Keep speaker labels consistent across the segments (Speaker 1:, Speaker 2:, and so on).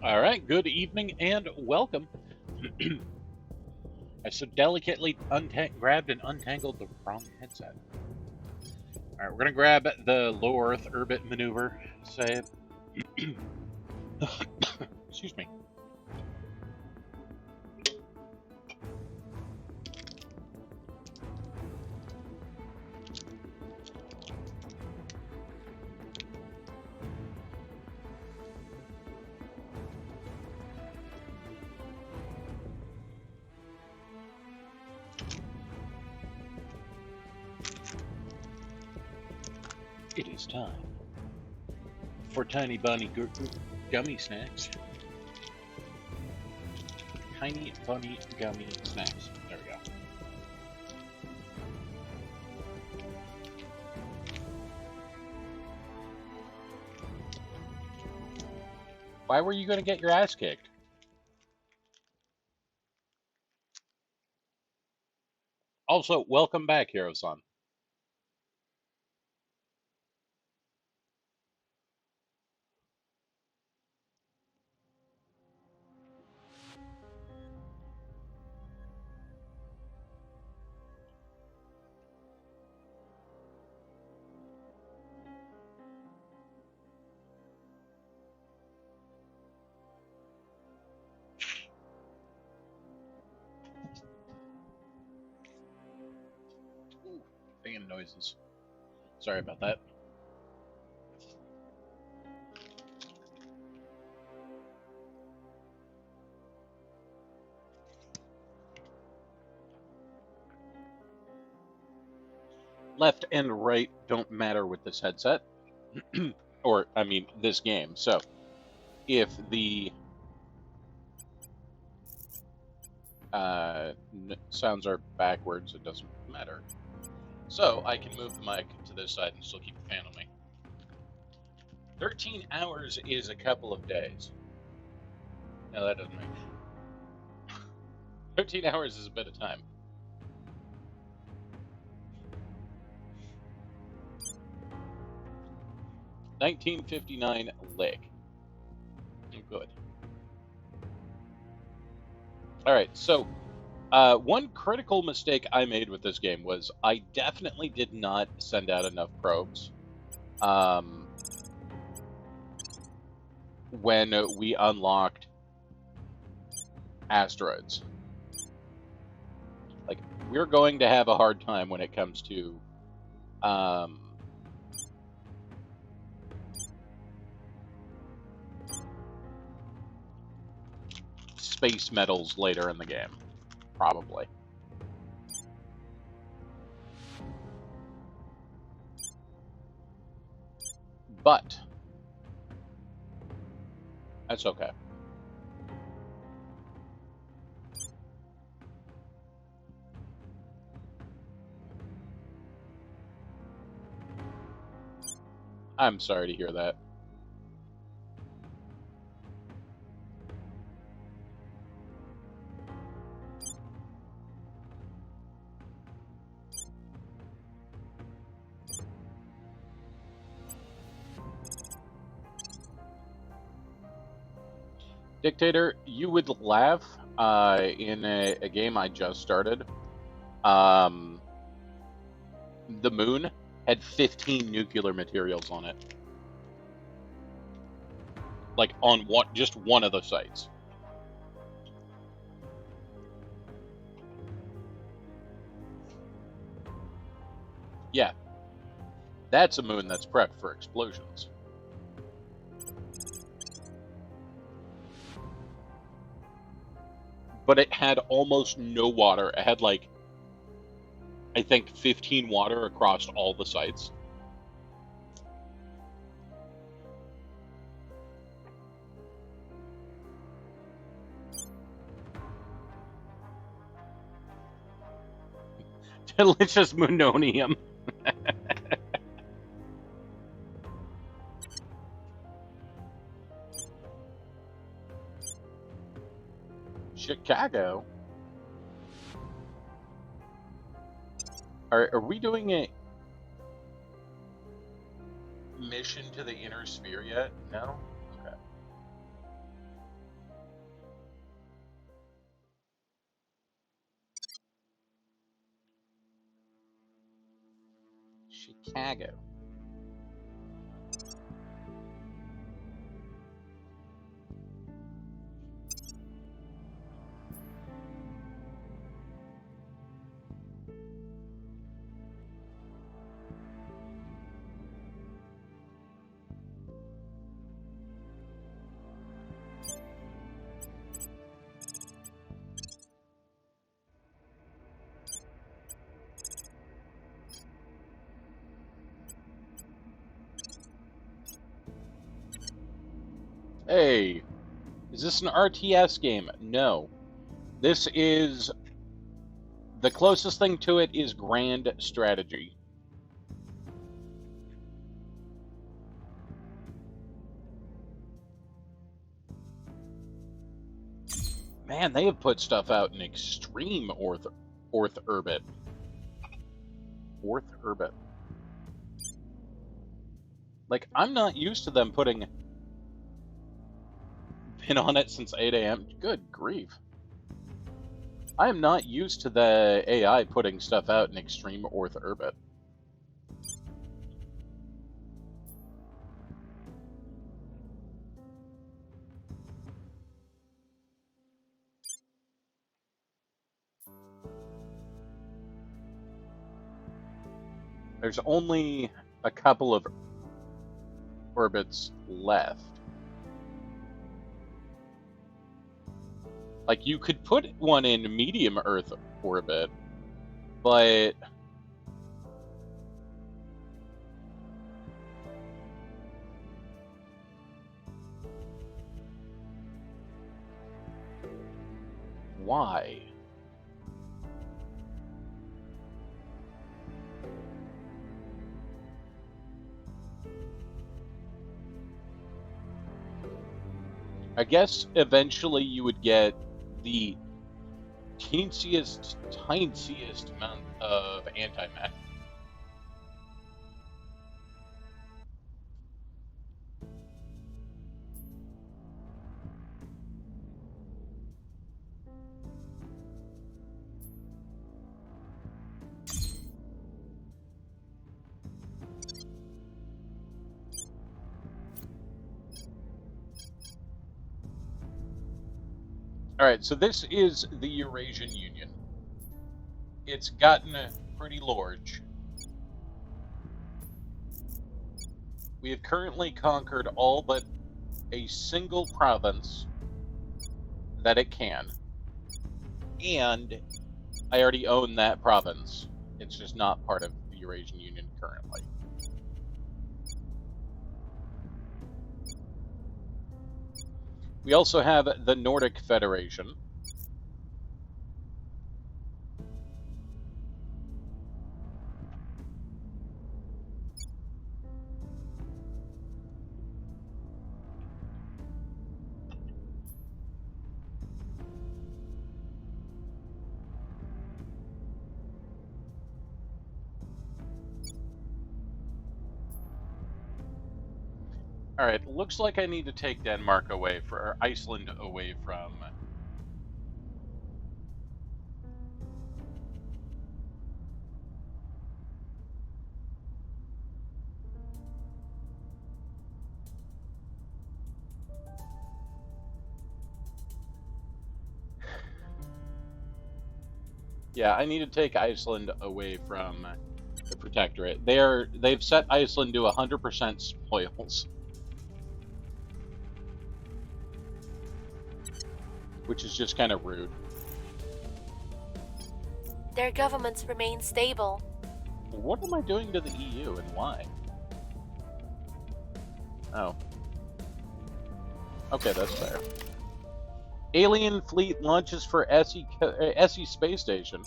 Speaker 1: All right, good evening and welcome. I so delicately grabbed and untangled the wrong headset. All right, we're gonna grab the low Earth orbit maneuver. Say, excuse me. It is time for tiny bunny gummy snacks. Tiny bunny gummy snacks. There we go. Why were you gonna get your ass kicked? Also, welcome back, Hero-san. Ooh, fan noises. Sorry about that. Left and right don't matter with this headset. Or, I mean, this game. So, if the sounds are backwards, it doesn't matter. So, I can move the mic to this side and still keep the fan on me. 13 hours is a couple of days. No, that doesn't make 13 hours is a bit of time. $19.59 lick. Good. Alright, so one critical mistake I made with this game was I definitely did not send out enough probes when we unlocked asteroids. Like, we're going to have a hard time when it comes to space metals later in the game, probably. But that's okay. I'm sorry to hear that. Dictator, you would laugh in a game I just started. The moon had 15 nuclear materials on it. Like, on just one of the sites. Yeah. That's a moon that's prepped for explosions. But it had almost no water. It had, like, I think 15 water across all the sites. Delicious moononium. Chicago? Are we doing it? mission to the inner sphere yet? No? Okay. Chicago. Hey, is this an RTS game? No. This is... The closest thing to it is Grand Strategy. Man, they have put stuff out in extreme Orth Orbit. Orth Orbit. Like, I'm not used to them putting... Been on it since 8 a.m. Good grief. I am not used to the AI putting stuff out in extreme Orth Orbit. There's only a couple of orbits left. Like, you could put one in medium Earth orbit, but... Why? I guess eventually you would get the tiniest amount of antimatter. Alright, so this is the Eurasian Union. It's gotten pretty large. We have currently conquered all but a single province that it can. And I already own that province. It's just not part of the Eurasian Union currently. We also have the Nordic Federation. Alright, looks like I need to take Denmark away or Iceland away from... Yeah, I need to take Iceland away from the Protectorate. They've set Iceland to 100% spoils. Which is just kind of rude.
Speaker 2: Their governments remain stable.
Speaker 1: What am I doing to the EU and why? Oh. Okay, that's fair. Alien fleet launches for SE space station.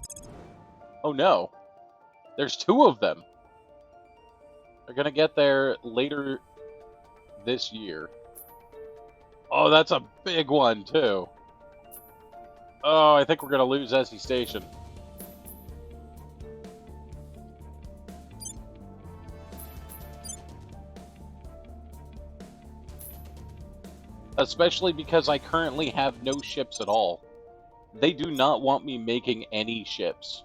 Speaker 1: Oh no. There's two of them. They're gonna get there later this year. Oh, that's a big one, too. Oh, I think we're gonna lose SE station. Especially because I currently have no ships at all. They do not want me making any ships.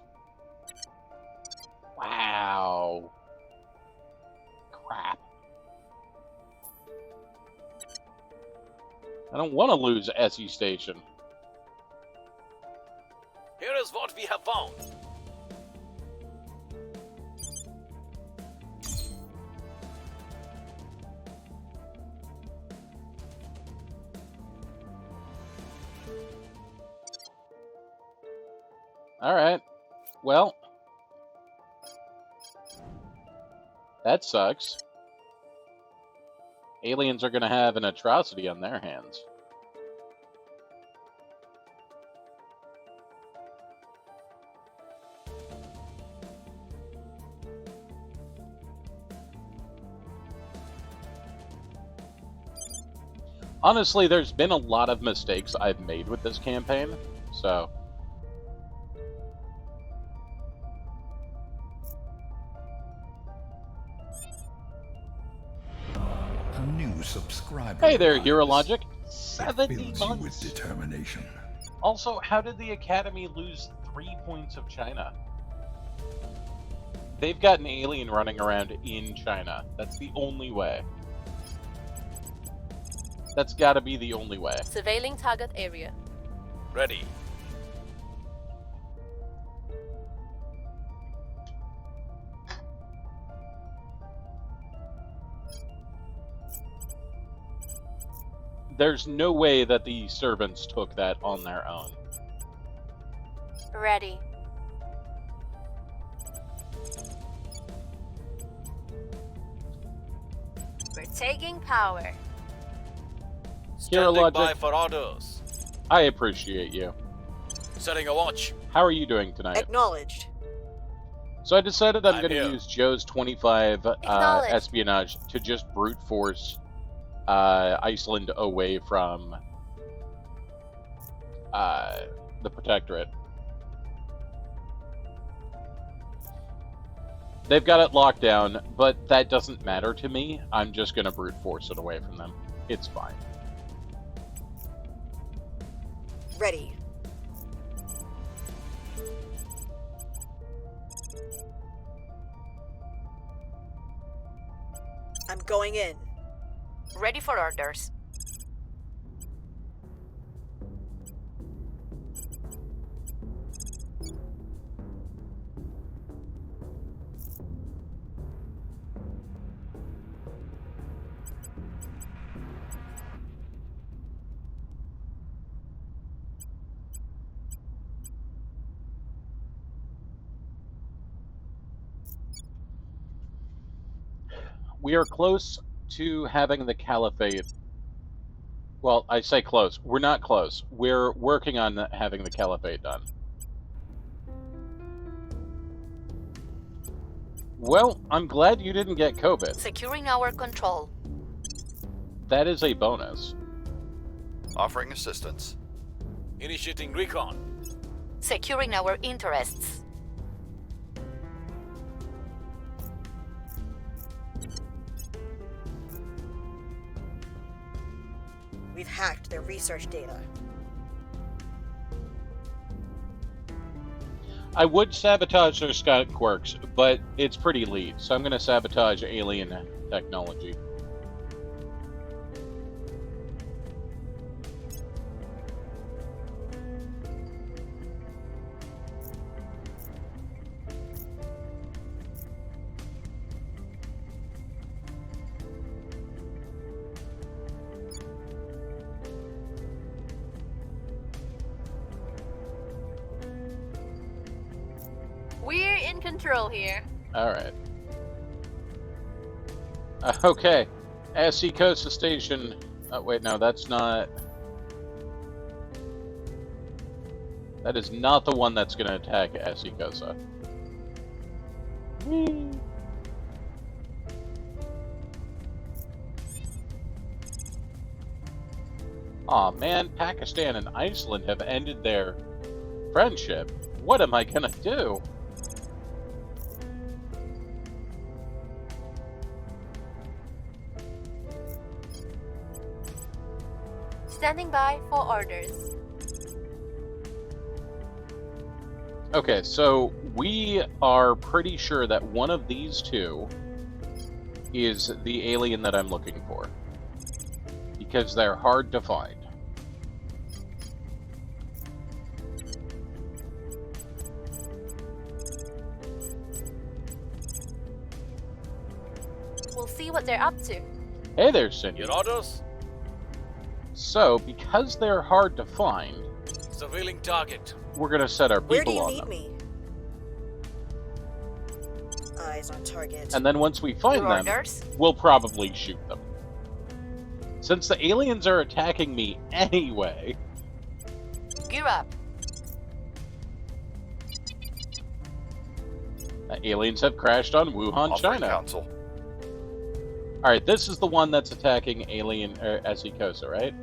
Speaker 1: Wow. Crap. I don't want to lose SE Station.
Speaker 3: Here is what we have found.
Speaker 1: Alright. Well. That sucks. Aliens are going to have an atrocity on their hands. Honestly, there's been a lot of mistakes I've made with this campaign, so...
Speaker 4: A new subscriber.
Speaker 1: Hey there,
Speaker 4: arrives.
Speaker 1: Hero Logic.
Speaker 4: It
Speaker 1: 70
Speaker 4: fills you with
Speaker 1: months.
Speaker 4: determination.
Speaker 1: Also, how did the Academy lose 3 points of China? They've got an alien running around in China. That's the only way. That's gotta be the only way.
Speaker 2: Surveilling target area.
Speaker 3: Ready.
Speaker 1: There's no way that the servants took that on their own.
Speaker 2: Ready. We're taking power.
Speaker 1: Hero
Speaker 3: Standing by
Speaker 1: Logic.
Speaker 3: for orders.
Speaker 1: I appreciate you.
Speaker 3: Setting a watch.
Speaker 1: How are you doing tonight?
Speaker 5: Acknowledged.
Speaker 1: So I decided I'm
Speaker 3: I'm
Speaker 1: going to
Speaker 3: here.
Speaker 1: use Joe's 25
Speaker 2: Acknowledged.
Speaker 1: espionage to just brute force Iceland away from the Protectorate. They've got it locked down, but that doesn't matter to me. I'm just going to brute force it away from them. It's fine.
Speaker 5: Ready. I'm going in.
Speaker 2: Ready for orders.
Speaker 1: We are close to having the Caliphate. Well, I say close. We're not close. We're working on having the Caliphate done. Well, I'm glad you didn't get COVID.
Speaker 2: Securing our control.
Speaker 1: That is a bonus.
Speaker 6: Offering assistance.
Speaker 3: Initiating recon.
Speaker 2: Securing our interests.
Speaker 5: We've hacked their research data.
Speaker 1: I would sabotage their Scott quirks, but it's pretty elite, so I'm going to sabotage alien technology.
Speaker 2: We're in control here.
Speaker 1: Alright. Okay. SC Costa Station. Oh, wait, no, that's not... That is not the one that's going to attack SC Costa. Aw, man, Pakistan and Iceland have ended their friendship. What am I gonna do?
Speaker 2: Standing by for orders.
Speaker 1: Okay, so we are pretty sure that one of these two is the alien that I'm looking for. Because they're hard to find.
Speaker 2: We'll see what they're up to.
Speaker 1: Hey there, Cindy.
Speaker 3: Your orders?
Speaker 1: So, because they're hard to find,
Speaker 3: Surveilling target.
Speaker 1: we're gonna set our
Speaker 5: Where do
Speaker 1: people
Speaker 5: you
Speaker 1: on
Speaker 5: need
Speaker 1: them.
Speaker 5: me? Eyes on target.
Speaker 1: And then once we find
Speaker 2: Your
Speaker 1: them,
Speaker 2: orders?
Speaker 1: we'll probably shoot them. Since the aliens are attacking me anyway,
Speaker 2: Gear up.
Speaker 1: the aliens have crashed on Wuhan,
Speaker 6: Offering
Speaker 1: China.
Speaker 6: counsel.
Speaker 1: Alright, this is the one that's attacking alien SE Kosa, right?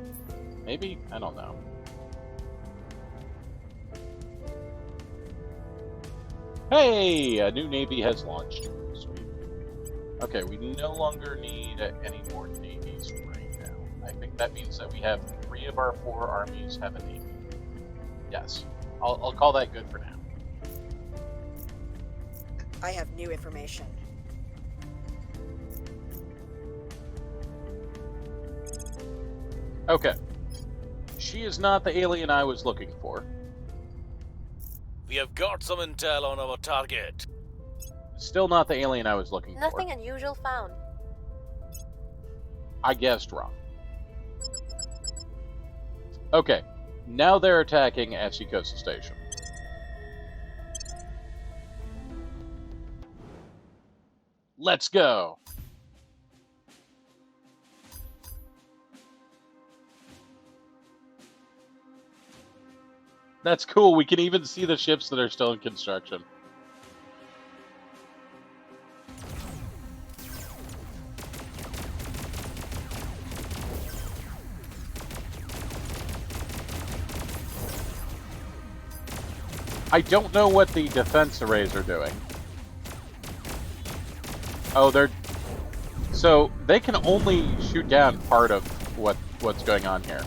Speaker 1: Maybe? I don't know. Hey! A new navy has launched. Sweet. Okay, we no longer need any more navies right now. I think that means that we have 3 of our 4 armies have a navy. Yes. I'll call that good for now.
Speaker 5: I have new information.
Speaker 1: Okay. She is not the alien I was looking for.
Speaker 3: We have got some intel on our target.
Speaker 1: Still not the alien I was looking
Speaker 2: Nothing
Speaker 1: for.
Speaker 2: unusual found.
Speaker 1: I guessed wrong. Okay. Now they're attacking SE Kosa Station. Let's go! That's cool. We can even see the ships that are still in construction. I don't know what the defense arrays are doing. Oh, they're... So, they can only shoot down part of what's going on here.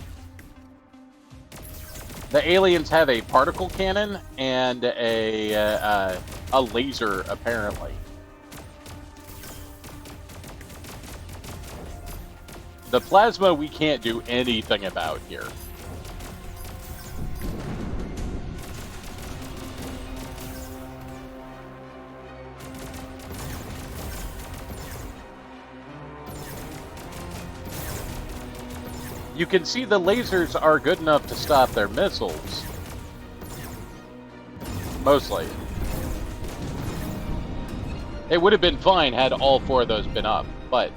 Speaker 1: The aliens have a particle cannon and a laser, apparently. The plasma we can't do anything about here. You can see the lasers are good enough to stop their missiles. Mostly. They would have been fine had all 4 of those been up, but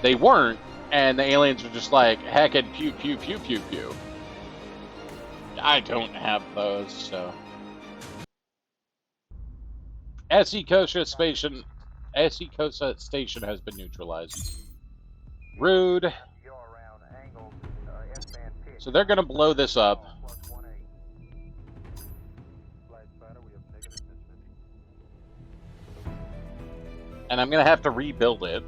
Speaker 1: they weren't, and the aliens were just like, heck and pew pew pew pew pew. I don't have those, so... SE Kosa Station has been neutralized. Rude. So they're going to blow this up. And I'm going to have to rebuild it.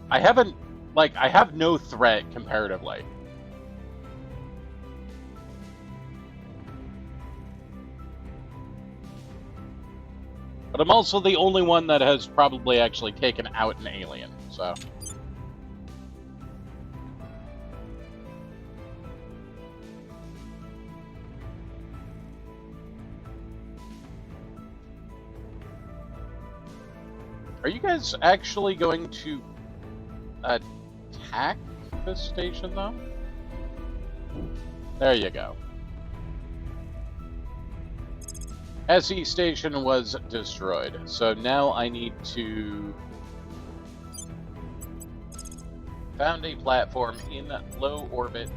Speaker 1: I haven't, like, I have no threat comparatively. But I'm also the only one that has probably actually taken out an alien, so... Are you guys actually going to attack this station, though? There you go. SE station was destroyed, so now I need to found a platform in low orbit.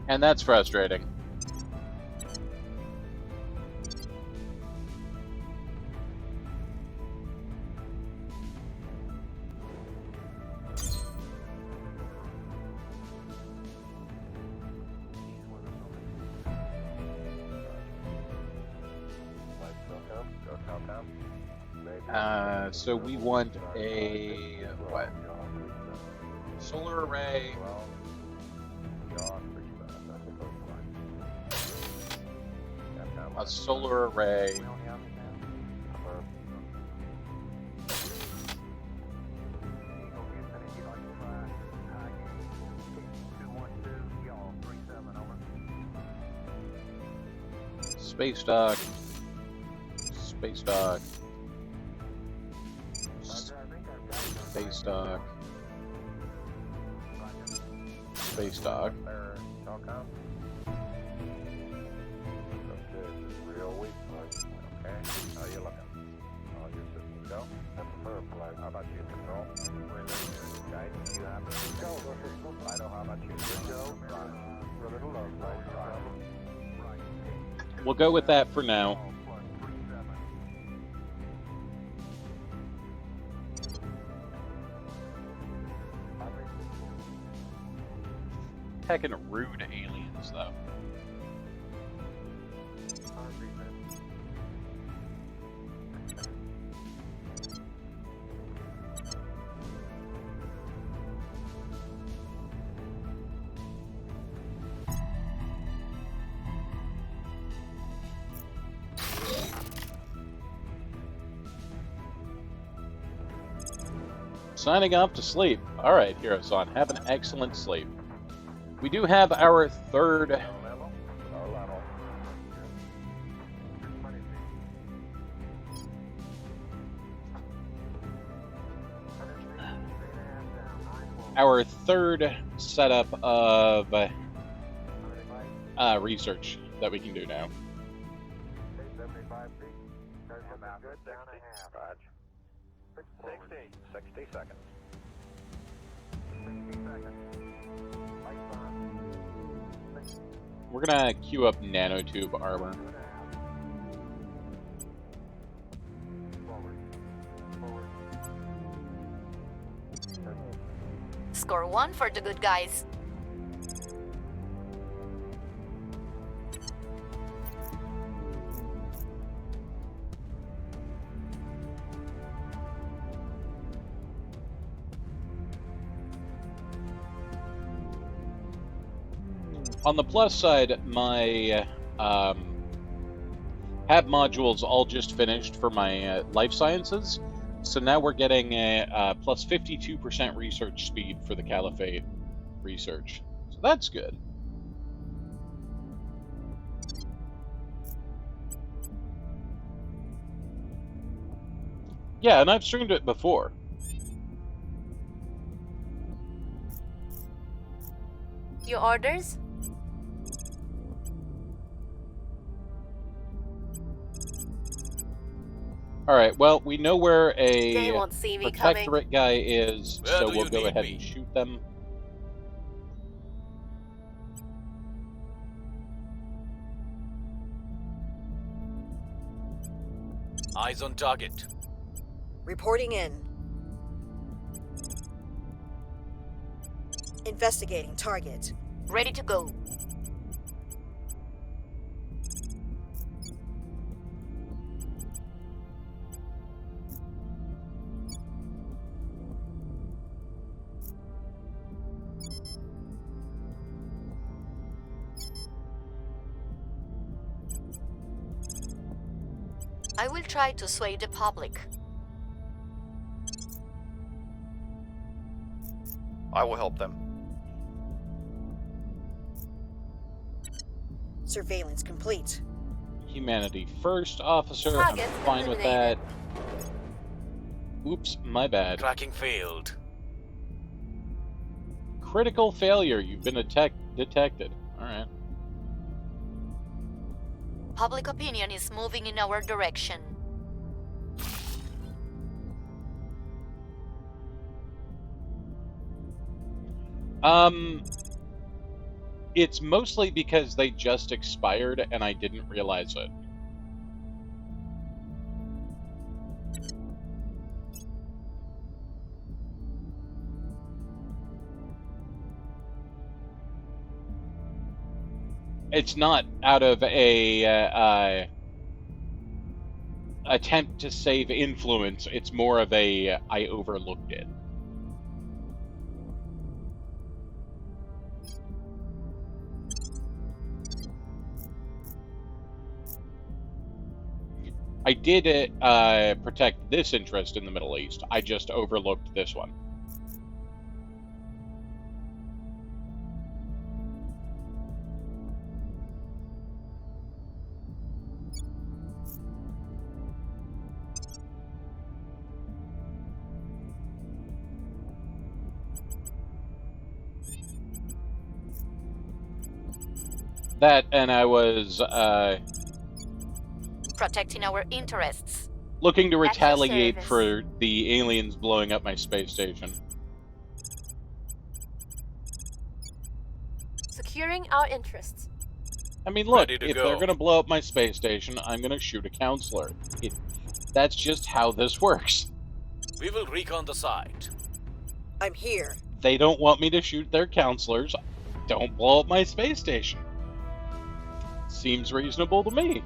Speaker 1: And that's frustrating. So we want a what? Solar array. A solar array. Space dock. Space dock. Space dock. Space dock.
Speaker 7: Real weak, bud. Okay, how you looking? All your systems go? That's the first flag. How about you, control? We're in here. Guidance, you have it. Go, I know how about you. Go. We're a little low, right?
Speaker 1: We'll go with that for now. Heckin' rude aliens, though. Signing off to sleep. All right, Hero-san, have an excellent sleep. We do have our third setup of research that we can do now.
Speaker 7: 60 seconds.
Speaker 1: We're gonna queue up nanotube armor.
Speaker 2: Score 1 for the good guys.
Speaker 1: On the plus side, my hab modules all just finished for my life sciences, so now we're getting a plus 52% research speed for the Caliphate research. So that's good. Yeah, and I've streamed it before.
Speaker 2: Your orders?
Speaker 1: Alright, well, we know where
Speaker 2: They
Speaker 1: a
Speaker 2: won't see me coming.
Speaker 1: protectorate guy is,
Speaker 3: Where
Speaker 1: so
Speaker 3: do
Speaker 1: we'll
Speaker 3: you
Speaker 1: go
Speaker 3: need
Speaker 1: ahead
Speaker 3: me?
Speaker 1: and shoot them.
Speaker 3: Eyes on target.
Speaker 5: Reporting in. Investigating target.
Speaker 2: Ready to go. I will try to sway the public.
Speaker 6: I will help them.
Speaker 5: Surveillance complete.
Speaker 1: Humanity first, officer.
Speaker 2: Target
Speaker 1: I'm fine with that.
Speaker 2: eliminated.
Speaker 1: Oops, my bad.
Speaker 3: Tracking failed.
Speaker 1: Critical failure. You've been detected. Alright.
Speaker 2: Public opinion is moving in our direction.
Speaker 1: It's mostly because they just expired and I didn't realize it. It's not out of a attempt to save influence. It's more of a I overlooked it. I did protect this interest in the Middle East. I just overlooked this one. That, and I was
Speaker 2: Protecting our interests.
Speaker 1: looking to
Speaker 8: At your
Speaker 1: retaliate
Speaker 8: service.
Speaker 1: for the aliens blowing up my space station.
Speaker 8: Securing our interests.
Speaker 1: I mean, look,
Speaker 3: Ready to
Speaker 1: if
Speaker 3: go.
Speaker 1: they're going to blow up my space station, I'm going to shoot a counselor. That's just how this works.
Speaker 3: We will recon the site.
Speaker 5: I'm here.
Speaker 1: They don't want me to shoot their counselors. Don't blow up my space station. Seems reasonable to me.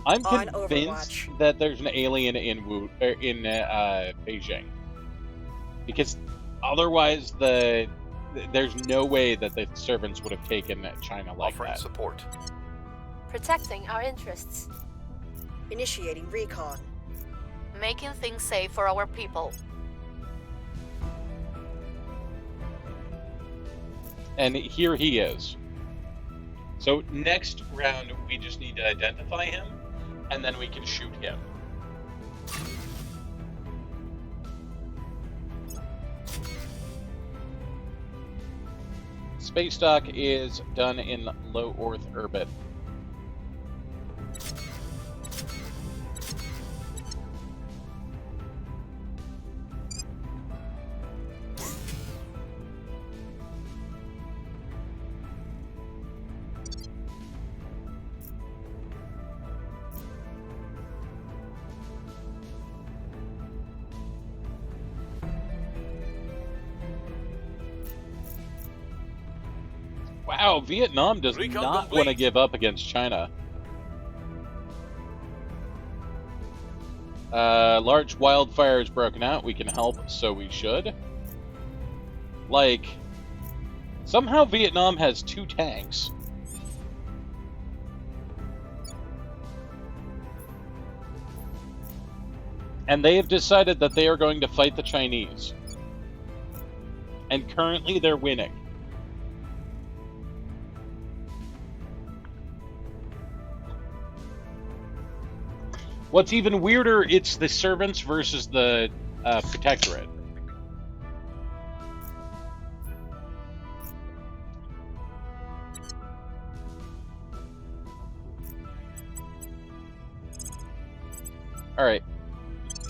Speaker 1: I'm
Speaker 5: On
Speaker 1: convinced
Speaker 5: Overwatch.
Speaker 1: that there's an alien in Beijing, because otherwise there's no way that the servants would have taken China like
Speaker 6: Offering
Speaker 1: that.
Speaker 6: support.
Speaker 8: Protecting our interests.
Speaker 5: Initiating recon.
Speaker 2: Making things safe for our people.
Speaker 1: And here he is. So next round, we just need to identify him, and then we can shoot him. Space dock is done in low Earth orbit. Wow, Vietnam does
Speaker 3: Recon
Speaker 1: not
Speaker 3: complete.
Speaker 1: want to give up against China. Large wildfire has broken out. We can help, so we should. Like, somehow Vietnam has 2 tanks. And they have decided that they are going to fight the Chinese. And currently they're winning. What's even weirder, it's the servants versus the protectorate. Alright,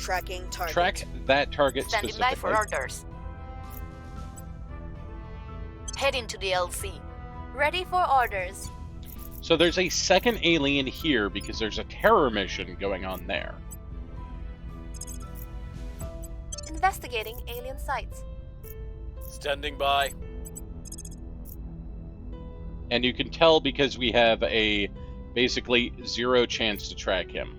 Speaker 5: Tracking target.
Speaker 1: track that target
Speaker 2: Standing by for
Speaker 1: specifically.
Speaker 2: orders. Heading to the LC.
Speaker 8: Ready for orders.
Speaker 1: So there's a second alien here because there's a terror mission going on there.
Speaker 8: Investigating alien sites.
Speaker 3: Standing by.
Speaker 1: And you can tell because we have a basically 0 chance to track him.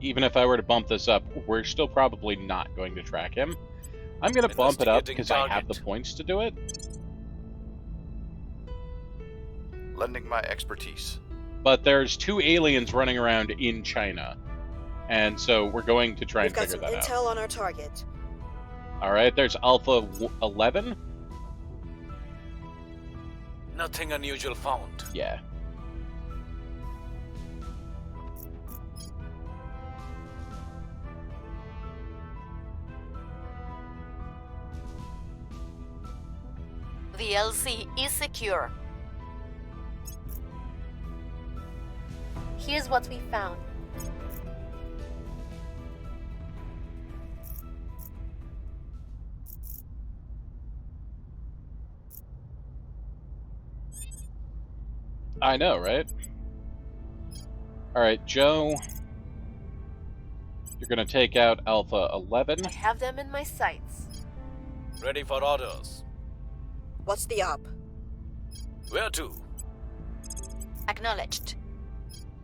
Speaker 1: Even if I were to bump this up, we're still probably not going to track him. I'm going to bump it up
Speaker 3: Investigating
Speaker 1: because I have the
Speaker 3: target.
Speaker 1: points to do it.
Speaker 6: Lending my expertise.
Speaker 1: But there's 2 aliens running around in China. And so we're going to try
Speaker 5: We've
Speaker 1: and
Speaker 5: got
Speaker 1: figure
Speaker 5: some
Speaker 1: that
Speaker 5: intel on our target.
Speaker 1: out. Alright, there's Alpha 11.
Speaker 3: Nothing unusual found.
Speaker 1: Yeah.
Speaker 2: The LC is secure.
Speaker 8: Here's what we found.
Speaker 1: I know, right? Alright, Joe. You're going to take out Alpha 11.
Speaker 8: I have them in my sights.
Speaker 3: Ready for orders.
Speaker 5: What's the op?
Speaker 3: Where to?
Speaker 2: Acknowledged.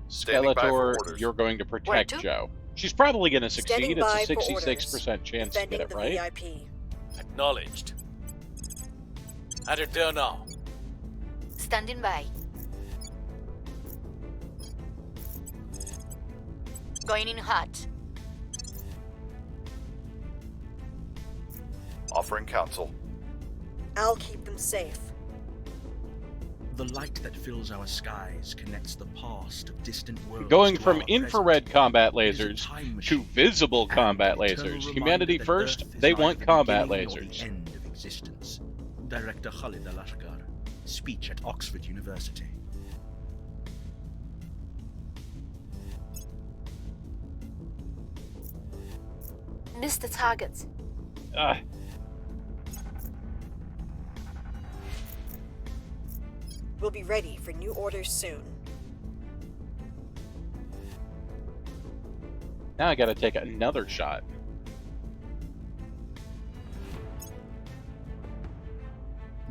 Speaker 6: Standing by for
Speaker 1: Skeletor,
Speaker 6: orders.
Speaker 1: you're going to
Speaker 2: Where
Speaker 1: protect
Speaker 2: to?
Speaker 1: Joe. She's probably going to
Speaker 5: Standing
Speaker 1: succeed. It's
Speaker 5: by
Speaker 1: a
Speaker 5: for orders.
Speaker 1: 66% chance to
Speaker 5: Defending
Speaker 1: get it
Speaker 5: the
Speaker 1: right.
Speaker 5: VIP.
Speaker 3: Acknowledged. Headed there now.
Speaker 2: Standing by. Going in hot.
Speaker 6: Offering counsel.
Speaker 5: I'll keep them safe.
Speaker 9: The light that fills our skies connects the past of distant worlds.
Speaker 1: Going
Speaker 9: to
Speaker 1: from
Speaker 9: our
Speaker 1: infrared
Speaker 9: present.
Speaker 1: combat
Speaker 9: It is a
Speaker 1: lasers
Speaker 9: time
Speaker 1: to
Speaker 9: machine,
Speaker 1: visible
Speaker 9: and
Speaker 1: combat
Speaker 9: an eternal
Speaker 1: lasers.
Speaker 9: reminder
Speaker 1: Humanity
Speaker 9: that
Speaker 1: first,
Speaker 9: Earth is
Speaker 1: they
Speaker 9: neither
Speaker 1: want
Speaker 9: the
Speaker 1: combat
Speaker 9: beginning nor
Speaker 1: lasers.
Speaker 9: the end of existence. Director Khalid Al-Ashkar. Speech at Oxford University.
Speaker 8: Missed the target.
Speaker 1: Ah,
Speaker 5: We'll be ready for new orders soon.
Speaker 1: now I gotta take another shot.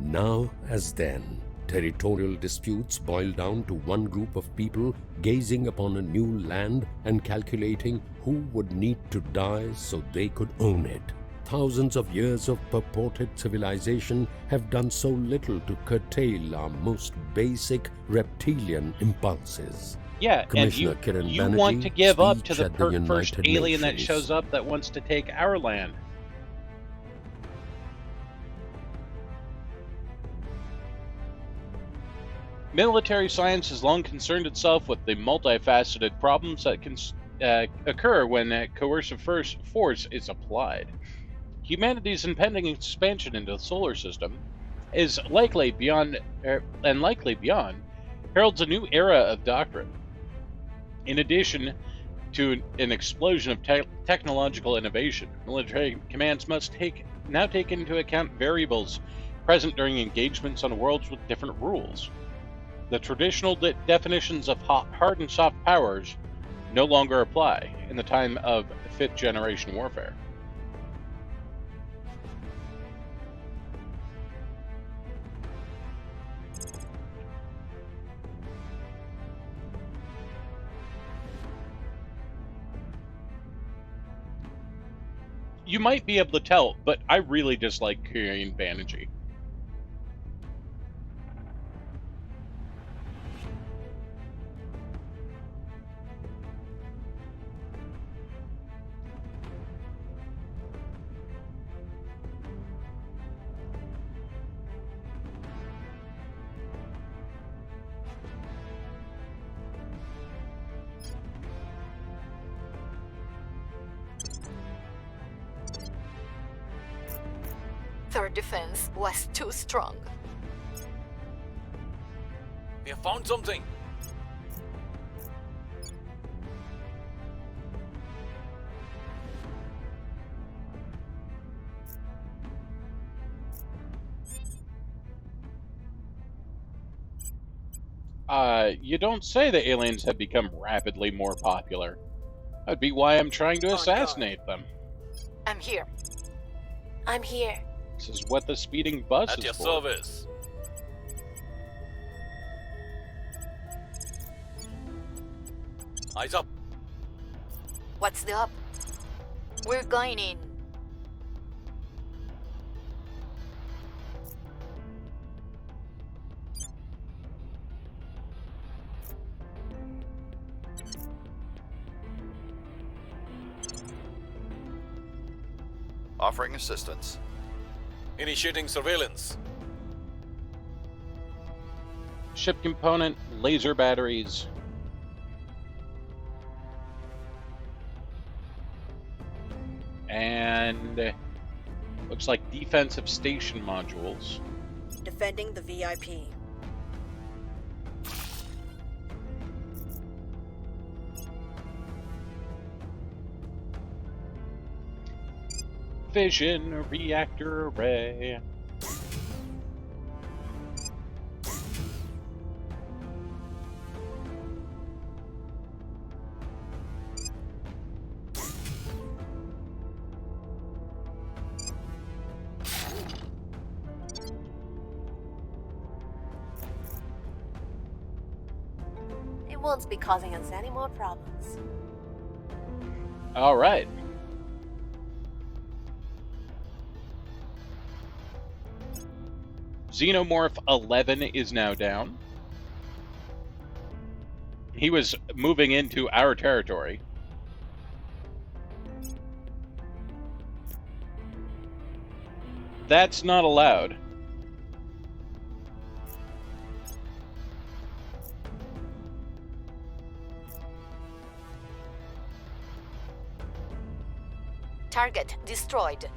Speaker 10: Now, as then, territorial disputes boil down to one group of people gazing upon a new land and calculating who would need to die so they could own it. Thousands of years of purported civilization have done so little to curtail our most basic reptilian impulses.
Speaker 1: Yeah, and
Speaker 10: Commissioner
Speaker 1: you
Speaker 10: Kiran
Speaker 1: want
Speaker 10: Banerjee,
Speaker 1: to give up to
Speaker 10: speech
Speaker 1: the
Speaker 10: at the
Speaker 1: first
Speaker 10: United
Speaker 1: alien that
Speaker 10: Nations.
Speaker 1: shows up that wants to take our land. Military science has long concerned itself with the multifaceted problems that can occur when coercive force is applied. Humanity's impending expansion into the solar system is likely beyond heralds a new era of doctrine. In addition to an explosion of technological innovation, military commands must now take into account variables present during engagements on worlds with different rules. The traditional definitions of hard and soft powers no longer apply in the time of fifth-generation warfare. You might be able to tell, but I really dislike Kiran Banerjee.
Speaker 2: Their defense was too strong.
Speaker 3: We have found something.
Speaker 1: You don't say the aliens have become rapidly more popular. That'd be why I'm trying to
Speaker 5: On
Speaker 1: assassinate them.
Speaker 2: I'm here.
Speaker 8: I'm here.
Speaker 1: This is what the speeding bus
Speaker 3: At
Speaker 1: is
Speaker 3: your
Speaker 1: for.
Speaker 3: service. Eyes up.
Speaker 2: What's the up? We're going in.
Speaker 6: Offering assistance.
Speaker 3: Initiating surveillance.
Speaker 1: Ship component, laser batteries. And looks like defensive station modules.
Speaker 5: Defending the VIP.
Speaker 1: Fission reactor array.
Speaker 8: won't be causing us any more problems.
Speaker 1: All right. Xenomorph 11 is now down. He was moving into our territory. That's not allowed.
Speaker 2: Target destroyed.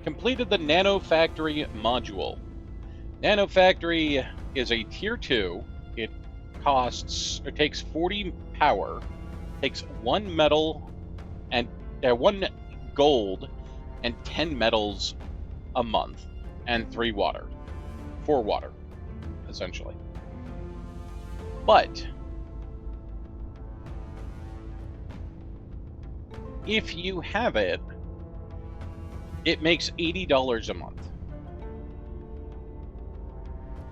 Speaker 1: Completed the Nanofactory module. Nanofactory is a tier 2. It takes 40 power, takes 1 metal and 1 gold and 10 metals a month, and 4 water, essentially. But if you have it, it makes $80 a month.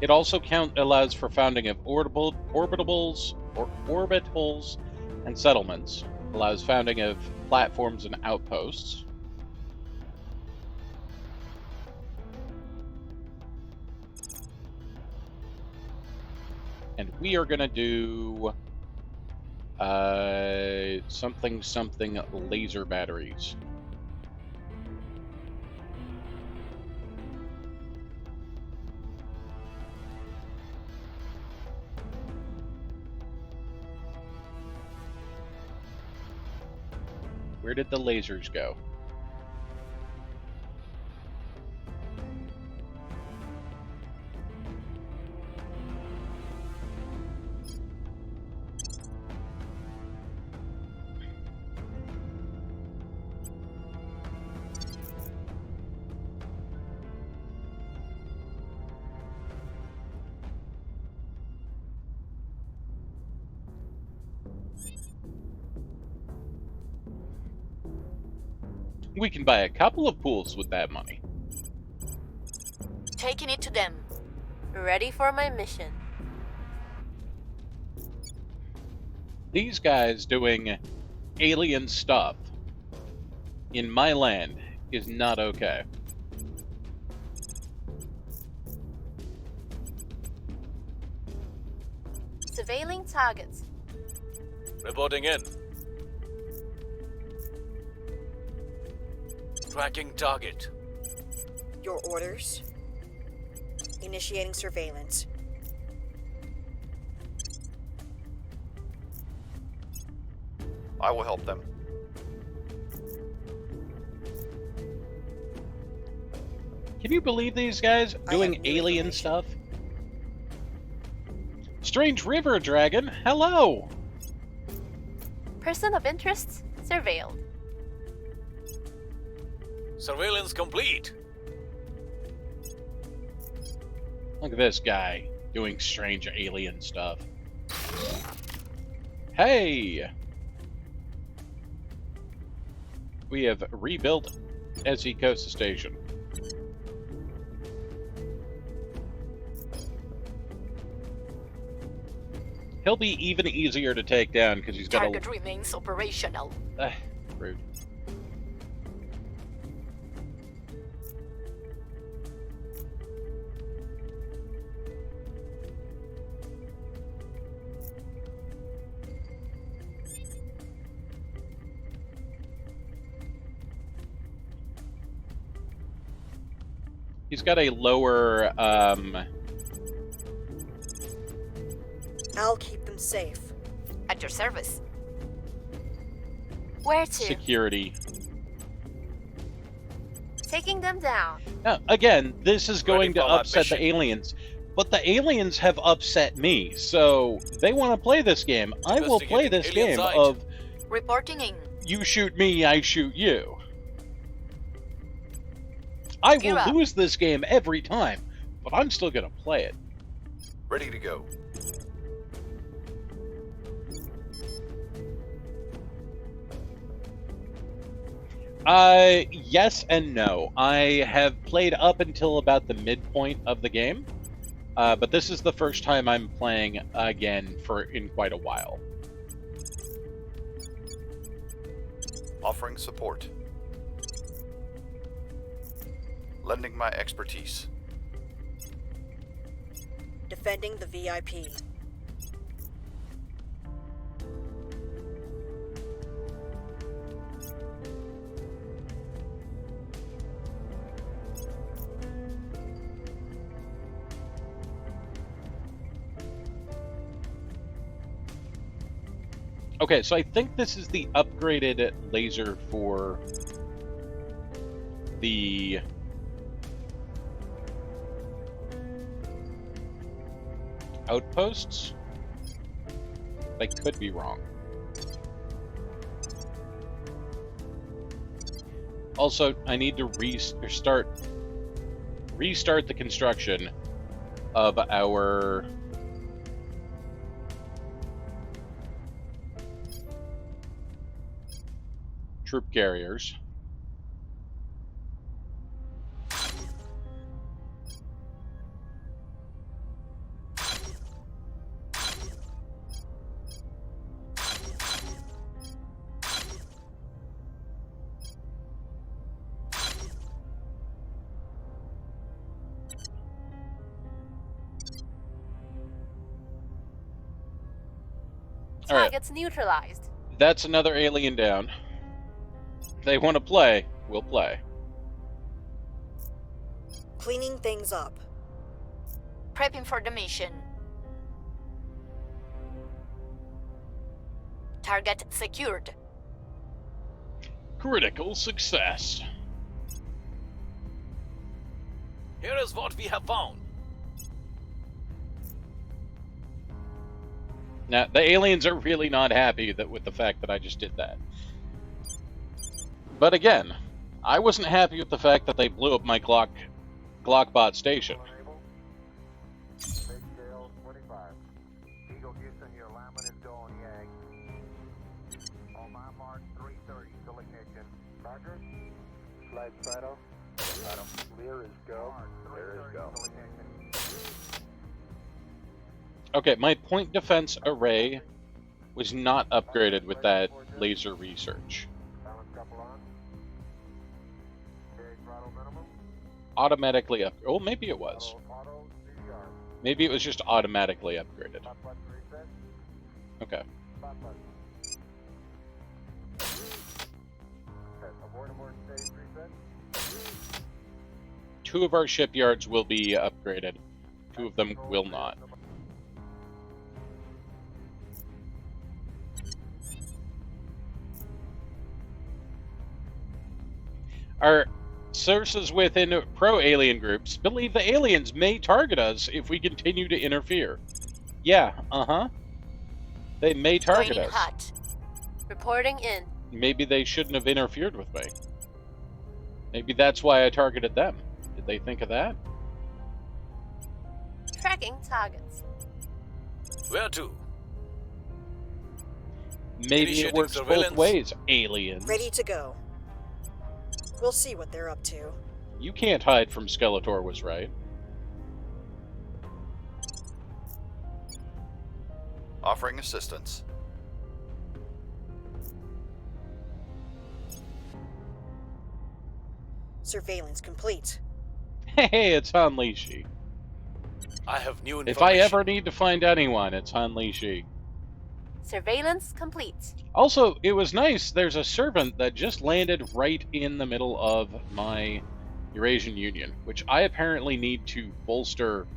Speaker 1: It also allows for founding of orbitals and settlements. Allows founding of platforms and outposts. And we are going to do something laser batteries. Where did the lasers go? We can buy a couple of pools with that money.
Speaker 2: Taking it to them.
Speaker 8: Ready for my mission.
Speaker 1: These guys doing alien stuff in my land is not okay.
Speaker 8: Surveilling targets.
Speaker 3: Reporting in. Tracking target.
Speaker 5: Your orders? Initiating surveillance.
Speaker 6: I will help them.
Speaker 1: Can you believe these guys doing alien stuff? Strange river dragon, hello!
Speaker 8: Person of interest surveilled.
Speaker 3: Surveillance complete.
Speaker 1: Look at this guy doing strange alien stuff. Hey! We have rebuilt SE Costa Station. He'll be even easier to take down because he's got
Speaker 2: Target remains operational.
Speaker 1: Rude. He's got a lower,
Speaker 5: I'll keep them safe.
Speaker 2: At your service.
Speaker 8: Where to?
Speaker 1: security.
Speaker 8: Taking them down.
Speaker 1: Now, again, this is going to
Speaker 3: for that
Speaker 1: upset the
Speaker 3: mission.
Speaker 1: aliens, but the aliens have upset me, so they want to play this game. I will play this
Speaker 3: Investigating
Speaker 1: game
Speaker 3: alien
Speaker 1: of
Speaker 2: Reporting in.
Speaker 1: you shoot me, I shoot you. I
Speaker 2: Gear
Speaker 1: will
Speaker 2: up.
Speaker 1: lose this game every time, but I'm still going to play it.
Speaker 6: Ready to go.
Speaker 1: Yes and no. I have played up until about the midpoint of the game, but this is the first time I'm playing again in quite a while.
Speaker 6: Offering support. Lending my expertise.
Speaker 5: Defending the VIP.
Speaker 1: Okay, so I think this is the upgraded laser for the outposts. I could be wrong. Also, I need to restart the construction of our troop carriers. All right.
Speaker 8: Targets neutralized.
Speaker 1: That's another alien down. If they want to play, we'll play.
Speaker 5: Cleaning things up.
Speaker 2: Prepping for the mission. Target secured.
Speaker 1: Critical success.
Speaker 3: Here is what we have found.
Speaker 1: Now, the aliens are really not happy with the fact that I just did that. But again, I wasn't happy with the fact that they blew up my Glockbot station.
Speaker 7: Big Tail 25. Eagle Houston, your alignment is go on YAG. On my mark, 3:30 till ignition. Roger. Flight Fido. Clear is go. Clear is go.
Speaker 1: Okay, my point defense array was not upgraded with that laser research.
Speaker 7: Balance couple on. Okay, throttle minimum.
Speaker 1: Automatically up. Oh, maybe it was.
Speaker 7: Auto CDR.
Speaker 1: Maybe it was just automatically upgraded.
Speaker 7: Top button reset.
Speaker 1: Okay.
Speaker 7: Top button. Okay, avoid abort stage reset.
Speaker 1: 2 of our shipyards will be upgraded. 2 of them will not. Our sources within pro-alien groups believe the aliens may target us if we continue to interfere. Yeah, They may target
Speaker 2: Going in
Speaker 1: us.
Speaker 2: hot.
Speaker 8: Reporting in.
Speaker 1: Maybe they shouldn't have interfered with me. Maybe that's why I targeted them. Did they think of that?
Speaker 8: Tracking targets.
Speaker 3: Where to?
Speaker 1: Maybe it
Speaker 3: Initiating
Speaker 1: works both
Speaker 3: surveillance.
Speaker 1: ways, aliens.
Speaker 5: Ready to go. We'll see what they're up to.
Speaker 1: You can't hide from Skeletor was right.
Speaker 6: Offering assistance.
Speaker 5: Surveillance complete.
Speaker 1: Hey, it's Han Li-Shi.
Speaker 3: I have new information.
Speaker 1: If I ever need to find anyone, it's Han Li-Shi.
Speaker 8: Surveillance complete.
Speaker 1: Also, it was nice. There's a servant that just landed right in the middle of my Eurasian Union, which I apparently need to bolster.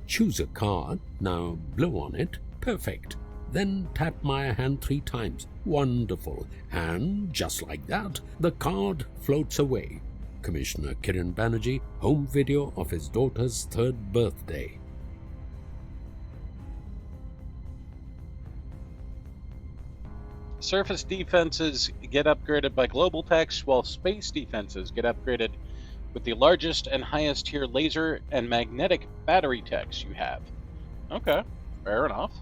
Speaker 10: Choose a card, now blow on it. Perfect. Then tap my hand 3 times. Wonderful. And just like that, the card floats away. Commissioner Kiran Banerjee, home video of his daughter's 3rd birthday.
Speaker 1: Surface defenses get upgraded by global techs, while space defenses get upgraded with the largest and highest tier laser and magnetic battery techs you have. Okay, fair enough.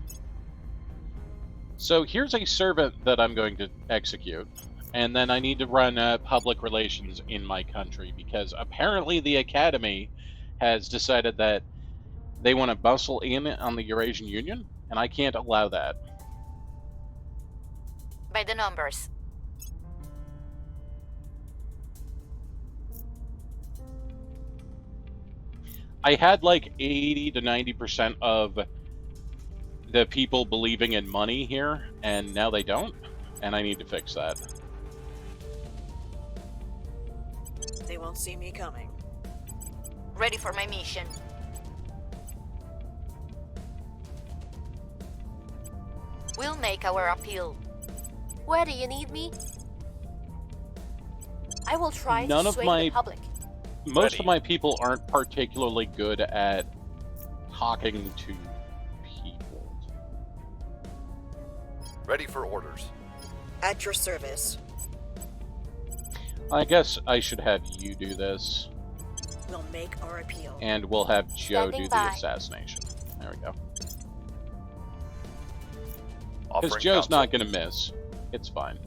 Speaker 1: So here's a servant that I'm going to execute, And then I need to run public relations in my country because apparently the Academy has decided that they want to bustle in on the Eurasian Union, and I can't allow that.
Speaker 2: By the numbers.
Speaker 1: I had like 80 to 90% of the people believing in money here, and now they don't, and I need to fix that.
Speaker 5: They won't see me coming.
Speaker 2: Ready for my mission. We'll make our appeal.
Speaker 8: Where do you need me? I will try
Speaker 1: None
Speaker 8: to
Speaker 1: of
Speaker 8: sway
Speaker 1: my-
Speaker 8: the public.
Speaker 1: Most
Speaker 3: Ready.
Speaker 1: of my people aren't particularly good at talking to people.
Speaker 6: Ready for orders.
Speaker 5: At your service.
Speaker 1: I guess I should have you do this,
Speaker 5: We'll make our appeal.
Speaker 1: and we'll have Joe
Speaker 8: Standing
Speaker 1: do
Speaker 8: by.
Speaker 1: the assassination. There we go.
Speaker 6: Offering
Speaker 1: Because Joe's
Speaker 6: counsel.
Speaker 1: not going to miss. It's fine.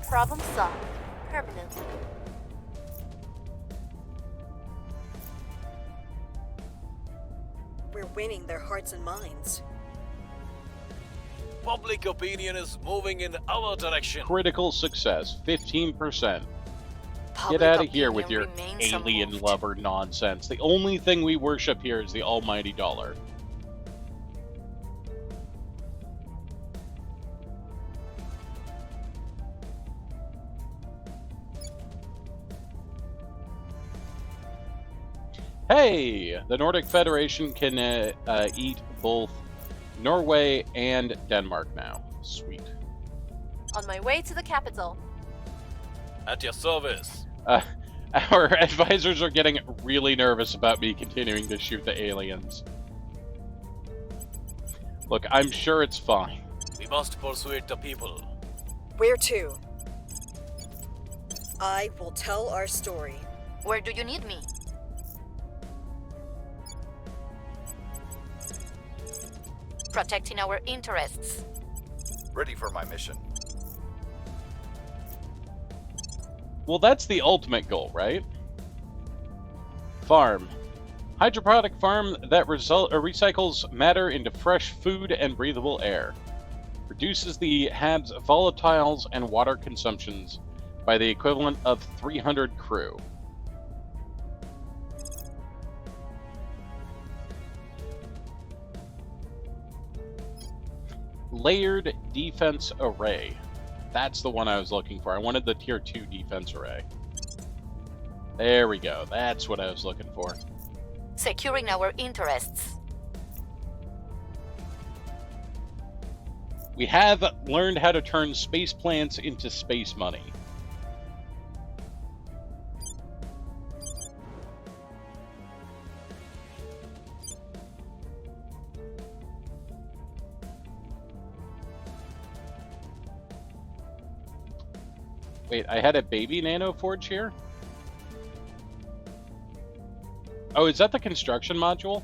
Speaker 8: Problem solved. Permanently.
Speaker 5: We're winning their hearts and minds.
Speaker 3: Public opinion is moving in our direction.
Speaker 1: Critical success, 15%.
Speaker 2: Public
Speaker 1: Get out of here with
Speaker 2: opinion
Speaker 1: your
Speaker 2: remains
Speaker 1: alien
Speaker 2: unmoved.
Speaker 1: lover nonsense. The only thing we worship here is the almighty dollar. Hey! The Nordic Federation can eat both Norway and Denmark now. Sweet.
Speaker 8: On my way to the capital.
Speaker 3: At your service.
Speaker 1: Our advisors are getting really nervous about me continuing to shoot the aliens. Look, I'm sure it's fine.
Speaker 3: We must persuade the people.
Speaker 5: Where to? I will tell our story.
Speaker 2: Where do you need me? Protecting our interests.
Speaker 6: Ready for my mission.
Speaker 1: Well, that's the ultimate goal, right? Farm. Hydroponic farm that recycles matter into fresh food and breathable air. Reduces the HAB's volatiles and water consumptions by the equivalent of 300 crew. Layered defense array. That's the one I was looking for. I wanted the tier 2 defense array. There we go. That's what I was looking for.
Speaker 2: Securing our interests.
Speaker 1: We have learned how to turn space plants into space money. Wait, I had a baby nano forge here? Oh, is that the construction module?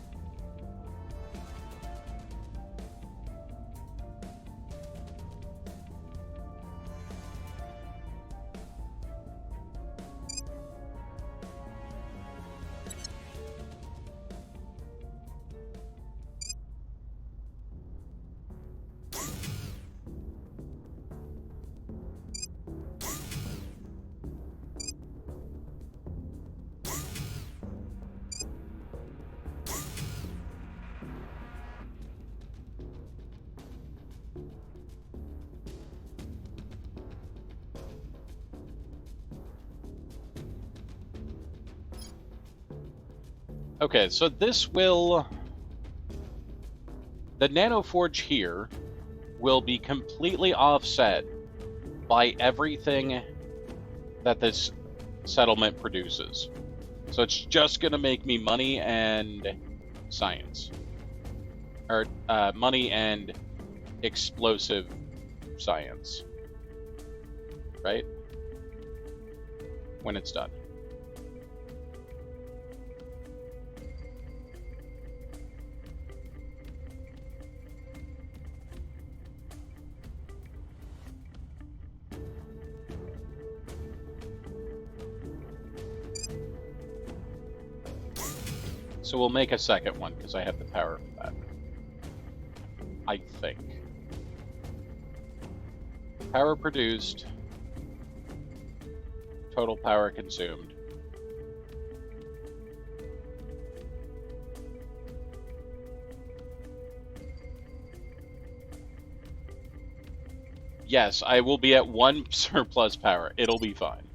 Speaker 1: Okay, so this will... The nanoforge here will be completely offset by everything that this settlement produces. So it's just going to make me money and science. Or money and explosive science. Right? When it's done. So we'll make a second one, because I have the power for that. I think. Power produced. Total power consumed. Yes, I will be at 1 surplus power. It'll be fine.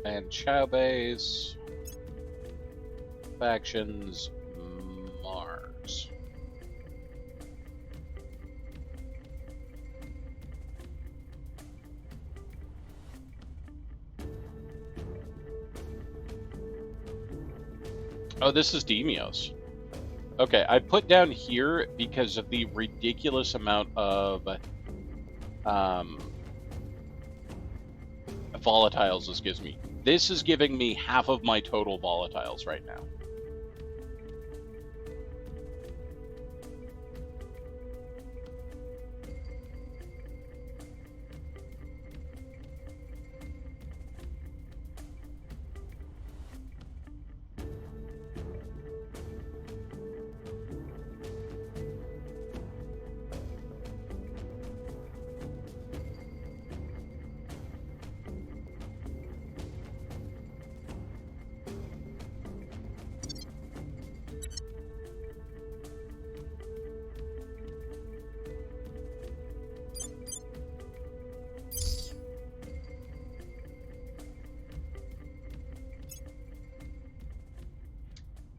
Speaker 1: And Chow Base. Factions. Mars. Oh, this is Demios. Okay, I put down here because of the ridiculous amount of volatiles this gives me. This is giving me half of my total volatiles right now.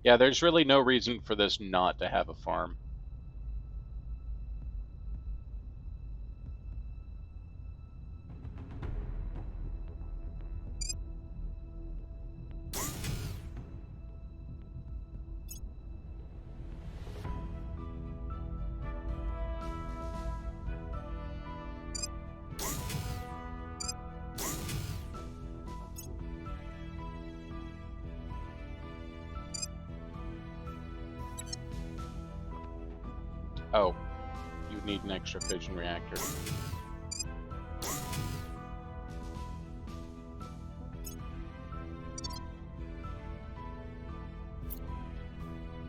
Speaker 1: Yeah, there's really no reason for this not to have a farm. Oh, you need an extra fission reactor.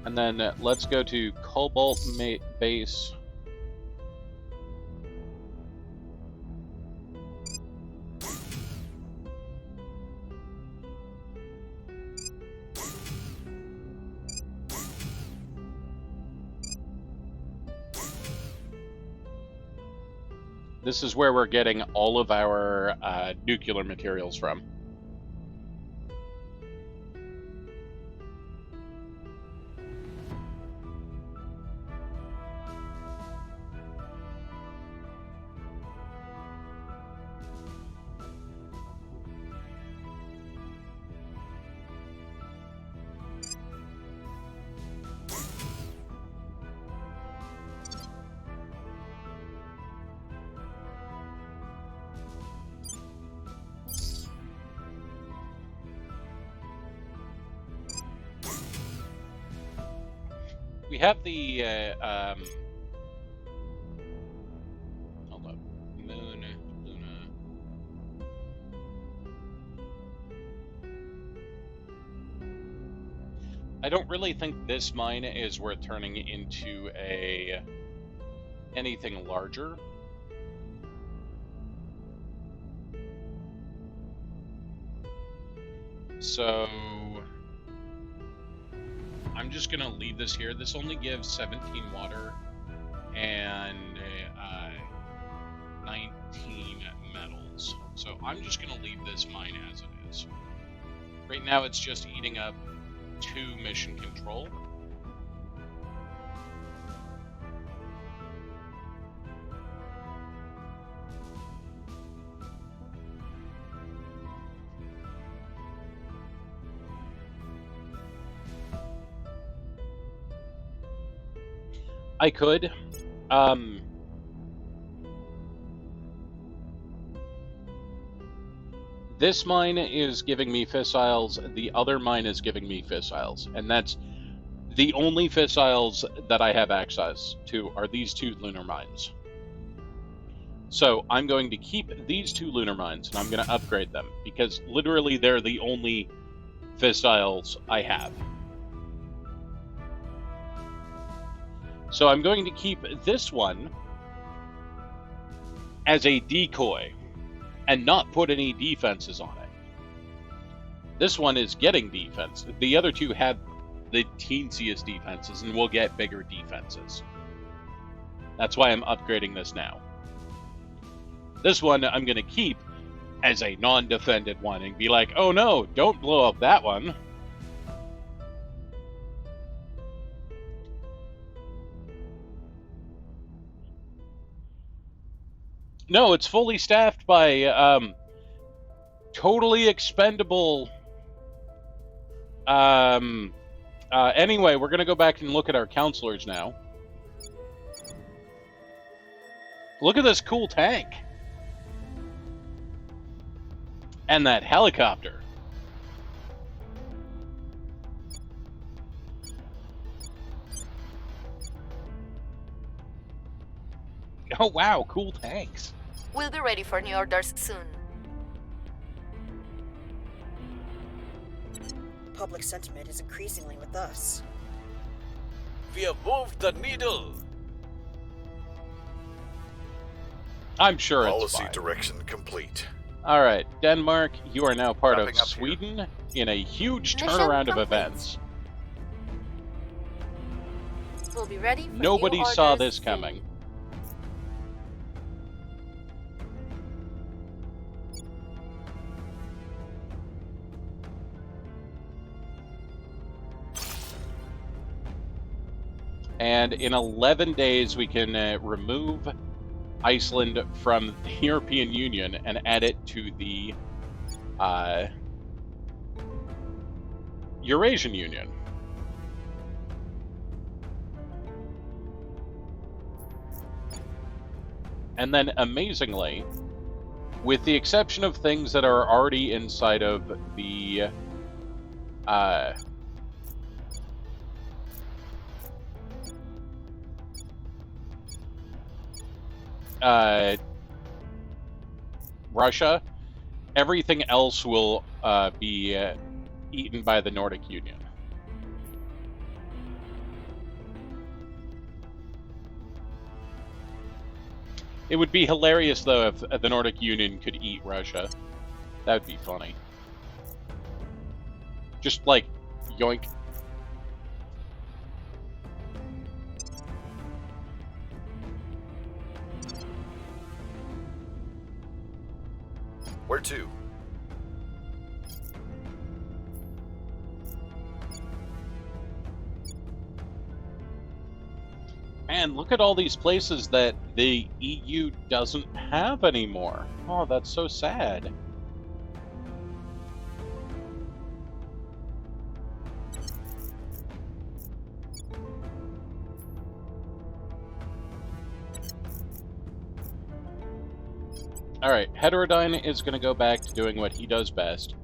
Speaker 1: And then let's go to Cobalt Base. This is where we're getting all of our nuclear materials from. We have the hold up, Luna. I don't really think this mine is worth turning into anything larger. So I'm just gonna leave this here. This only gives 17 water and 19 metals. So I'm just going to leave this mine as it is. Right now it's just eating up 2 mission control. I could. This mine is giving me fissiles, the other mine is giving me fissiles, and that's the only fissiles that I have access to are these 2 lunar mines. So I'm going to keep these 2 lunar mines, and I'm going to upgrade them, because literally they're the only fissiles I have. So I'm going to keep this one as a decoy and not put any defenses on it. This one is getting defense. The other 2 had the teensiest defenses and will get bigger defenses. That's why I'm upgrading this now. This one I'm going to keep as a non-defended one and be like, oh no, don't blow up that one. No, it's fully staffed by totally expendable. Anyway, we're going to go back and look at our counselors now. Look at this cool tank. And that helicopter. Oh wow, cool tanks.
Speaker 2: We'll be ready for new orders soon.
Speaker 5: Public sentiment is increasingly with us.
Speaker 3: We have moved the needle.
Speaker 1: I'm sure it's
Speaker 6: Policy
Speaker 1: fine.
Speaker 6: direction complete.
Speaker 1: All right, Denmark, you are now part
Speaker 6: Wrapping
Speaker 1: of
Speaker 6: up here.
Speaker 1: Sweden in a huge
Speaker 8: Mission
Speaker 1: turnaround of
Speaker 8: complete.
Speaker 1: events.
Speaker 8: We'll be ready for
Speaker 1: Nobody
Speaker 8: new
Speaker 1: saw
Speaker 8: orders
Speaker 1: this
Speaker 8: soon.
Speaker 1: coming. And in 11 days, we can remove Iceland from the European Union and add it to the Eurasian Union. And then, amazingly, with the exception of things that are already inside of the Russia, everything else will be eaten by the Nordic Union. It would be hilarious, though, if the Nordic Union could eat Russia. That would be funny. Just, like, yoink.
Speaker 6: Where to?
Speaker 1: Man, look at all these places that the EU doesn't have anymore. Oh, that's so sad. Alright, Heterodyne is going to go back to doing what he does best,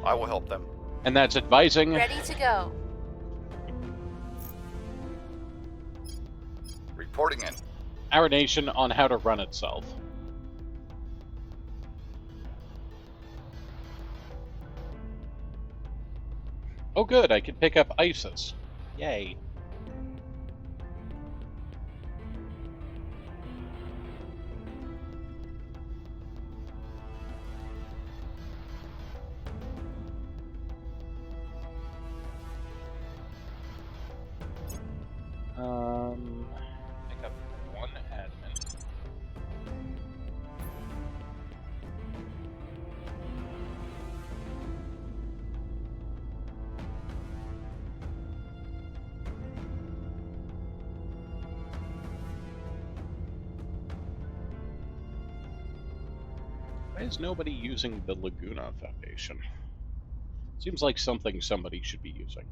Speaker 6: I will help them.
Speaker 1: and that's advising
Speaker 8: Ready to go.
Speaker 6: Reporting in.
Speaker 1: our nation on how to run itself. Oh good, I can pick up ISIS. Yay. Pick up one admin. Why is nobody using the Laguna Foundation? Seems like something somebody should be using.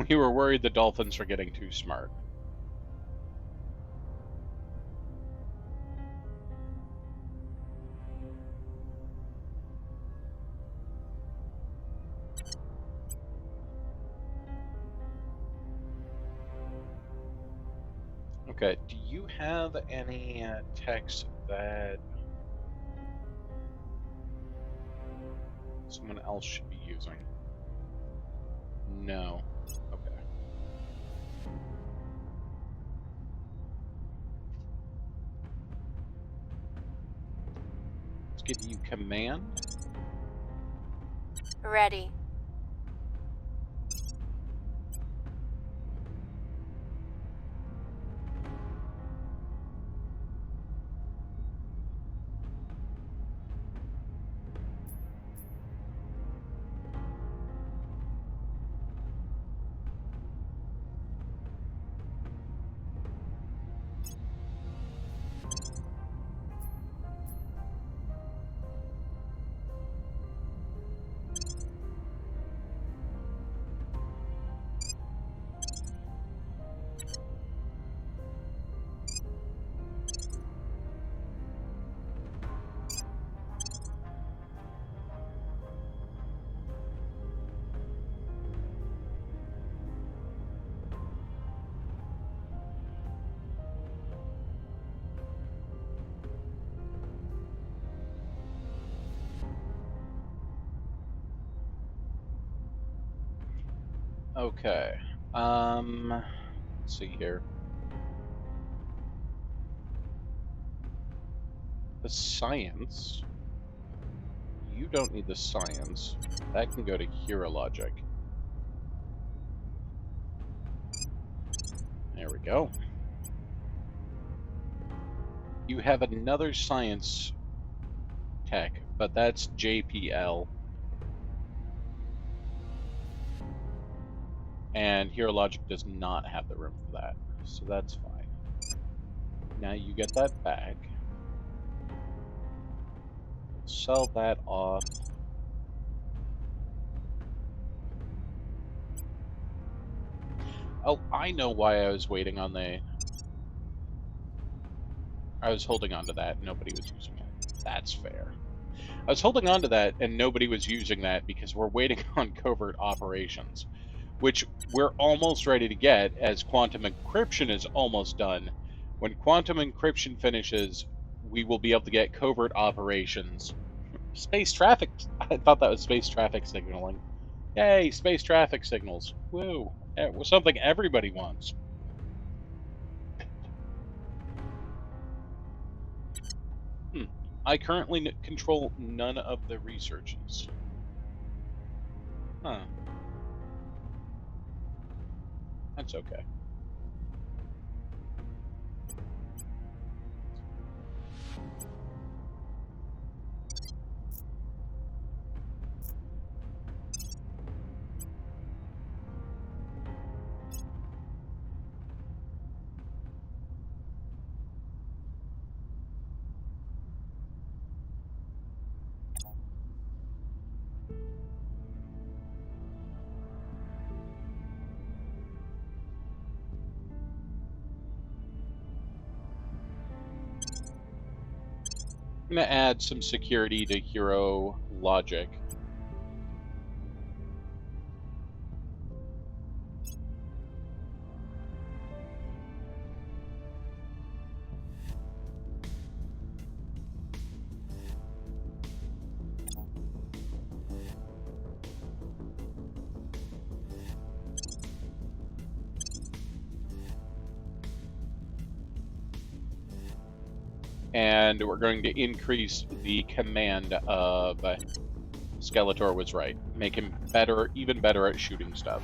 Speaker 1: We were worried the dolphins were getting too smart. Okay, do you have any text that someone else should be using? No. Okay. Let's give you command.
Speaker 8: Ready.
Speaker 1: Okay. Let's see here. The science. You don't need the science. That can go to Hero Logic. There we go. You have another science tech, but that's JPL. And Hero Logic does not have the room for that, so that's fine. Now you get that back. Sell that off. Oh, I know why I was waiting on the... I was holding on to that, nobody was using it. That's fair. I was holding on to that, and nobody was using that because we're waiting on covert operations, which we're almost ready to get as quantum encryption is almost done. When quantum encryption finishes, we will be able to get covert operations. Space traffic, I thought that was space traffic signaling. Yay, space traffic signals. Woo. It was something everybody wants. I currently control none of the researches. Huh. That's okay. I'm going to add some security to Hero Logic. And we're going to increase the command of Skeletor was right. Make him better, even better at shooting stuff.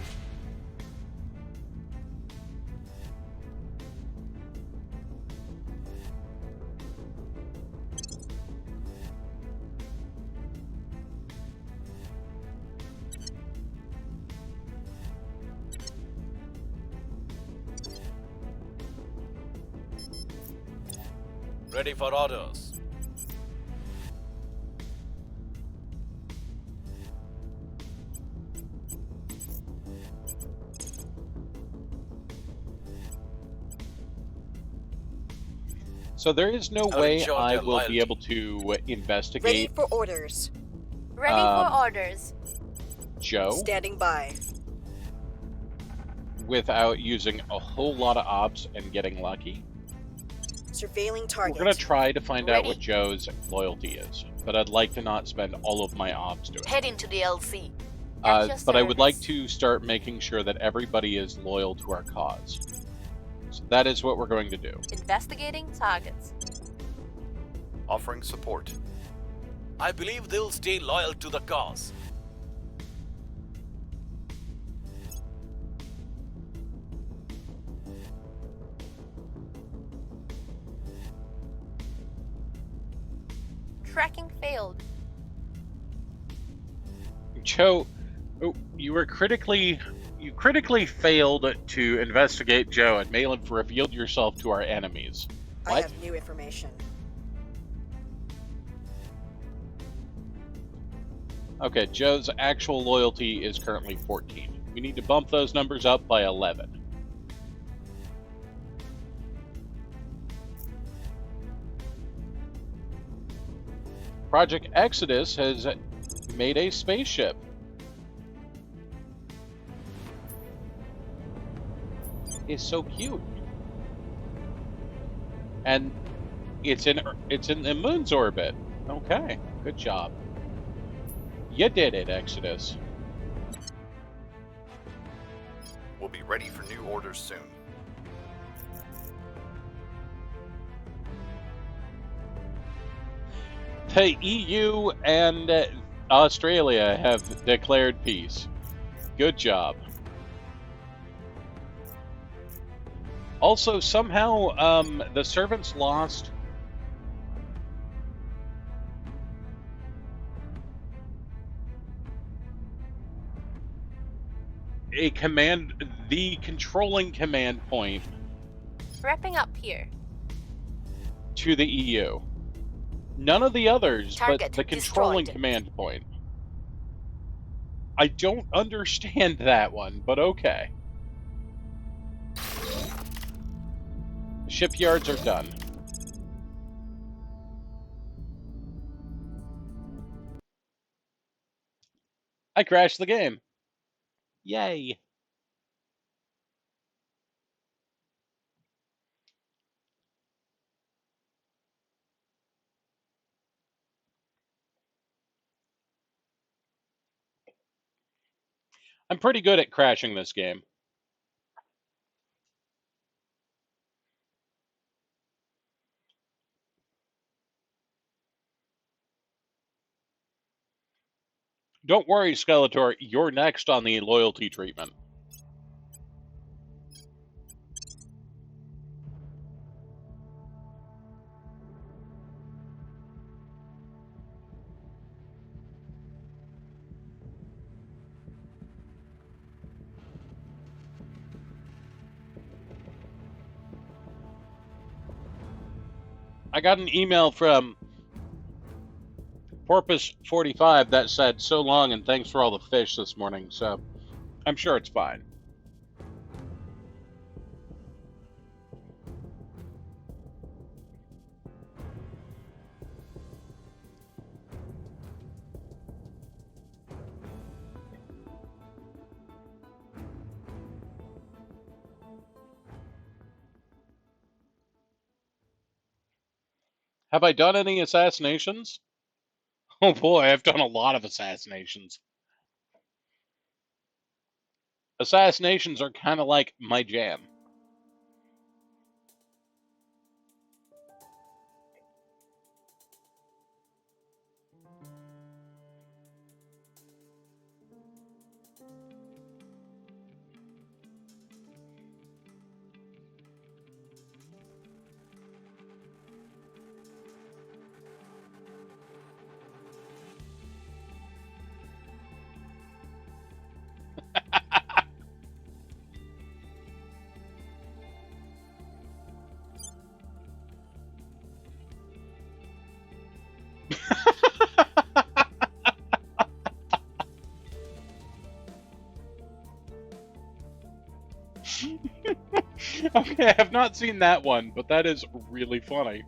Speaker 3: Ready for orders.
Speaker 1: So there is no
Speaker 3: I'll
Speaker 1: way
Speaker 3: ensure
Speaker 1: I
Speaker 3: their
Speaker 1: will be
Speaker 3: loyalty.
Speaker 1: able to
Speaker 5: Ready
Speaker 1: investigate
Speaker 5: for orders.
Speaker 8: Ready for orders.
Speaker 1: Joe
Speaker 5: Standing by.
Speaker 1: without using a whole lot of ops and getting lucky.
Speaker 5: Surveilling
Speaker 1: We're
Speaker 5: target.
Speaker 1: going to try to find out what
Speaker 2: Ready.
Speaker 1: Joe's loyalty is, but I'd like to not spend all of my ops doing it.
Speaker 2: Head into the LC.
Speaker 8: At your
Speaker 1: But I would like
Speaker 8: service.
Speaker 1: to start making sure that everybody is loyal to our cause. So that is what we're going to do.
Speaker 8: Investigating targets.
Speaker 6: Offering support.
Speaker 3: I believe they'll stay loyal to the cause.
Speaker 8: Tracking failed.
Speaker 1: Joe, you critically failed to investigate Joe and may have revealed yourself to our enemies.
Speaker 5: I
Speaker 1: What?
Speaker 5: have new information.
Speaker 1: Okay, Joe's actual loyalty is currently 14. We need to bump those numbers up by 11. Project Exodus has made a spaceship. It's so cute. And it's in the moon's orbit. Okay, good job. You did it, Exodus.
Speaker 6: We'll be ready for new orders soon.
Speaker 1: The EU and Australia have declared peace. Good job. Also, somehow, the servants lost the controlling command point
Speaker 8: Wrapping up here.
Speaker 1: to the EU. None of the others,
Speaker 2: Target
Speaker 1: but the controlling
Speaker 2: destroyed.
Speaker 1: command point. I don't understand that one, but okay. Shipyards are done. I crashed the game. Yay. I'm pretty good at crashing this game. Don't worry, Skeletor, you're next on the loyalty treatment. I got an email from Porpoise45 that said, "So long and thanks for all the fish this morning," so I'm sure it's fine. Have I done any assassinations? Oh boy, I've done a lot of assassinations. Assassinations are kind of like my jam. Okay, I have not seen that one, but that is really funny.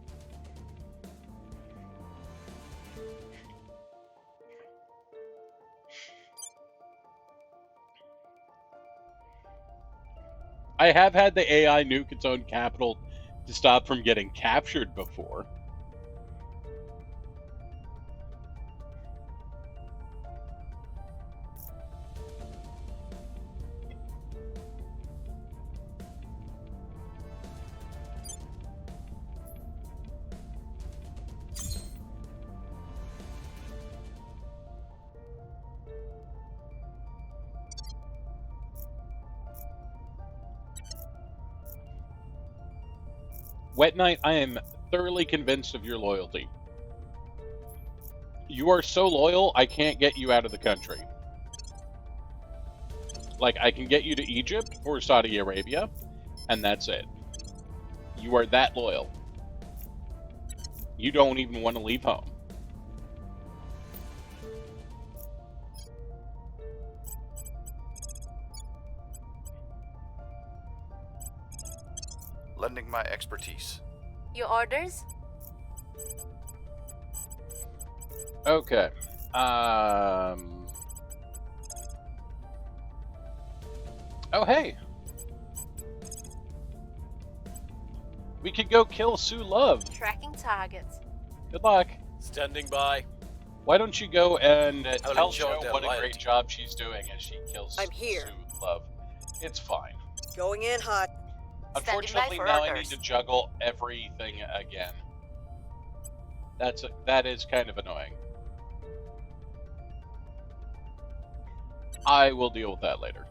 Speaker 1: I have had the AI nuke its own capital to stop from getting captured before. Wet Knight, I am thoroughly convinced of your loyalty. You are so loyal, I can't get you out of the country. Like, I can get you to Egypt or Saudi Arabia, and that's it. You are that loyal. You don't even want to leave home.
Speaker 6: Lending my expertise.
Speaker 8: Your orders?
Speaker 1: Okay. Oh, hey. We could go kill Sue Love.
Speaker 8: Tracking targets.
Speaker 1: Good luck.
Speaker 3: Standing by.
Speaker 1: Why don't you go and
Speaker 3: I'll
Speaker 1: tell
Speaker 3: enjoy
Speaker 1: Jo
Speaker 3: their
Speaker 1: what a
Speaker 3: loyalty.
Speaker 1: great job she's doing as she kills
Speaker 5: I'm here.
Speaker 1: Sue Love. It's fine.
Speaker 5: Going in hot.
Speaker 1: Unfortunately,
Speaker 2: for
Speaker 1: now I need
Speaker 2: orders.
Speaker 1: to juggle everything again. That is kind of annoying. I will deal with that later.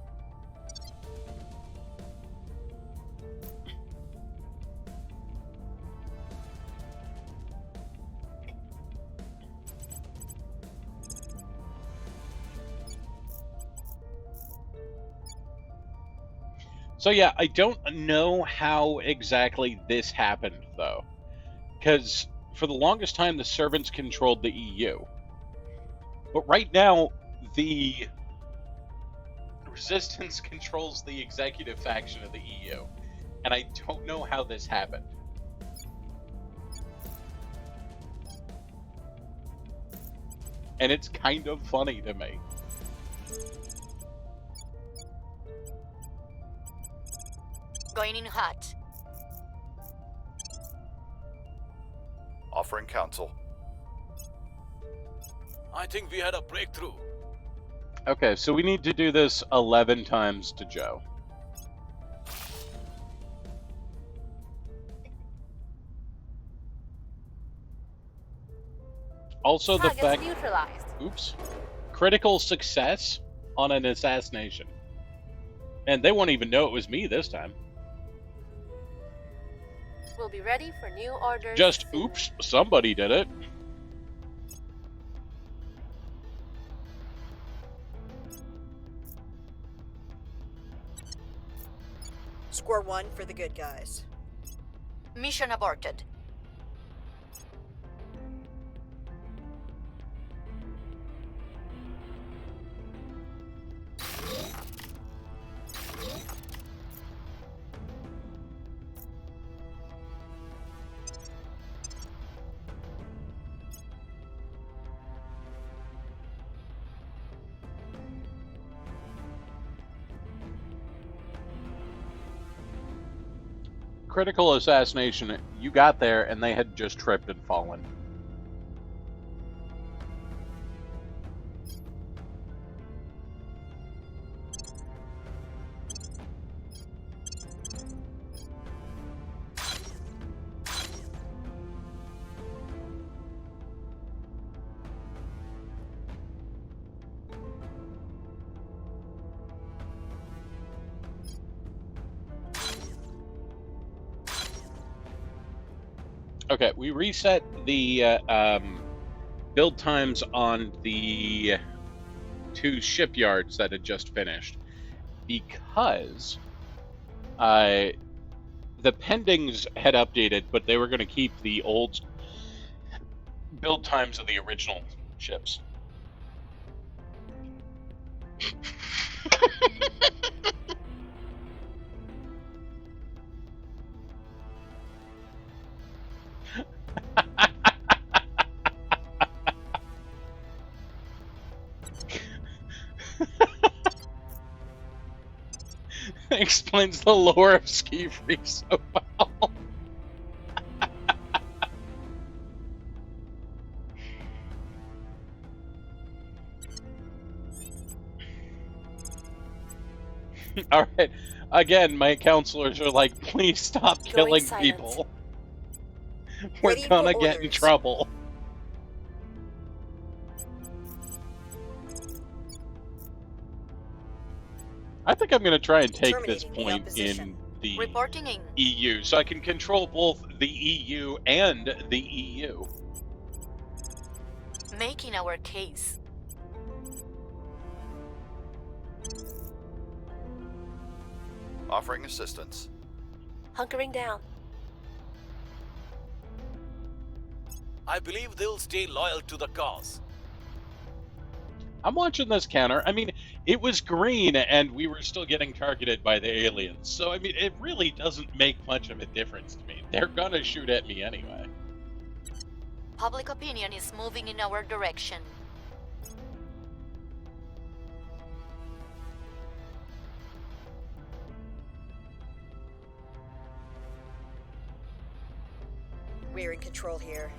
Speaker 1: So yeah, I don't know how exactly this happened, though. Because for the longest time, the servants controlled the EU. But right now, the Resistance controls the executive faction of the EU. And I don't know how this happened. And it's kind of funny to me.
Speaker 2: Going in hot.
Speaker 6: Offering counsel.
Speaker 3: I think we had a breakthrough.
Speaker 1: Okay, so we need to do this 11 times to Joe. Also, the
Speaker 8: Targets
Speaker 1: fact...
Speaker 8: neutralized.
Speaker 1: Oops. Critical success on an assassination. And they won't even know it was me this time.
Speaker 8: We'll be ready for new orders.
Speaker 1: Just, oops, somebody did it.
Speaker 5: Score one for the good guys.
Speaker 2: Mission aborted.
Speaker 1: Critical assassination, you got there and they had just tripped and fallen. Okay, we reset the build times on the 2 shipyards that had just finished because the pendings had updated, but they were going to keep the old build times of the original ships. Explains the lore of Ski Free so well. All right. Again, my counselors are like, please stop killing
Speaker 8: silent.
Speaker 1: people. We're
Speaker 5: Ready for
Speaker 1: gonna get in
Speaker 5: orders.
Speaker 1: trouble. I think I'm gonna try and take this
Speaker 5: Terminating the
Speaker 1: point
Speaker 5: opposition.
Speaker 1: in the
Speaker 2: Reporting in.
Speaker 1: EU, so I can control both the EU and the EU.
Speaker 2: Making our case.
Speaker 6: Offering assistance.
Speaker 8: Hunkering down.
Speaker 3: I believe they'll stay loyal to the cause.
Speaker 1: I'm watching this counter. I mean, it was green and we were still getting targeted by the aliens. So, I mean, it really doesn't make much of a difference to me. They're gonna shoot at me anyway.
Speaker 2: Public opinion is moving in our direction.
Speaker 5: We're in control here.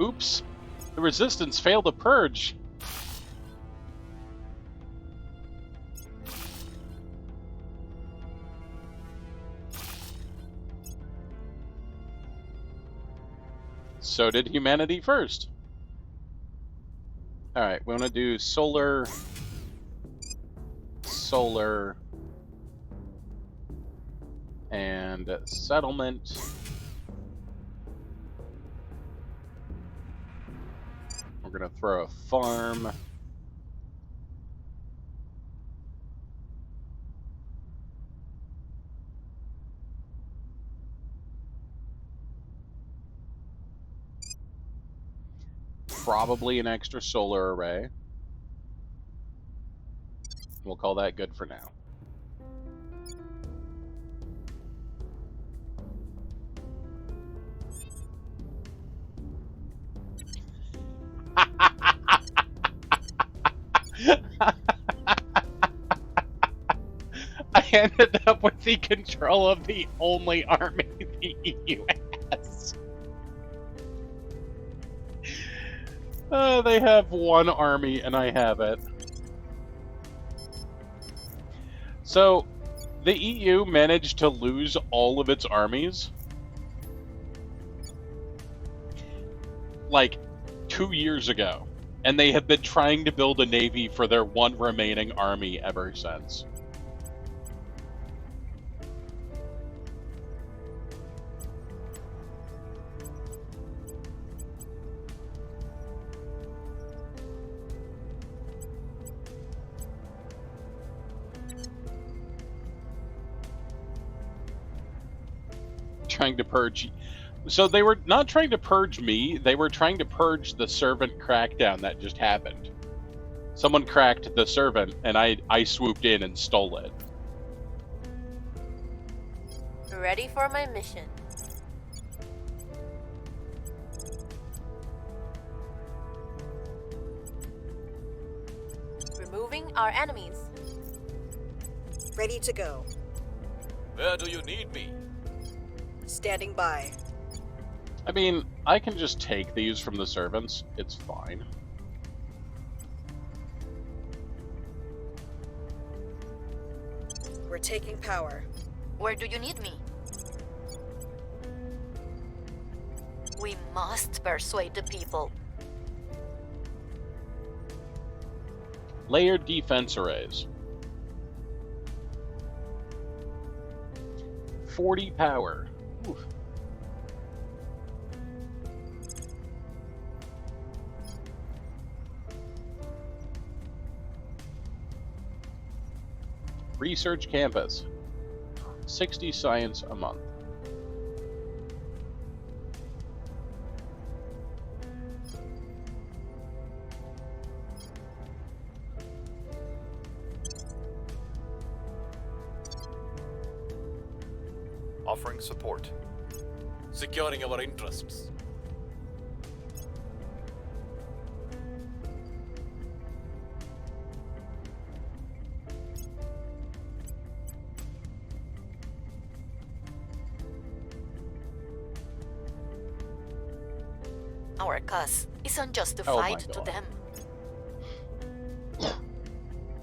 Speaker 1: Oops. The resistance failed to purge. So did humanity first. Alright, we want to do solar, and settlement. We're going to throw a farm. Probably an extra solar array. We'll call that good for now. I ended up with the control of the only army the EU has. They have one army and I have it. So, the EU managed to lose all of its armies like 2 years ago. And they have been trying to build a navy for their one remaining army ever since. Trying to purge. So they were not trying to purge me, they were trying to purge the servant crackdown that just happened. Someone cracked the servant, and I swooped in and stole it.
Speaker 8: Ready for my mission. Removing our enemies.
Speaker 5: Ready to go.
Speaker 3: Where do you need me?
Speaker 5: Standing by.
Speaker 1: I mean, I can just take these from the servants. It's fine.
Speaker 5: We're taking power.
Speaker 2: Where do you need me? We must persuade the people.
Speaker 1: Layered defense arrays. 40 power. Oof. Research campus. 60 science a month.
Speaker 6: Offering support.
Speaker 3: Securing our interests.
Speaker 2: Our cause is
Speaker 1: Oh
Speaker 2: unjustified
Speaker 1: my
Speaker 2: to
Speaker 1: God.
Speaker 2: them.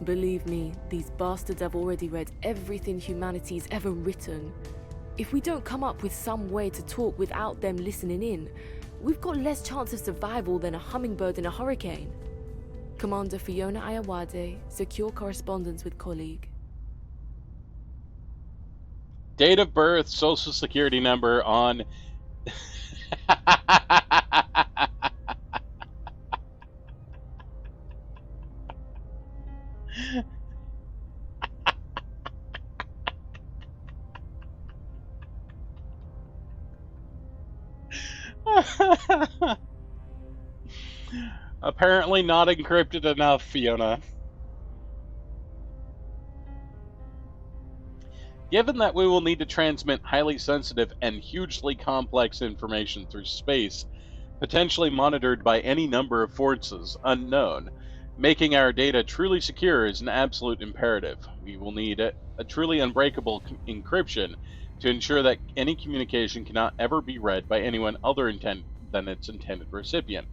Speaker 11: Believe me, these bastards have already read everything humanity's ever written. If we don't come up with some way to talk without them listening in, we've got less chance of survival than a hummingbird in a hurricane. Commander Fiona Ayawade, secure correspondence with colleague.
Speaker 1: Date of birth, social security number on. Apparently not encrypted enough, Fiona. Given that we will need to transmit highly sensitive and hugely complex information through space, potentially monitored by any number of forces unknown, making our data truly secure is an absolute imperative. We will need a truly unbreakable encryption to ensure that any communication cannot ever be read by anyone other than its intended recipient.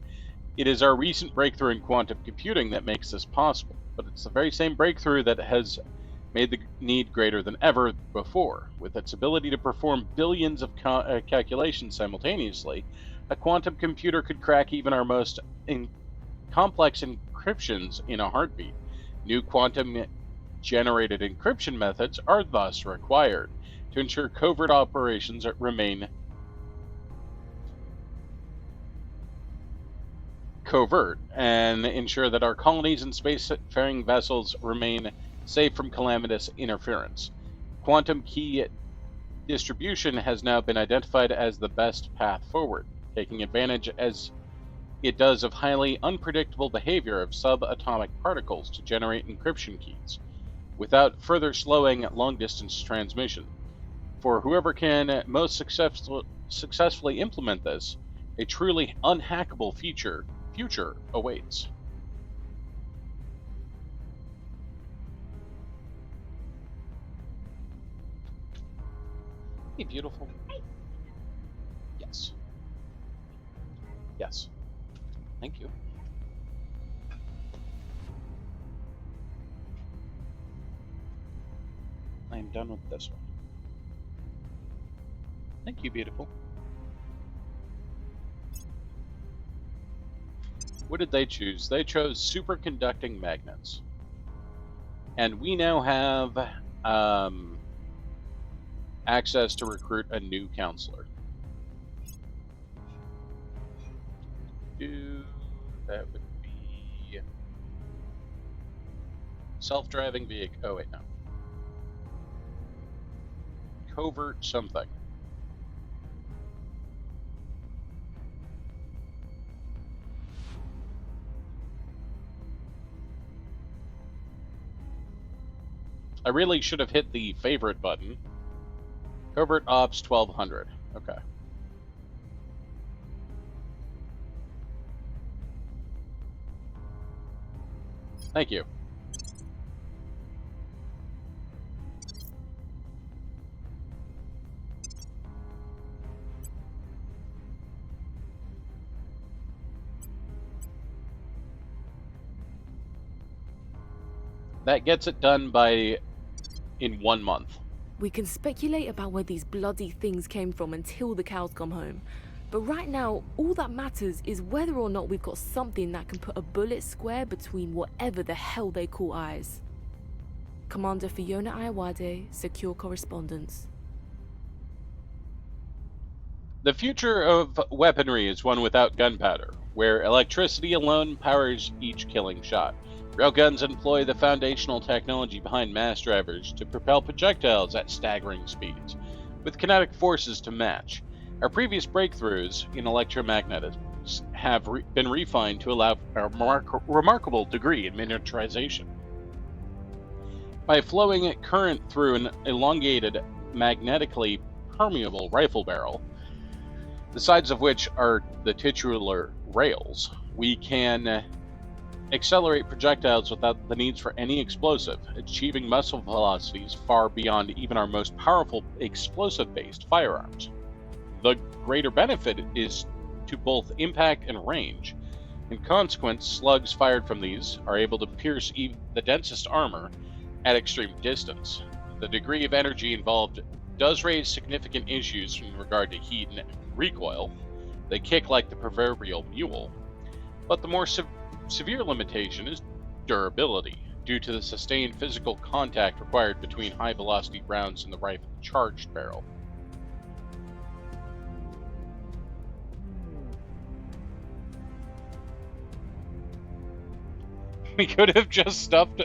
Speaker 1: It is our recent breakthrough in quantum computing that makes this possible, but it's the very same breakthrough that has made the need greater than ever before. With its ability to perform billions of calculations simultaneously, a quantum computer could crack even our most complex encryptions in a heartbeat. New quantum-generated encryption methods are thus required to ensure covert operations remain covert and ensure that our colonies and spacefaring vessels remain safe from calamitous interference. Quantum key distribution has now been identified as the best path forward, taking advantage as it does of highly unpredictable behavior of subatomic particles to generate encryption keys, without further slowing long-distance transmission. For whoever can most successfully implement this, a truly unhackable future awaits. Hey, beautiful. Yes. Yes. Thank you. I am done with this one. Thank you, beautiful. What did they choose? They chose superconducting magnets. And we now have access to recruit a new counselor. That would be self-driving vehicle. Oh, wait, no. Covert something. I really should have hit the favorite button. Covert Ops 1200. Okay. Thank you. That gets it done in 1 month.
Speaker 11: We can speculate about where these bloody things came from until the cows come home. But right now, all that matters is whether or not we've got something that can put a bullet square between whatever the hell they call eyes. Commander Fiona Ayawade, secure correspondence.
Speaker 1: The future of weaponry is one without gunpowder, where electricity alone powers each killing shot. Railguns employ the foundational technology behind mass drivers to propel projectiles at staggering speeds, with kinetic forces to match. Our previous breakthroughs in electromagnetism have been refined to allow a remarkable degree in miniaturization. By flowing current through an elongated, magnetically impermeable rifle barrel, the sides of which are the titular rails. We can accelerate projectiles without the needs for any explosive, achieving missile velocities far beyond even our most powerful explosive-based firearms. The greater benefit is to both impact and range. In consequence, slugs fired from these are able to pierce even the densest armor at extreme distance. The degree of energy involved does raise significant issues in regard to heat and recoil. They kick like the proverbial mule. But the more severe limitation is durability, due to the sustained physical contact required between high-velocity rounds in the rifle charged barrel. We could have just stuffed...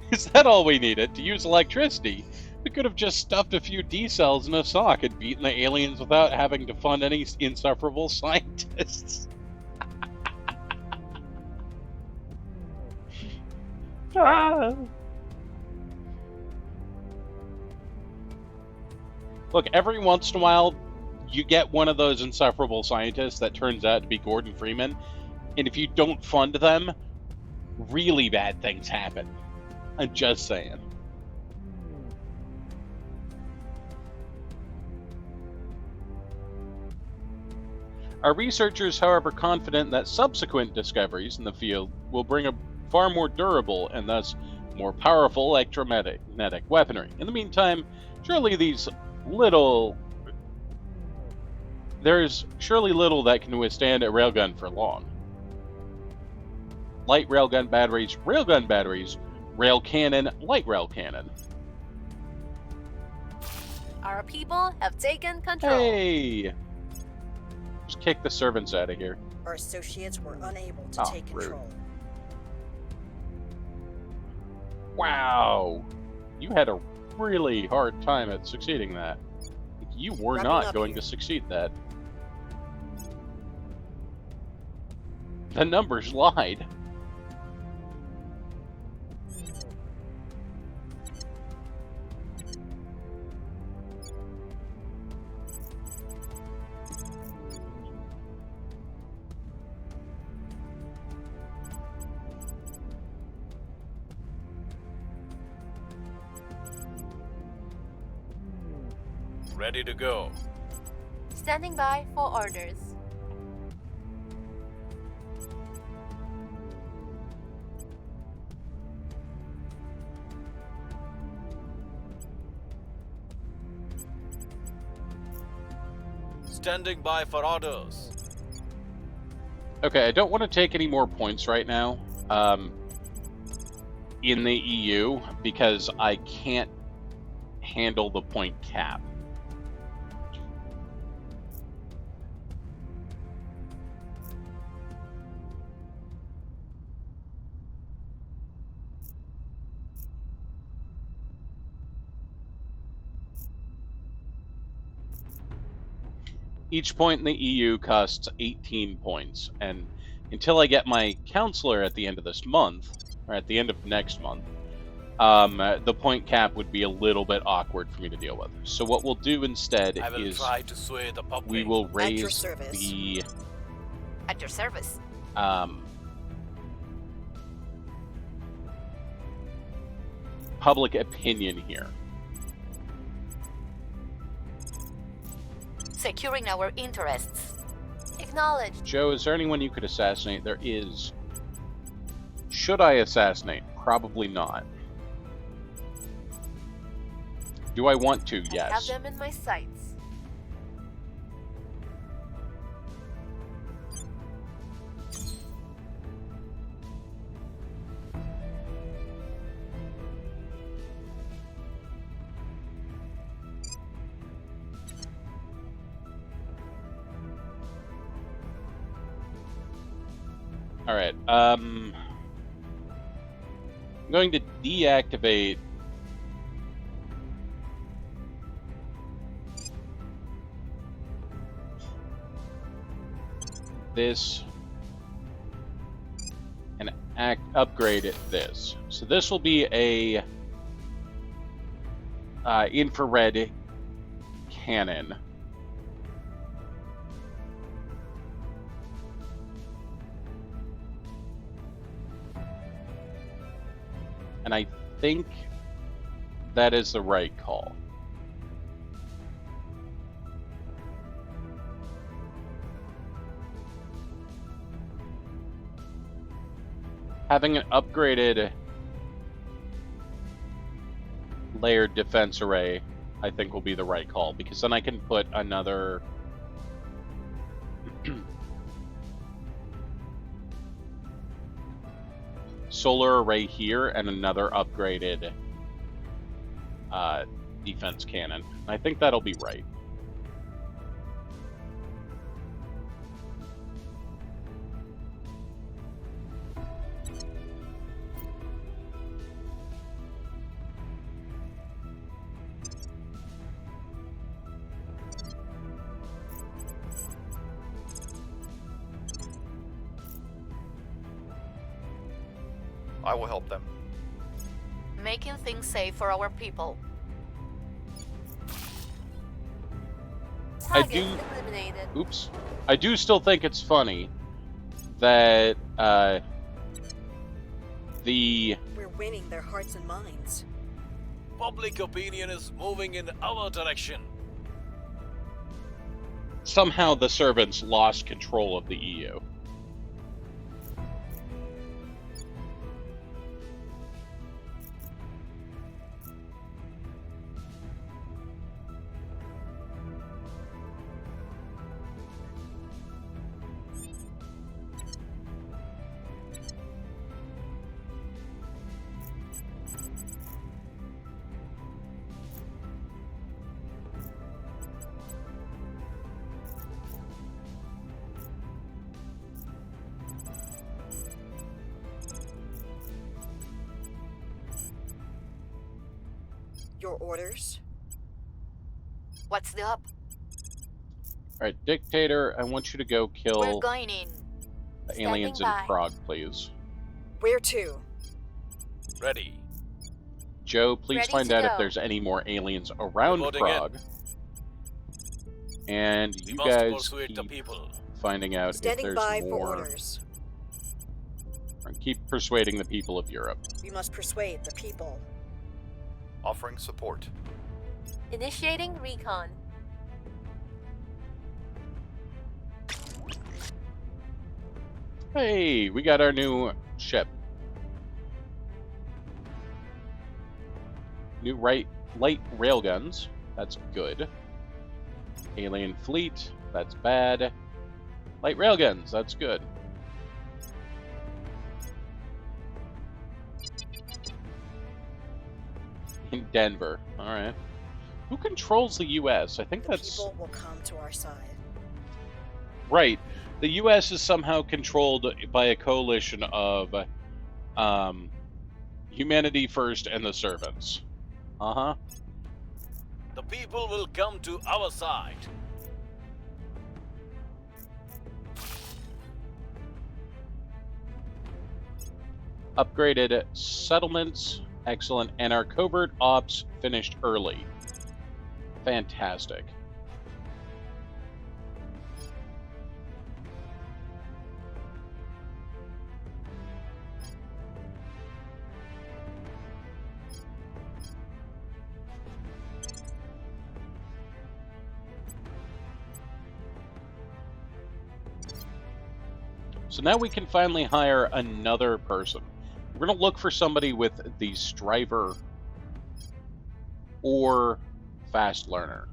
Speaker 1: is that all we needed? To use electricity? We could have just stuffed a few D-cells in a sock and beaten the aliens without having to fund any insufferable scientists. Look, every once in a while, you get one of those insufferable scientists that turns out to be Gordon Freeman, and if you don't fund them, really bad things happen. I'm just saying. Our researchers, however, confident that subsequent discoveries in the field will bring a far more durable and thus more powerful electromagnetic weaponry. In the meantime, there's surely little that can withstand a railgun for long. Light railgun batteries, rail cannon, light rail cannon.
Speaker 8: Our people have taken control.
Speaker 1: Hey! Just kick the servants out of here.
Speaker 5: Our associates were unable to take control.
Speaker 1: Wow! You had a really hard time at succeeding that. You were not going to succeed that. The numbers lied.
Speaker 3: Ready to go.
Speaker 8: Standing by for orders.
Speaker 3: Standing by for orders.
Speaker 1: Okay, I don't want to take any more points right now in the EU because I can't handle the point cap. Each point in the EU costs 18 points, and until I get my counselor at the end of this month, or at the end of next month, the point cap would be a little bit awkward for me to deal with. So what we'll do instead is
Speaker 3: try to sway the public.
Speaker 1: We will raise the...
Speaker 2: At your service.
Speaker 1: Public opinion here.
Speaker 2: Securing our interests.
Speaker 8: Acknowledged.
Speaker 1: Joe, is there anyone you could assassinate? There is. Should I assassinate? Probably not. Do I want to? Yes.
Speaker 8: I have them in my sights.
Speaker 1: Alright, I'm going to deactivate this and upgrade this. So this will be a infrared cannon. And I think that is the right call. Having an upgraded layered defense array, I think, will be the right call, because then I can put another solar array here and another upgraded defense cannon. I think that'll be right.
Speaker 6: I will help them.
Speaker 2: Making things safe for our people.
Speaker 8: Target
Speaker 1: do-
Speaker 8: eliminated.
Speaker 1: Oops. I do still think it's funny that
Speaker 5: We're winning their hearts and minds.
Speaker 3: Public opinion is moving in our direction.
Speaker 1: somehow the servants lost control of the EU.
Speaker 5: Your orders?
Speaker 2: What's the up?
Speaker 1: Alright, Dictator, I want you to go
Speaker 2: We're
Speaker 1: kill
Speaker 2: going in.
Speaker 1: the aliens in
Speaker 8: Standing by.
Speaker 1: Prague, please.
Speaker 5: Where to?
Speaker 3: Ready.
Speaker 1: Joe, please
Speaker 8: Ready
Speaker 1: find
Speaker 8: to
Speaker 1: out if
Speaker 8: go.
Speaker 1: there's any more aliens around
Speaker 3: Reporting
Speaker 1: Prague. And
Speaker 3: We
Speaker 1: you
Speaker 3: must
Speaker 1: guys
Speaker 3: persuade the
Speaker 1: keep
Speaker 3: people.
Speaker 1: finding out if
Speaker 5: Standing
Speaker 1: there's
Speaker 5: by
Speaker 1: more.
Speaker 5: for orders.
Speaker 1: And keep persuading the people of Europe.
Speaker 5: We must persuade the people.
Speaker 6: Offering support.
Speaker 8: Initiating recon.
Speaker 1: Hey, we got our new ship. New light railguns. That's good. Alien fleet. That's bad. Light railguns. That's good. In Denver. Alright. Who controls the U.S.? I think
Speaker 5: The
Speaker 1: that's...
Speaker 5: people will come to our side.
Speaker 1: Right. The U.S. is somehow controlled by a coalition of Humanity First and the Servants. Uh-huh.
Speaker 3: The people will come to our side.
Speaker 1: Upgraded settlements. Excellent. And our covert ops finished early. Fantastic. So now we can finally hire another person. We're going to look for somebody with the Striver or Fast Learner.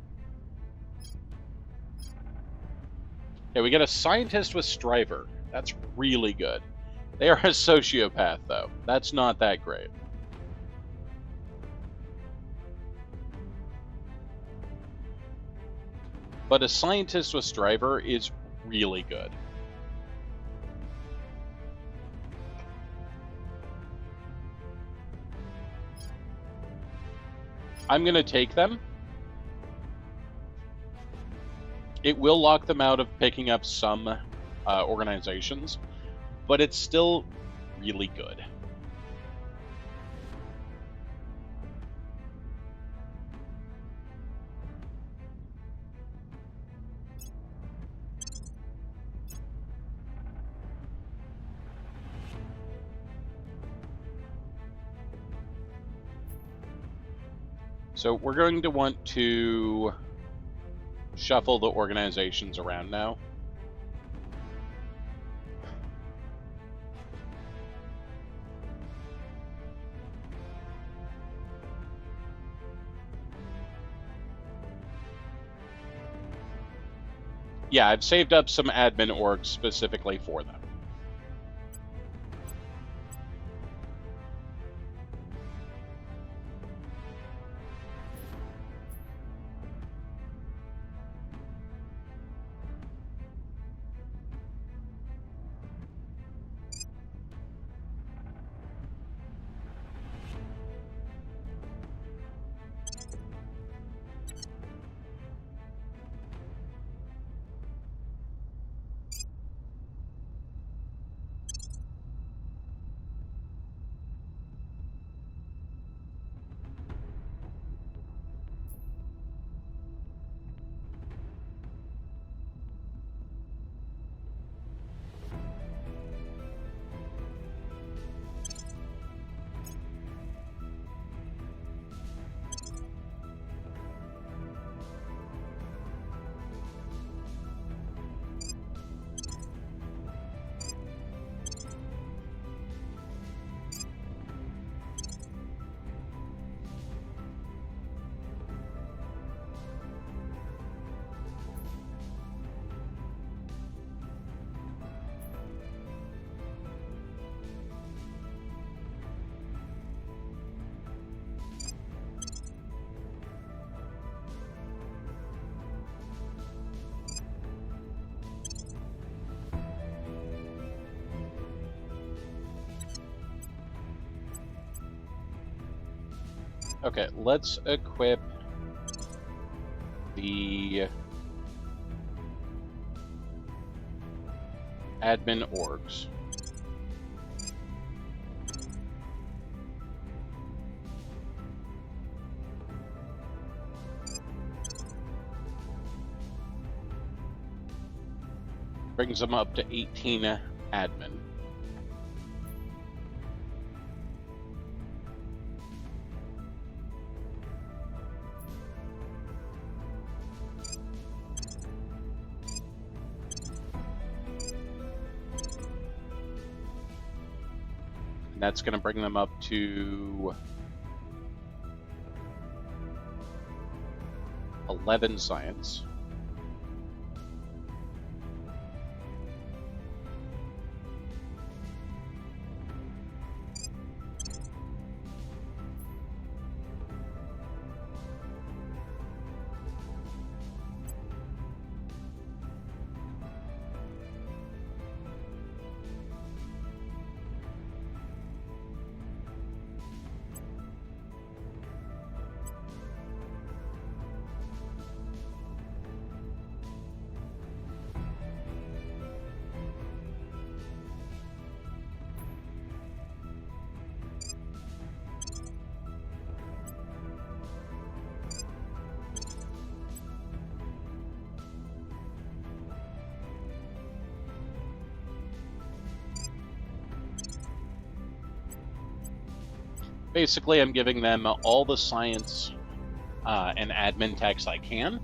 Speaker 1: Okay, we get a scientist with Striver. That's really good. They are a sociopath, though. That's not that great. But a scientist with Striver is really good. I'm going to take them. It will lock them out of picking up some organizations, but it's still really good. So we're going to want to shuffle the organizations around now. Yeah, I've saved up some admin orgs specifically for them. Okay, let's equip the admin orgs. Brings them up to 18 admin. That's going to bring them up to 11 science. Basically, I'm giving them all the science and admin techs I can.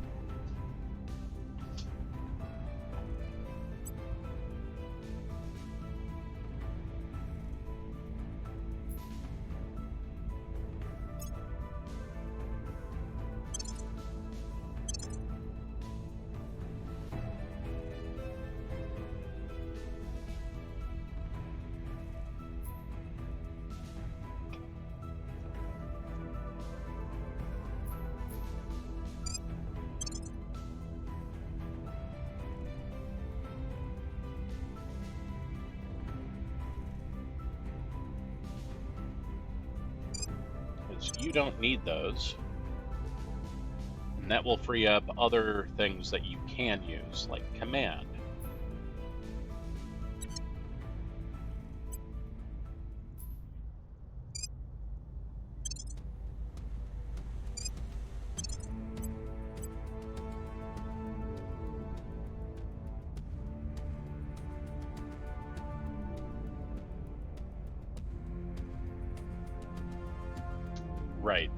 Speaker 1: You don't need those. And that will free up other things that you can use, like command. Right.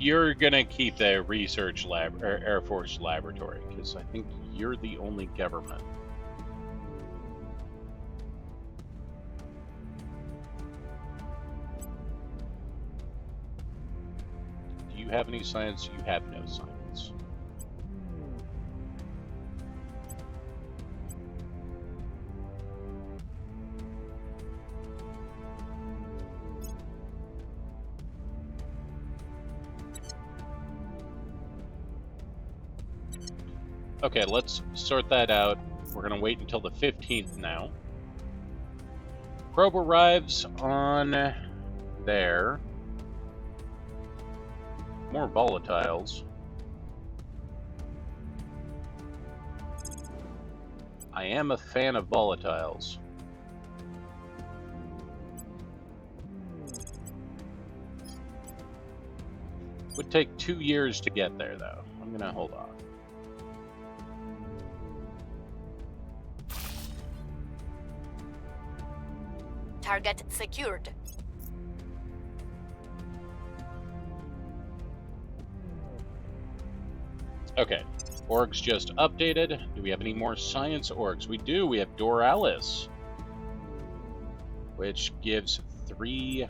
Speaker 1: You're gonna keep the research lab or Air Force laboratory because I think you're the only government. Do you have any science? You have no science. Okay, let's sort that out. We're going to wait until the 15th now. Probe arrives on there. More volatiles. I am a fan of volatiles. Would take 2 years to get there, though. I'm going to hold off.
Speaker 2: Target secured.
Speaker 1: Okay, orgs just updated. Do we have any more science orgs? We do. We have Doralis, which gives 3.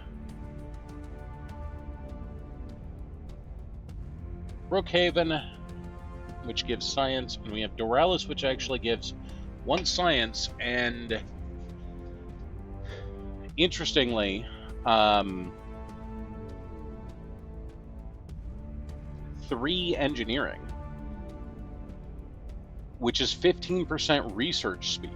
Speaker 1: Brookhaven, which gives science, and we have Doralis, which actually gives 1 science, and interestingly, 3 engineering, which is 15% research speed.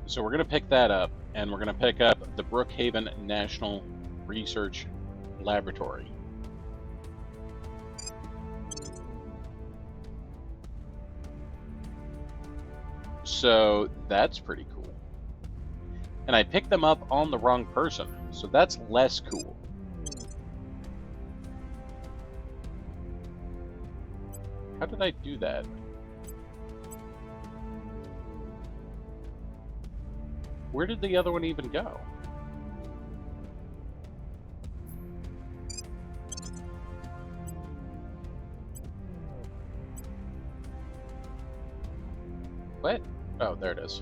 Speaker 1: So we're going to pick that up, and we're going to pick up the Brookhaven National Research Laboratory. So that's pretty cool. And I picked them up on the wrong person, so that's less cool. How did I do that? Where did the other one even go? What? Oh, there it is.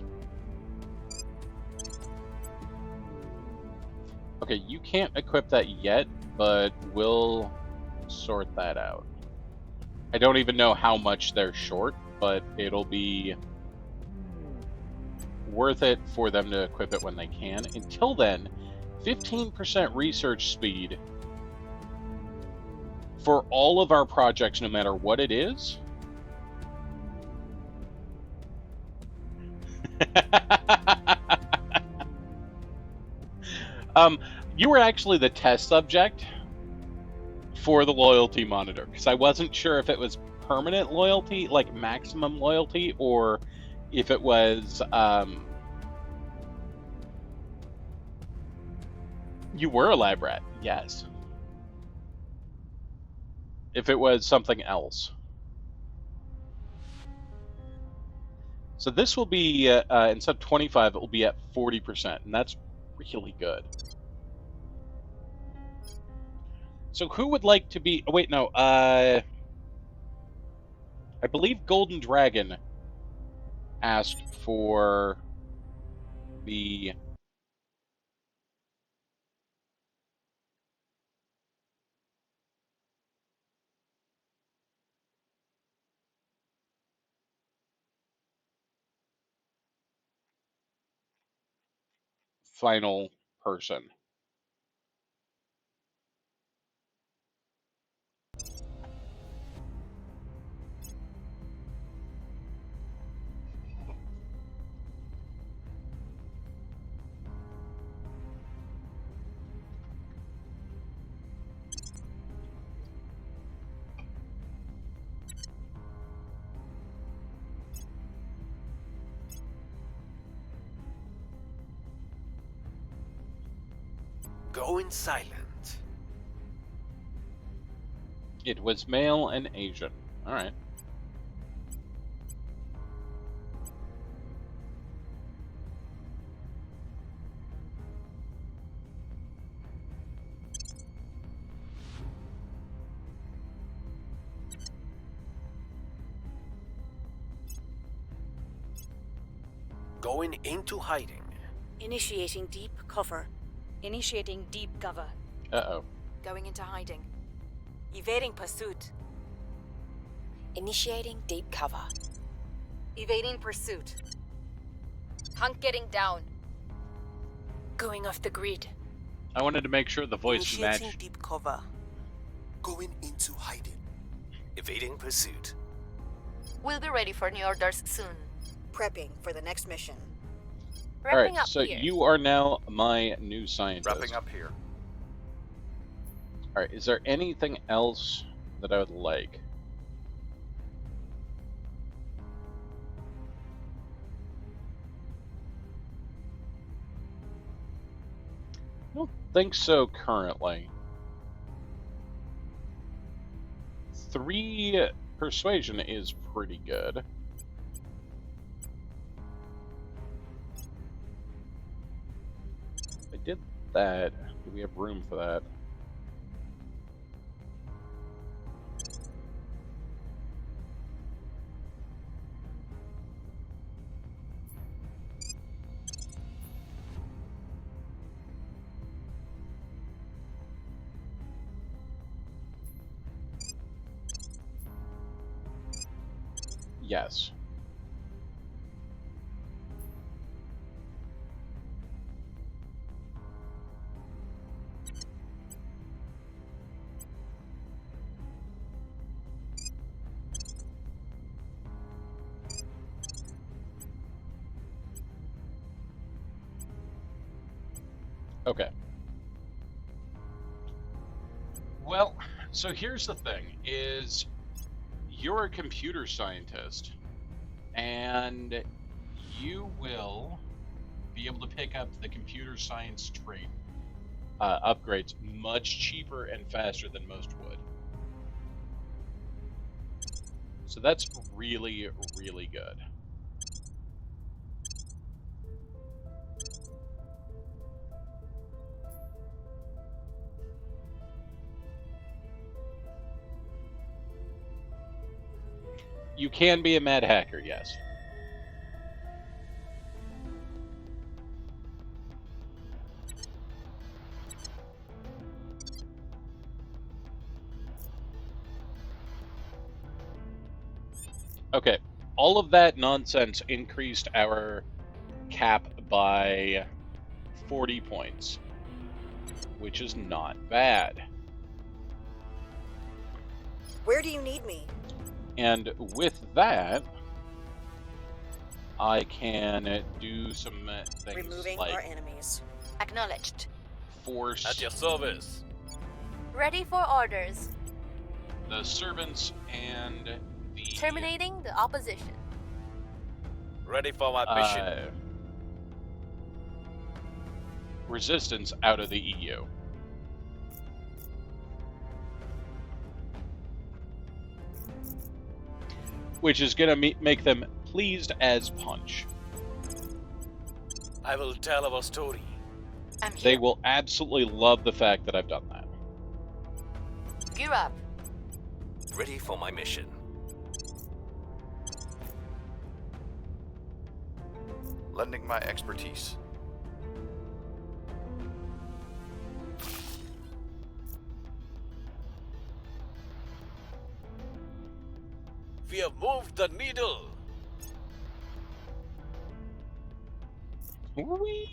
Speaker 1: Okay, you can't equip that yet, but we'll sort that out. I don't even know how much they're short, but it'll be worth it for them to equip it when they can. Until then, 15% research speed for all of our projects, no matter what it is. You were actually the test subject for the loyalty monitor, because I wasn't sure if it was permanent loyalty, like maximum loyalty, or if it was, you were a lab rat, yes. If it was something else. So this will be, instead of 25, it will be at 40%, and that's really good. So who would like to be... Oh, wait, no. I believe Golden Dragon asked for the... final person.
Speaker 3: Going silent.
Speaker 1: It was male and Asian. All right.
Speaker 3: Going into hiding.
Speaker 5: Initiating deep cover.
Speaker 12: Initiating deep cover.
Speaker 1: Uh-oh.
Speaker 2: Going into hiding.
Speaker 12: Evading pursuit.
Speaker 2: Initiating deep cover.
Speaker 12: Evading pursuit.
Speaker 8: Hunk getting down.
Speaker 2: Going off the grid.
Speaker 1: I wanted to make sure the voice
Speaker 13: Initiating
Speaker 1: matched.
Speaker 13: deep cover. Going into hiding.
Speaker 3: Evading pursuit.
Speaker 2: We'll be ready for new orders soon.
Speaker 5: Prepping for the next mission.
Speaker 8: Wrapping
Speaker 1: Alright,
Speaker 8: up
Speaker 1: so
Speaker 8: here.
Speaker 1: you are now my new scientist.
Speaker 6: Wrapping up here.
Speaker 1: Alright, is there anything else that I would like? I don't think so currently. 3 persuasion is pretty good. I did that. Do we have room for that? Yes. Okay. Well, so here's the thing, is you're a computer scientist, and you will be able to pick up the computer science trait upgrades much cheaper and faster than most would. So that's really, really good. You can be a mad hacker, yes. Okay, all of that nonsense increased our cap by 40 points, which is not bad.
Speaker 5: Where do you need me?
Speaker 1: And with that, I can do some things
Speaker 5: Removing
Speaker 1: like
Speaker 5: our enemies.
Speaker 2: Acknowledged.
Speaker 1: force
Speaker 3: At your service.
Speaker 8: Ready for orders.
Speaker 1: the servants and the
Speaker 8: Terminating the opposition.
Speaker 3: Ready for my mission.
Speaker 1: resistance out of the EU. Which is going to make them pleased as punch.
Speaker 3: I will tell our story.
Speaker 2: I'm here.
Speaker 1: They will absolutely love the fact that I've done that.
Speaker 2: Gear up.
Speaker 3: Ready for my mission.
Speaker 6: Lending my expertise.
Speaker 3: We have moved the needle.
Speaker 1: Whee!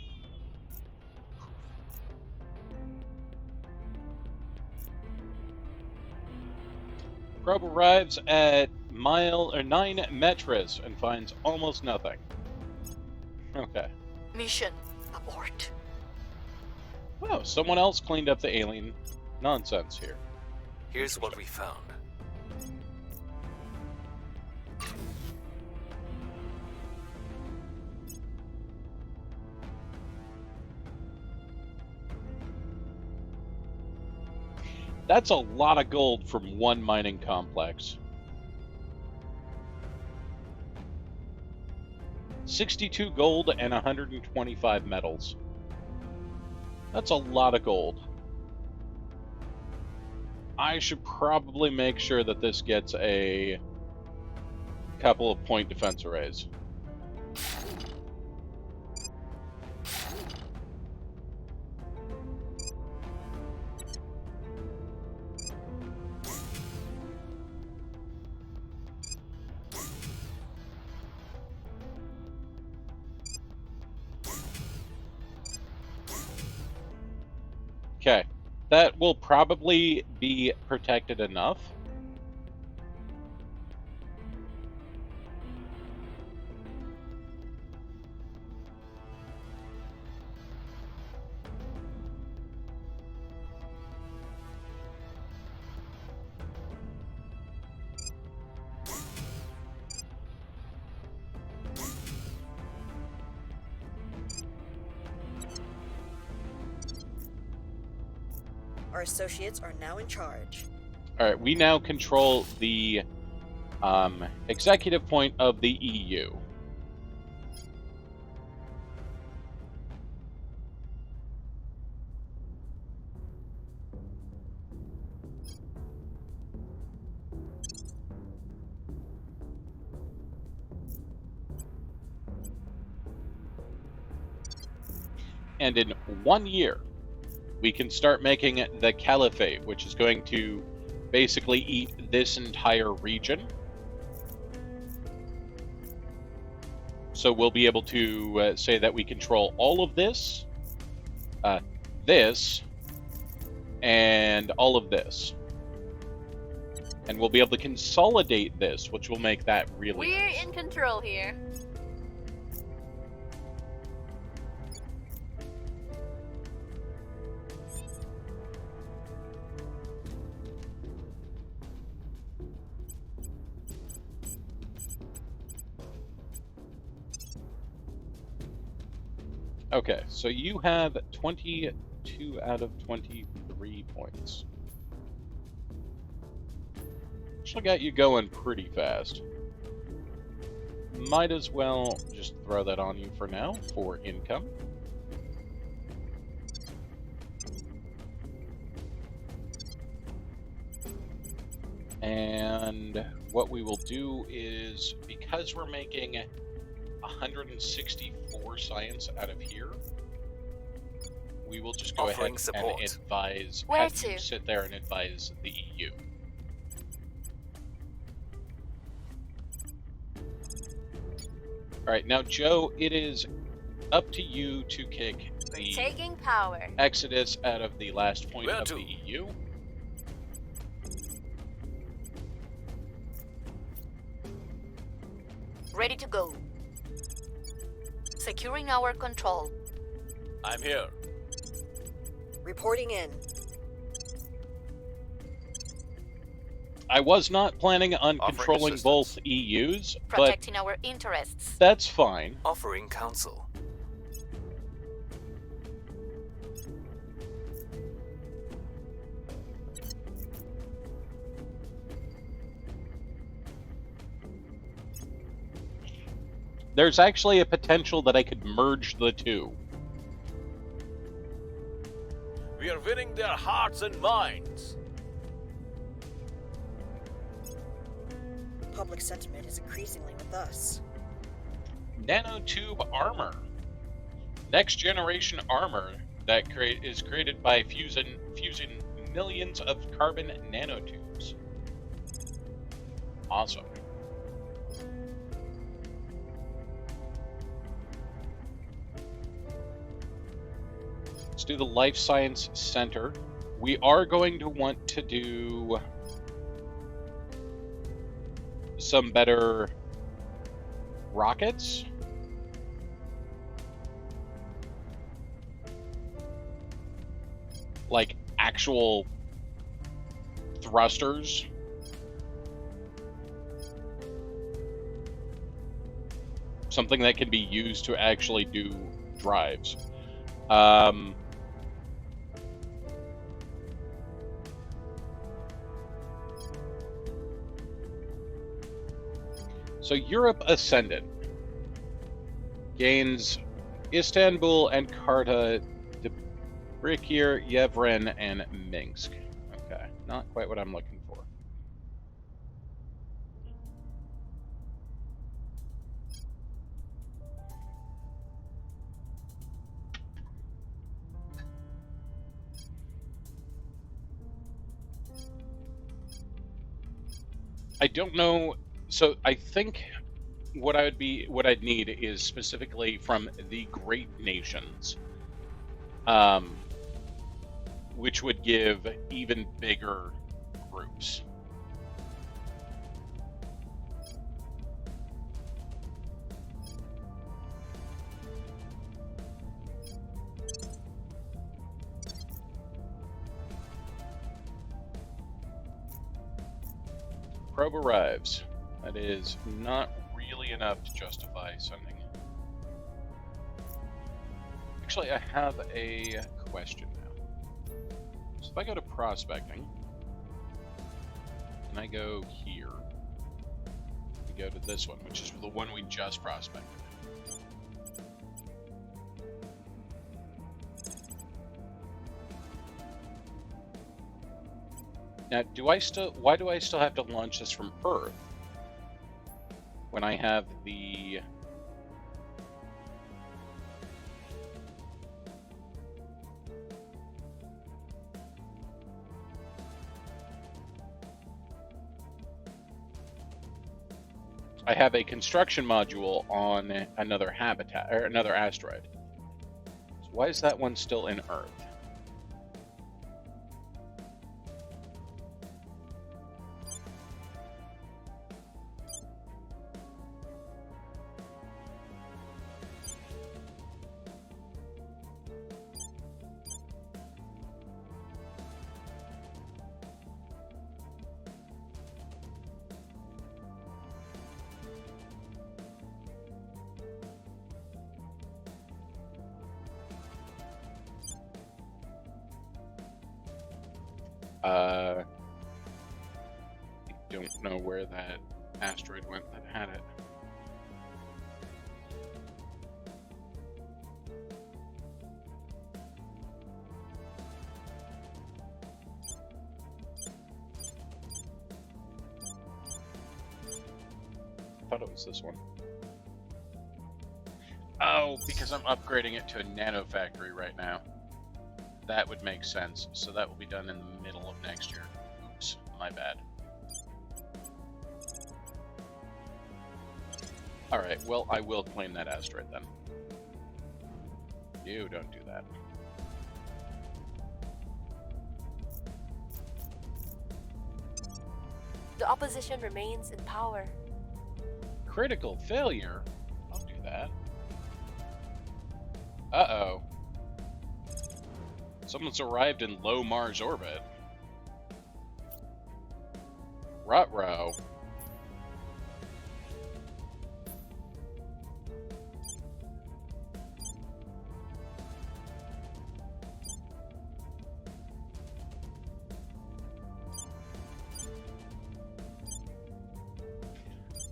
Speaker 1: Probe arrives at mile or 9 metras and finds almost nothing. Okay.
Speaker 2: Mission abort.
Speaker 1: Oh, someone else cleaned up the alien nonsense here.
Speaker 3: Here's what we found.
Speaker 1: That's a lot of gold from one mining complex. 62 gold and 125 metals. That's a lot of gold. I should probably make sure that this gets a couple of point defense arrays. That will probably be protected enough.
Speaker 5: Our associates are now in charge.
Speaker 1: All right, we now control the executive point of the EU. And in 1 year, we can start making the Caliphate, which is going to basically eat this entire region. So we'll be able to say that we control all of this, this, and all of this. And we'll be able to consolidate this, which will make that really
Speaker 8: We're
Speaker 1: nice.
Speaker 8: in control here.
Speaker 1: Okay, so you have 22 out of 23 points. Actually got you going pretty fast. Might as well just throw that on you for now for income. And what we will do is, because we're making 164 science out of here, we will just go
Speaker 13: Offering
Speaker 1: ahead
Speaker 13: support.
Speaker 1: and advise,
Speaker 8: Where
Speaker 1: have you
Speaker 8: to?
Speaker 1: sit there and advise the EU. Alright, now Joe, it is up to you to kick the
Speaker 8: Taking power.
Speaker 1: Exodus out of the last point
Speaker 3: Where
Speaker 1: of
Speaker 3: to?
Speaker 1: the EU.
Speaker 2: Ready to go. Securing our control.
Speaker 3: I'm here.
Speaker 5: Reporting in.
Speaker 1: I was not planning on
Speaker 6: Offering
Speaker 1: controlling
Speaker 6: assistance.
Speaker 1: both EUs, but
Speaker 2: Protecting our interests.
Speaker 1: that's fine.
Speaker 13: Offering counsel.
Speaker 1: There's actually a potential that I could merge the two.
Speaker 3: We are winning their hearts and minds.
Speaker 5: Public sentiment is increasingly with us.
Speaker 1: Nanotube armor. Next generation armor that is created by fusing millions of carbon nanotubes. Awesome. Let's do the Life Science Center. We are going to want to do some better rockets. Like actual thrusters. Something that can be used to actually do drives. So Europe Ascendant gains Istanbul and Karta, Debrecen, Yevren, and Minsk. Okay, not quite what I'm looking for. I don't know. So I think what I'd need is specifically from the great nations. which would give even bigger groups. Probe arrives. That is not really enough to justify sending. Actually, I have a question now. So if I go to prospecting, and I go here, we go to this one, which is the one we just prospected. Now, why do I still have to launch this from Earth when I have the a construction module on another habitat or another asteroid? So why is that one still in Earth? I don't know where that asteroid went that had it. I thought it was this one. Oh, because I'm upgrading it to a nano factory right now. That would make sense. So that will be done in the middle of next year. Oops, my bad. Alright, well, I will claim that asteroid then. You don't do that.
Speaker 8: The opposition remains in power.
Speaker 1: Critical failure? I'll do that. Uh-oh. Someone's arrived in low Mars orbit. Ruh-roh.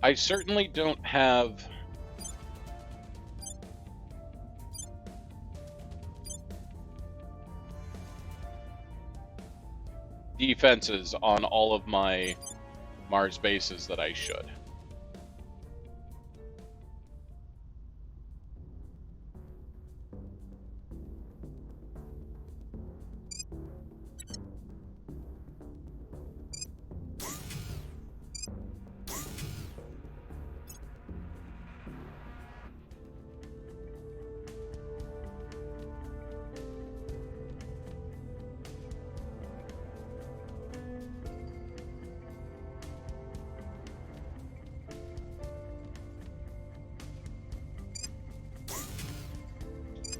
Speaker 1: I certainly don't have defenses on all of my Mars bases that I should.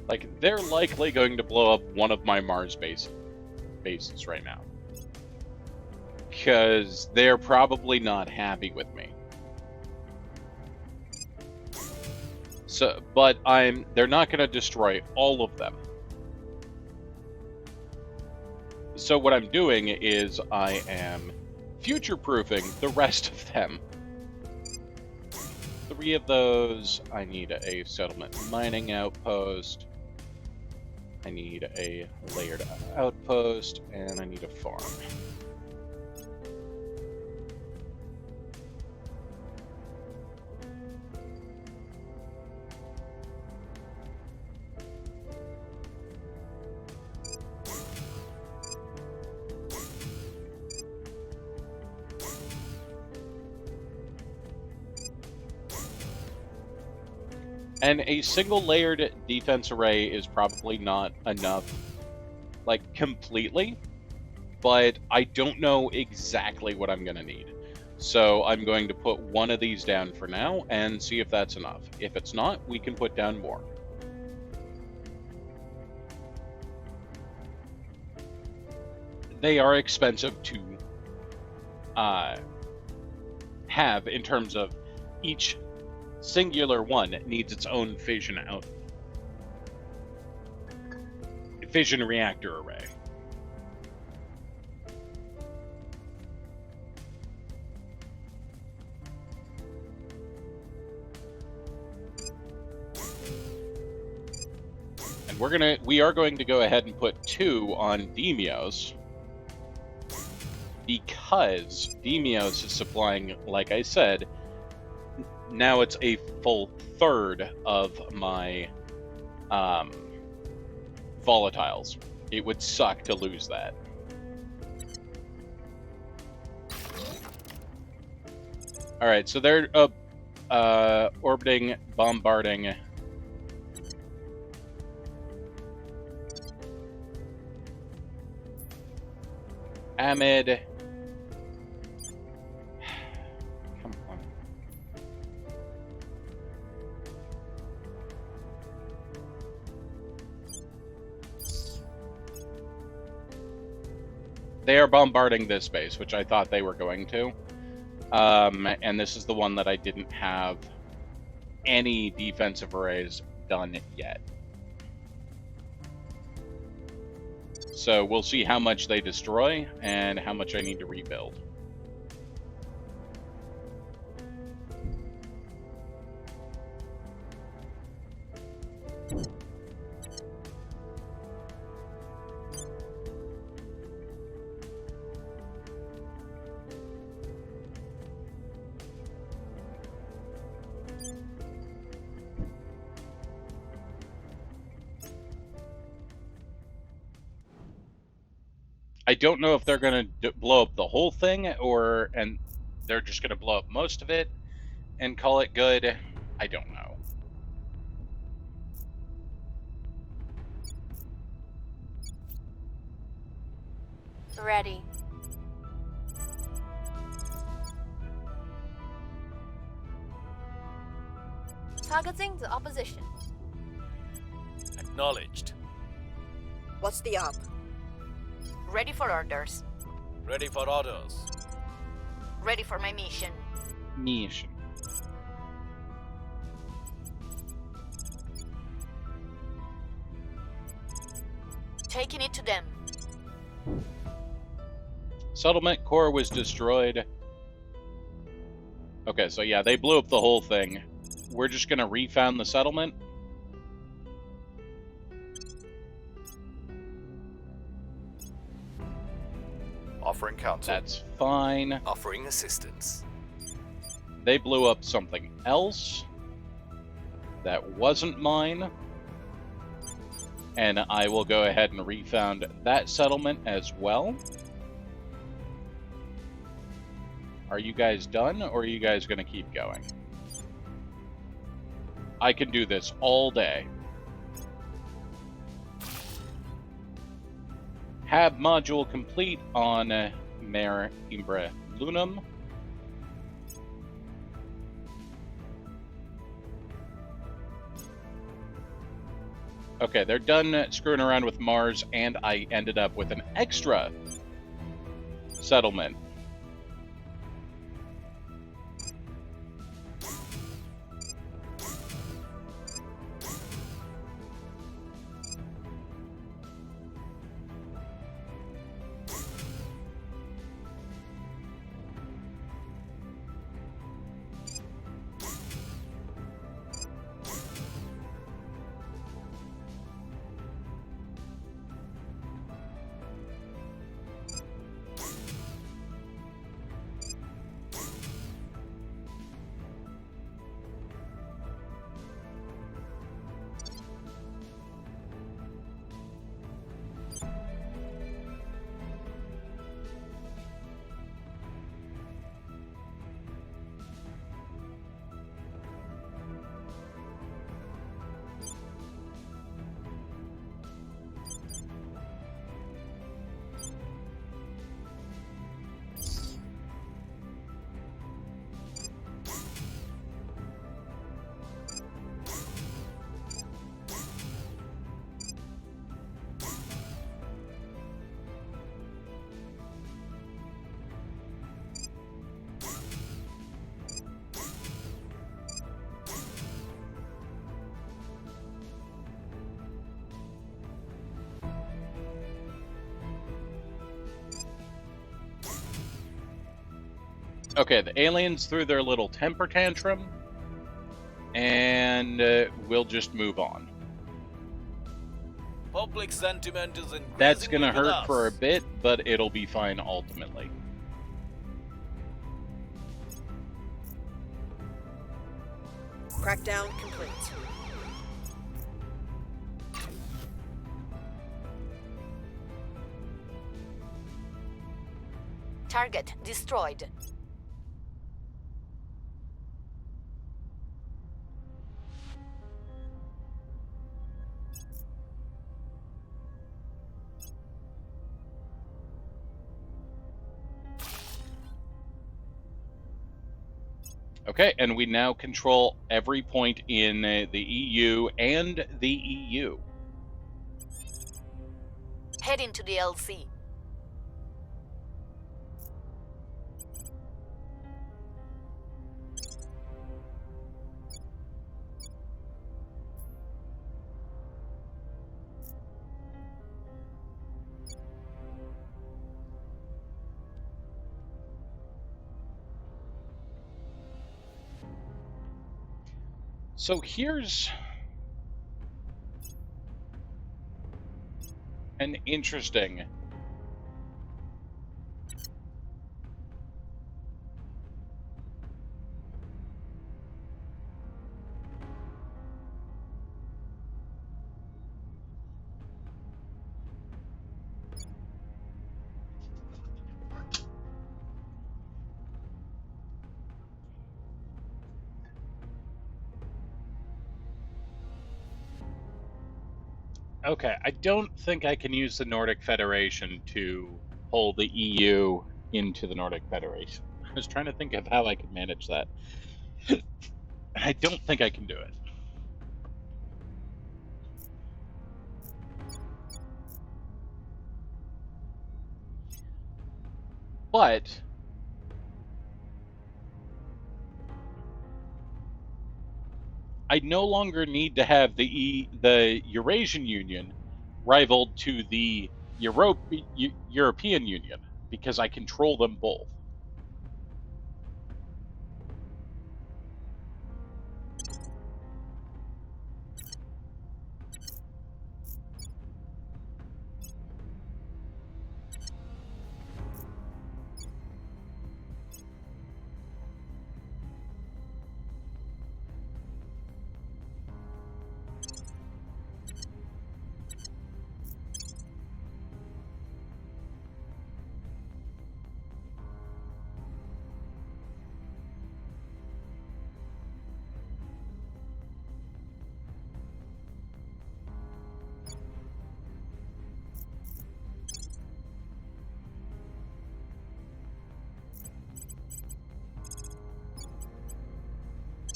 Speaker 1: Like, they're likely going to blow up one of my Mars bases right now. Because they're probably not happy with me. So, but they're not going to destroy all of them. So what I'm doing is I am future-proofing the rest of them. 3 of those, I need a settlement mining outpost. I need a layered outpost, and I need a farm. And a single layered defense array is probably not enough. like, completely, but I don't know exactly what I'm going to need. So I'm going to put one of these down for now and see if that's enough. If it's not, we can put down more. They are expensive to have in terms of each singular one needs its own fission reactor array. And we are going to go ahead and put 2 on Demios, because Demios is supplying, like I said, now it's a full third of my volatiles. It would suck to lose that. Alright, so they're orbiting, bombarding. Amid. Come on. They are bombarding this base, which I thought they were going to. And this is the one that I didn't have any defensive arrays done yet. So we'll see how much they destroy and how much I need to rebuild. I don't know if they're going to blow up the whole thing and they're just going to blow up most of it and call it good. I don't know.
Speaker 8: Ready. Targeting the opposition.
Speaker 3: Acknowledged.
Speaker 5: What's the up?
Speaker 2: Ready for orders.
Speaker 3: Ready for orders.
Speaker 2: Ready for my mission.
Speaker 1: Mission.
Speaker 2: Taking it to them.
Speaker 1: Settlement core was destroyed. Okay, so yeah, they blew up the whole thing. We're just going to refound the settlement.
Speaker 6: Offering counsel.
Speaker 1: That's fine.
Speaker 13: Offering assistance.
Speaker 1: They blew up something else that wasn't mine. And I will go ahead and refound that settlement as well. Are you guys done, or are you guys going to keep going? I can do this all day. Hab module complete on Mare Imbre Lunum. Okay, they're done screwing around with Mars, and I ended up with an extra settlement. Okay, the aliens threw their little temper tantrum, and we'll just move on.
Speaker 3: Public sentiment is increasingly
Speaker 1: That's gonna
Speaker 3: with
Speaker 1: hurt
Speaker 3: us.
Speaker 1: for a bit, but it'll be fine ultimately.
Speaker 5: Crackdown complete.
Speaker 2: Target destroyed.
Speaker 1: Okay, and we now control every point in the EU and the EU.
Speaker 2: Head into the LC.
Speaker 1: So here's an interesting Okay, I don't think I can use the Nordic Federation to pull the EU into the Nordic Federation. I was trying to think of how I could manage that. I don't think I can do it. But I no longer need to have the Eurasian Union rivaled to the European Union because I control them both.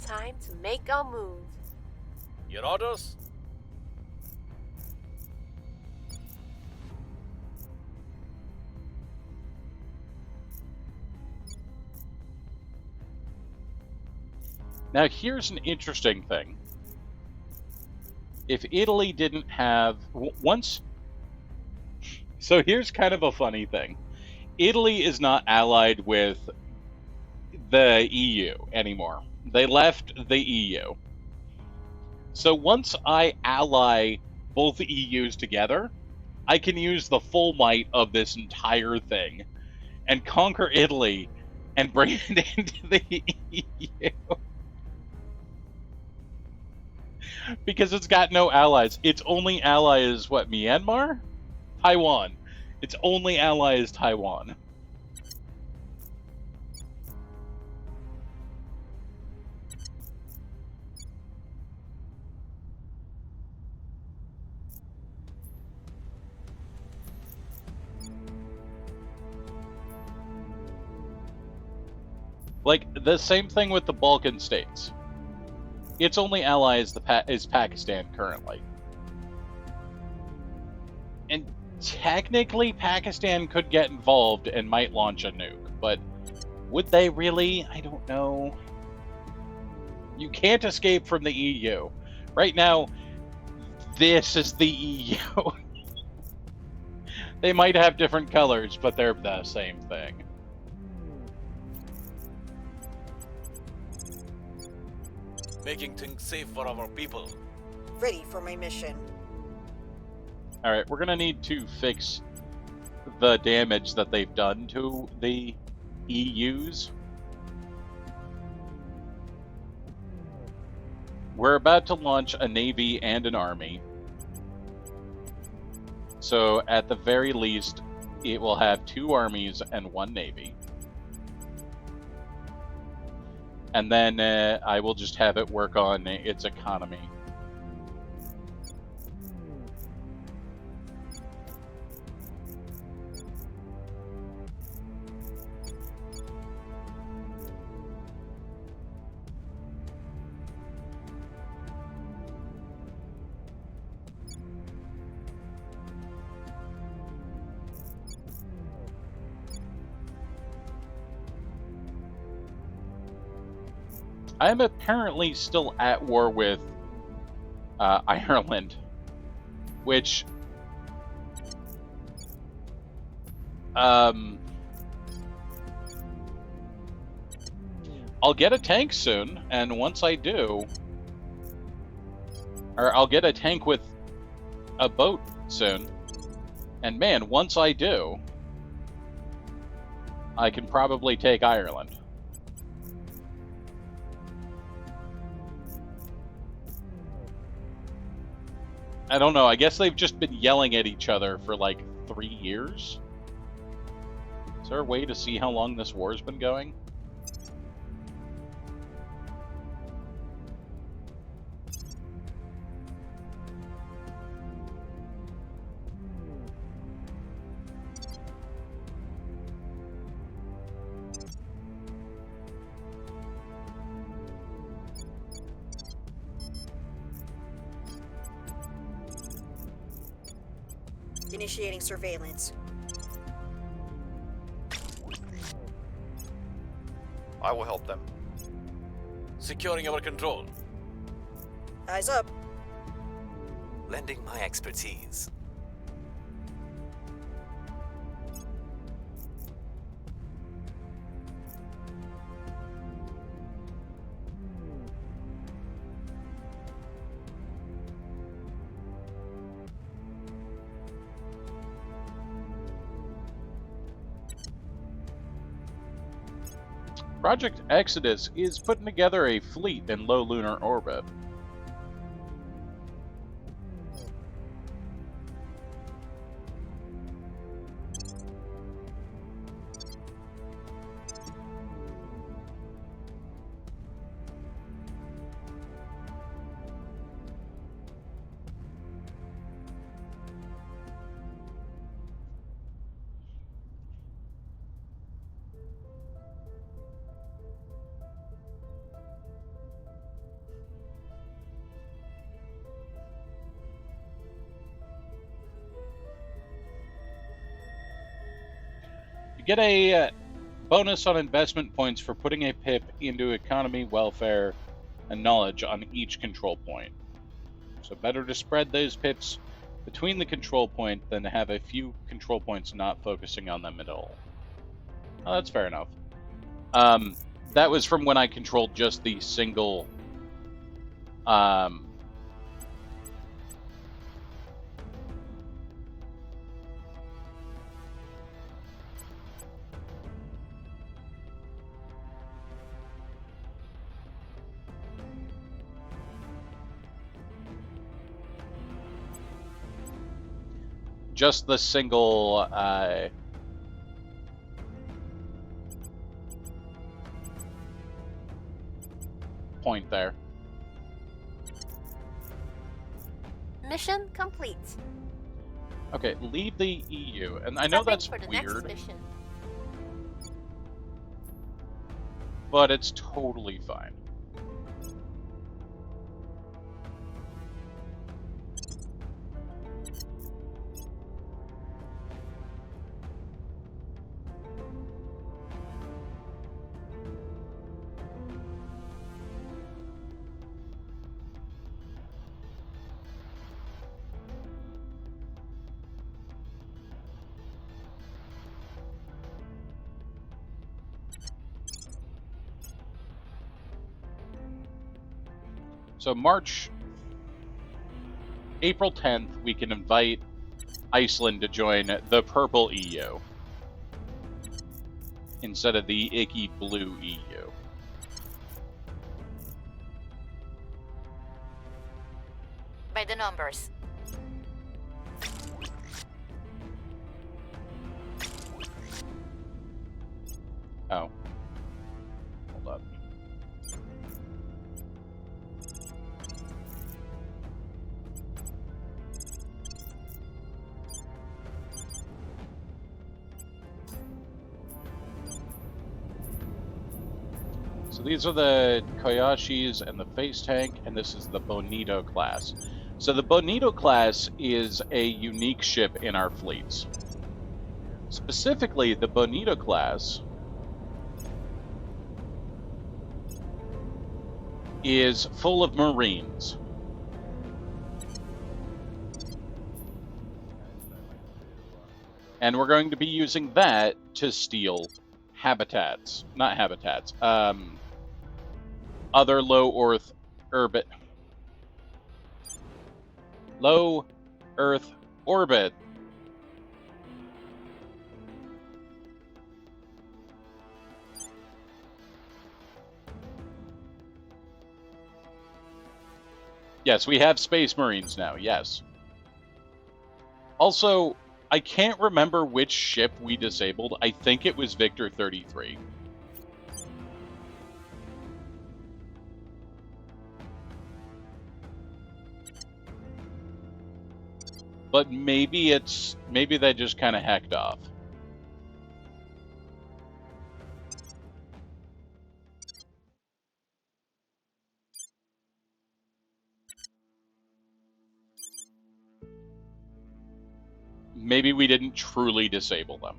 Speaker 8: Time to make our move.
Speaker 3: Your orders?
Speaker 1: Now, here's an interesting thing. If Italy didn't have once, so here's kind of a funny thing. Italy is not allied with the EU anymore. They left the EU. So once I ally both the EUs together, I can use the full might of this entire thing and conquer Italy and bring it into the EU. Because it's got no allies. Its only ally is what, Myanmar? Taiwan. Its only ally is Taiwan. Like, the same thing with the Balkan states. Its only ally is Pakistan currently. And technically, Pakistan could get involved and might launch a nuke, but would they really? I don't know. You can't escape from the EU. Right now, this is the EU. They might have different colors, but they're the same thing.
Speaker 3: making things safe for our people.
Speaker 5: Ready for my mission.
Speaker 1: Alright, we're gonna need to fix the damage that they've done to the EUs. We're about to launch a navy and an army. So, at the very least, it will have 2 armies and 1 navy. And then I will just have it work on its economy. I am apparently still at war with Ireland, which I'll get a tank soon, and once I do, or I'll get a tank with a boat soon, and man, once I do, I can probably take Ireland. I don't know, I guess they've just been yelling at each other for like 3 years? Is there a way to see how long this war's been going?
Speaker 5: Initiating surveillance.
Speaker 6: I will help them.
Speaker 3: Securing our control.
Speaker 5: Eyes up.
Speaker 13: Lending my expertise.
Speaker 1: Project Exodus is putting together a fleet in low lunar orbit. You get a bonus on investment points for putting a pip into economy, welfare, and knowledge on each control point. So better to spread those pips between the control point than to have a few control points not focusing on them at all. Oh, that's fair enough. That was from when I controlled just the single just the single point there.
Speaker 8: Mission complete.
Speaker 1: Okay, leave the EU, and I know that's
Speaker 8: for the
Speaker 1: weird,
Speaker 8: next mission.
Speaker 1: but it's totally fine. So April 10th, we can invite Iceland to join the purple EU instead of the icky blue EU.
Speaker 2: By the numbers.
Speaker 1: Oh. Hold up. So these are the Koyashis and the face tank, and this is the Bonito class. So the Bonito class is a unique ship in our fleets. Specifically, the Bonito class is full of Marines. And we're going to be using that to steal habitats. Not habitats. Other low Earth orbit. Yes, we have Space Marines now, yes. Also, I can't remember which ship we disabled. I think it was Victor 33. But maybe they just kind of hecked off. Maybe we didn't truly disable them.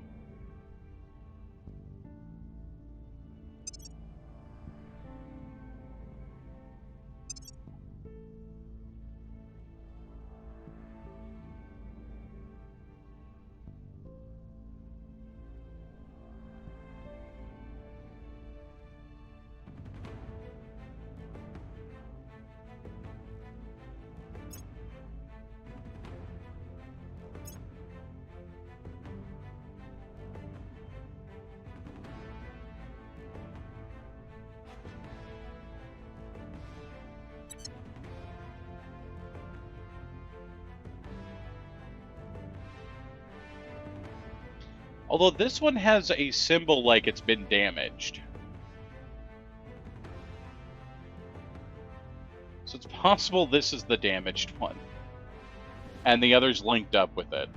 Speaker 1: Although this one has a symbol like it's been damaged. So it's possible this is the damaged one. And the other's linked up with it.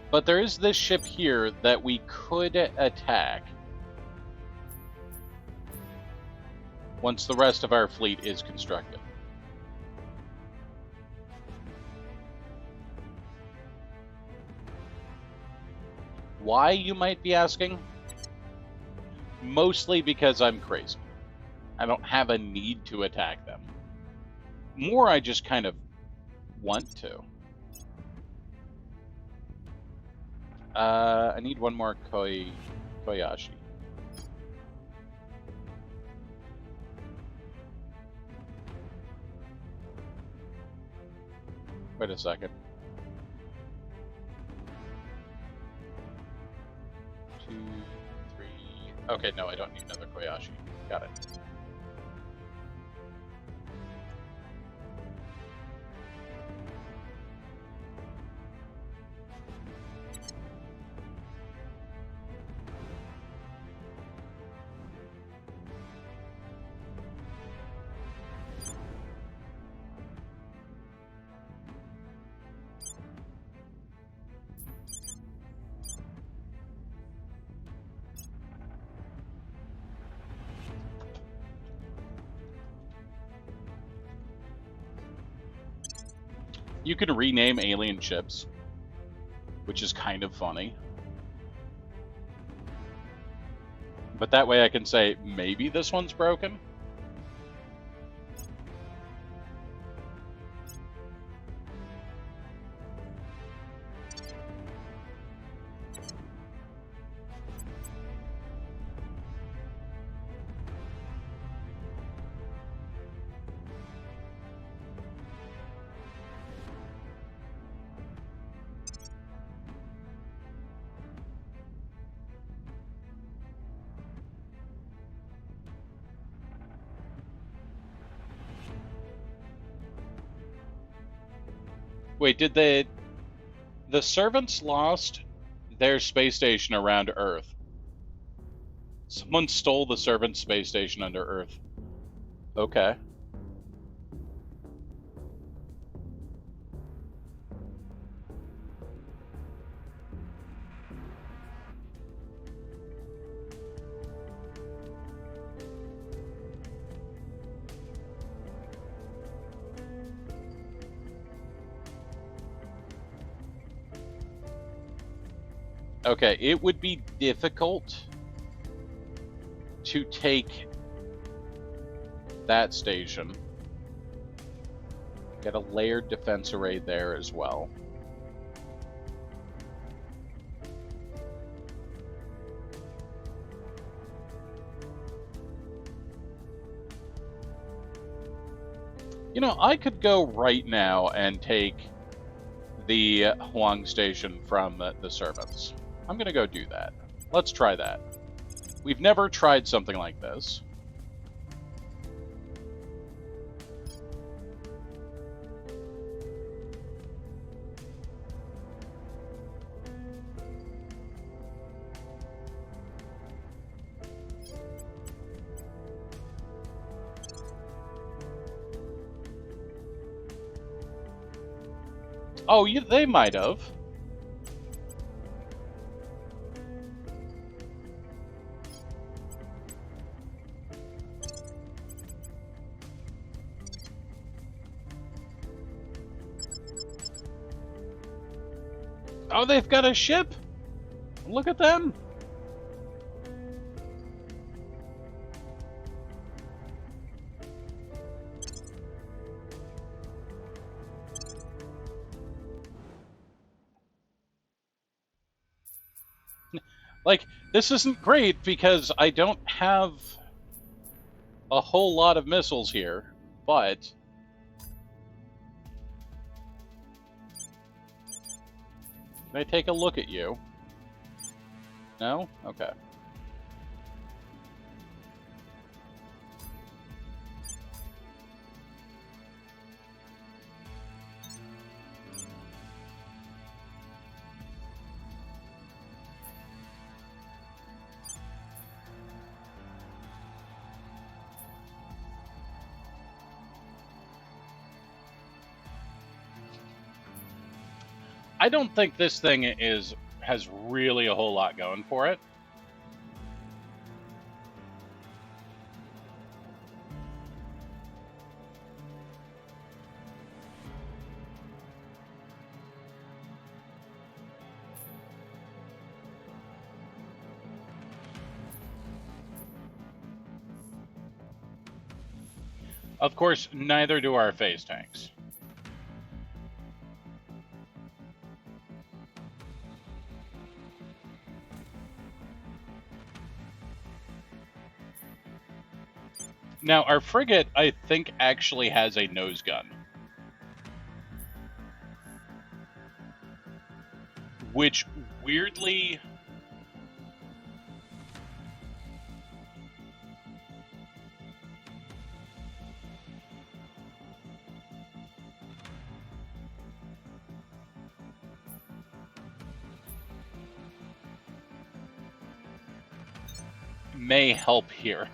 Speaker 1: But there is this ship here that we could attack once the rest of our fleet is constructed. Why, you might be asking? Mostly because I'm crazy. I don't have a need to attack them. More, I just kind of want to. I need one more Koyashi. Wait a second. 2, 3. Okay, no, I don't need another Koyashi. Got it. You can rename alien ships. which is kind of funny. But that way I can say, maybe this one's broken. Wait, did the servants lost their space station around Earth? Someone stole the servants' space station under Earth. Okay. Okay, it would be difficult to take that station. Get a layered defense array there as well. You know, I could go right now and take the Huang station from the servants. I'm going to go do that. Let's try that. We've never tried something like this. Oh, they might have. Oh, they've got a ship. Look at them. Like, this isn't great because I don't have a whole lot of missiles here, but can I take a look at you? No? Okay. I don't think this thing has really a whole lot going for it. Of course, neither do our phase tanks. Now, our frigate, I think, actually has a nose gun. Which, weirdly... may help here.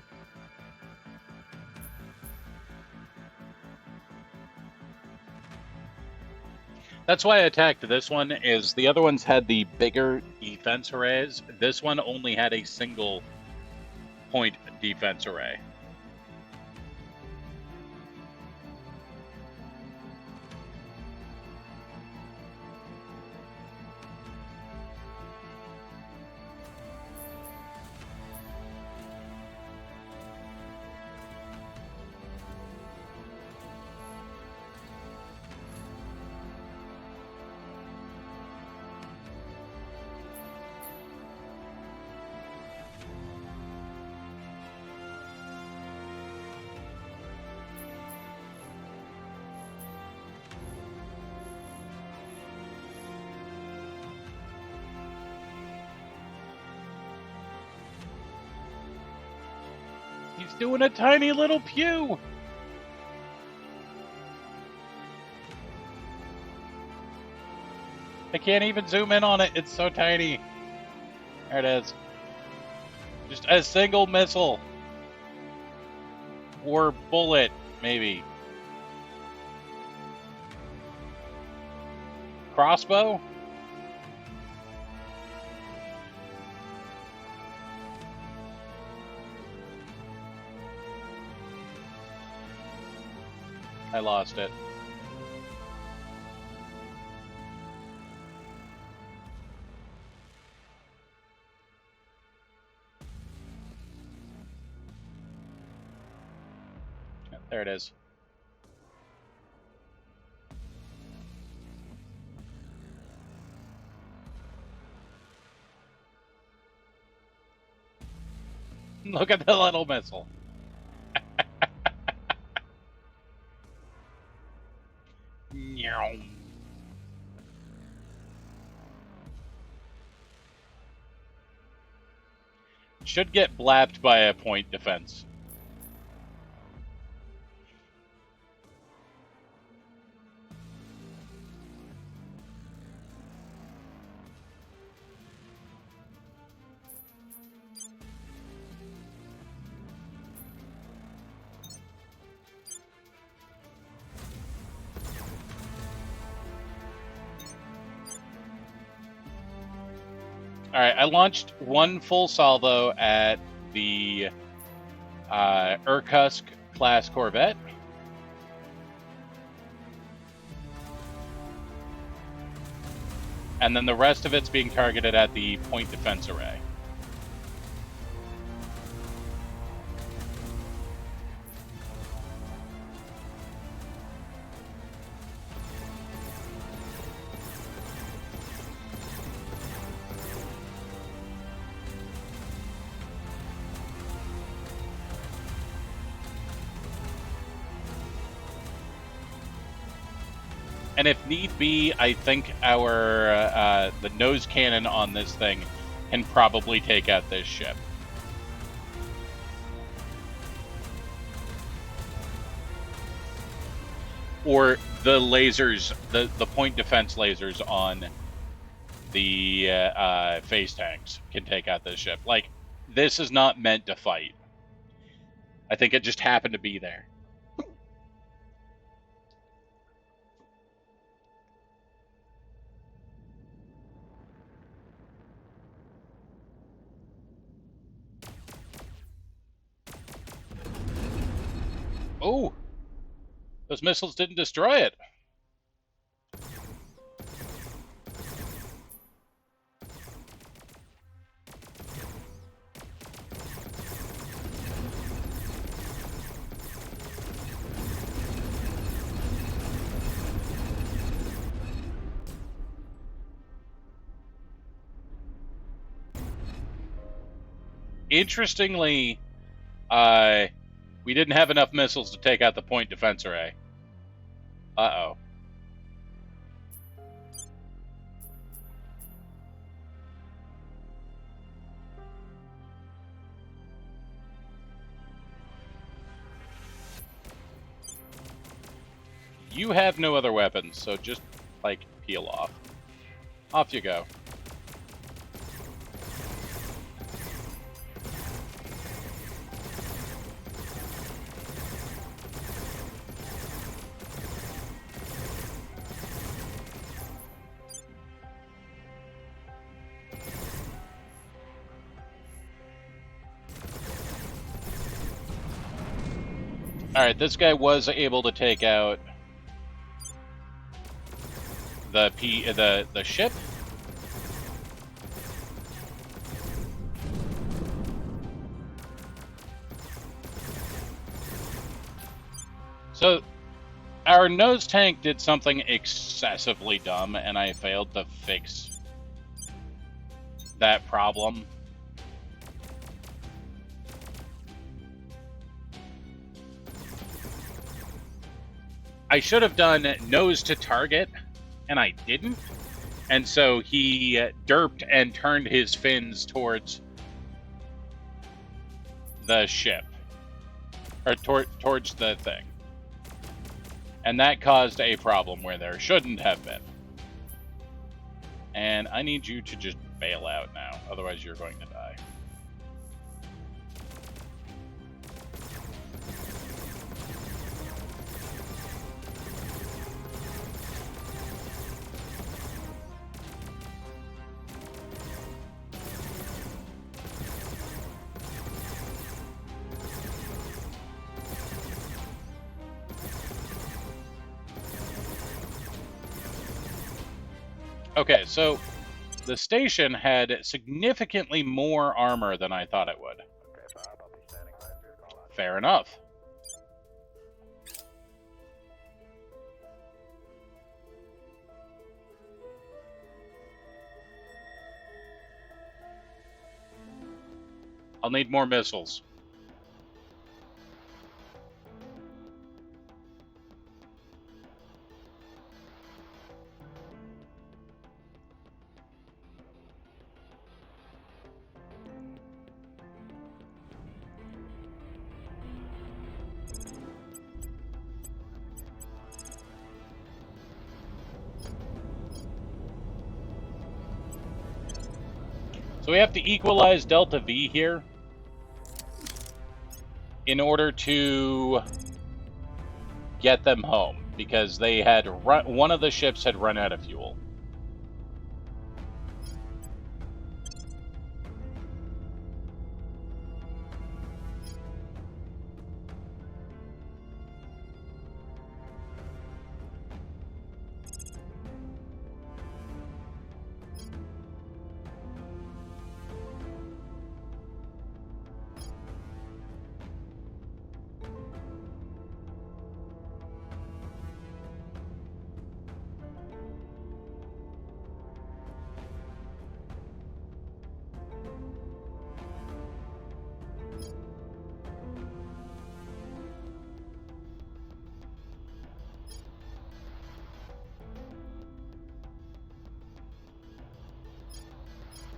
Speaker 1: That's why I attacked this one, is the other ones had the bigger defense arrays. This one only had a single point defense array. He's doing a tiny little pew. I can't even zoom in on it. It's so tiny. There it is. Just a single missile. Or bullet, maybe. Crossbow? I lost it. There it is. Look at the little missile. Should get blapped by a point defense. Alright, I launched one full salvo at the Irkutsk class corvette. And then the rest of it's being targeted at the point defense array. And if need be, I think our the nose cannon on this thing can probably take out this ship. Or the lasers, the point defense lasers on the phase tanks can take out this ship. Like, this is not meant to fight. I think it just happened to be there. Oh! Those missiles didn't destroy it. Interestingly, we didn't have enough missiles to take out the point defense array. Uh-oh. You have no other weapons, so just, like, peel off. Off you go. Alright, this guy was able to take out the ship. So, our nose tank did something excessively dumb, and I failed to fix that problem. I should have done nose to target, and I didn't. And so he derped and turned his fins towards the ship. or towards the thing. And that caused a problem where there shouldn't have been. And I need you to just bail out now, otherwise you're going to die. Okay, so the station had significantly more armor than I thought it would.
Speaker 7: Okay, Bob, I'll be standing by for your call out.
Speaker 1: Fair enough. I'll need more missiles. So we have to equalize Delta V here in order to get them home, because they had one of the ships had run out of fuel.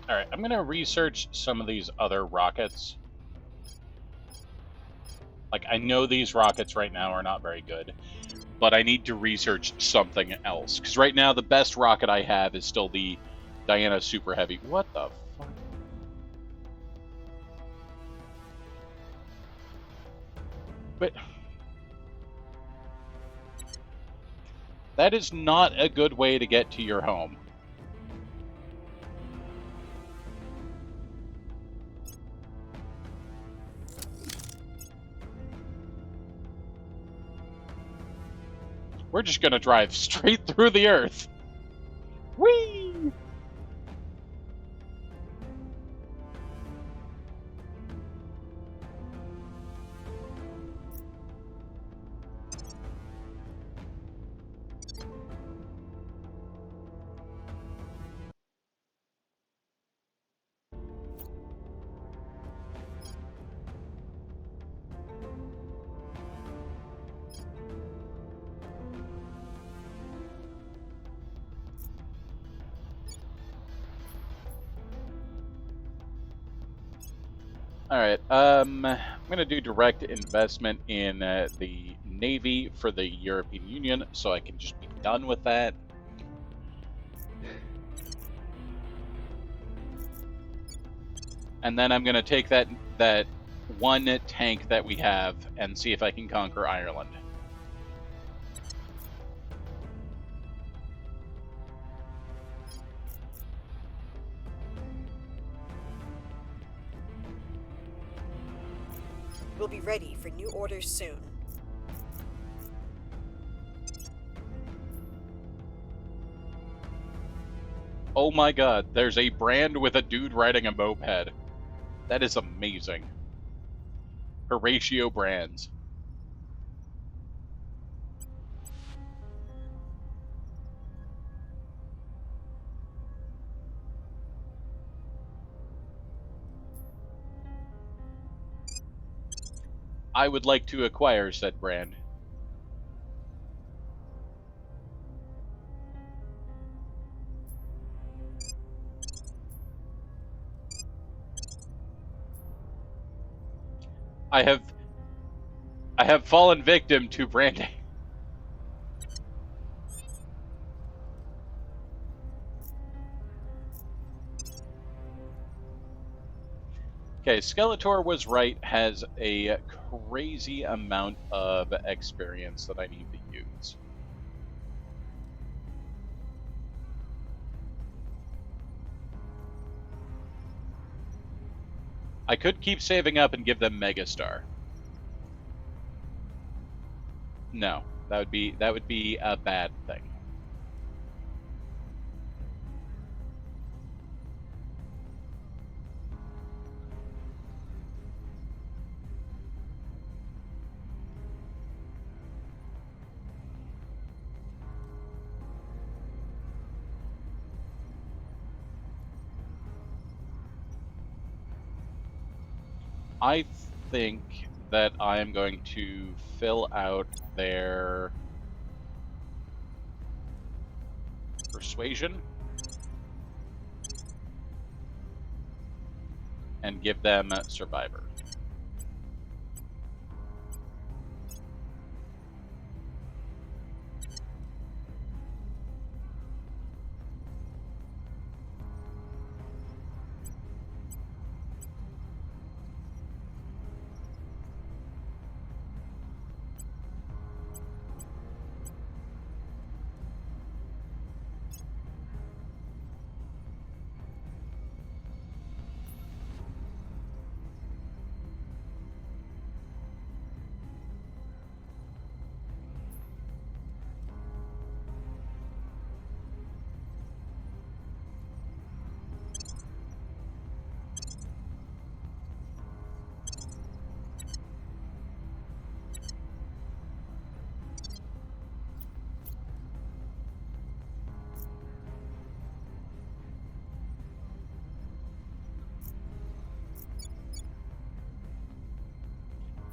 Speaker 1: Alright, I'm going to research some of these other rockets. Like, I know these rockets right now are not very good, but I need to research something else. Because right now, the best rocket I have is still the Diana Super Heavy. What the fuck? But that is not a good way to get to your home. We're just gonna drive straight through the Earth. Whee! Alright, I'm going to do direct investment in the Navy for the European Union, so I can just be done with that. And then I'm going to take that one tank that we have and see if I can conquer Ireland.
Speaker 5: We'll be ready for new orders soon.
Speaker 1: Oh my god, there's a brand with a dude riding a moped. That is amazing. Horatio Brands. I would like to acquire said brand. I have I have fallen victim to branding. Okay, Skeletor was right, has a crazy amount of experience that I need to use. I could keep saving up and give them Megastar. No, that would be a bad thing. I think that I am going to fill out their persuasion and give them Survivor.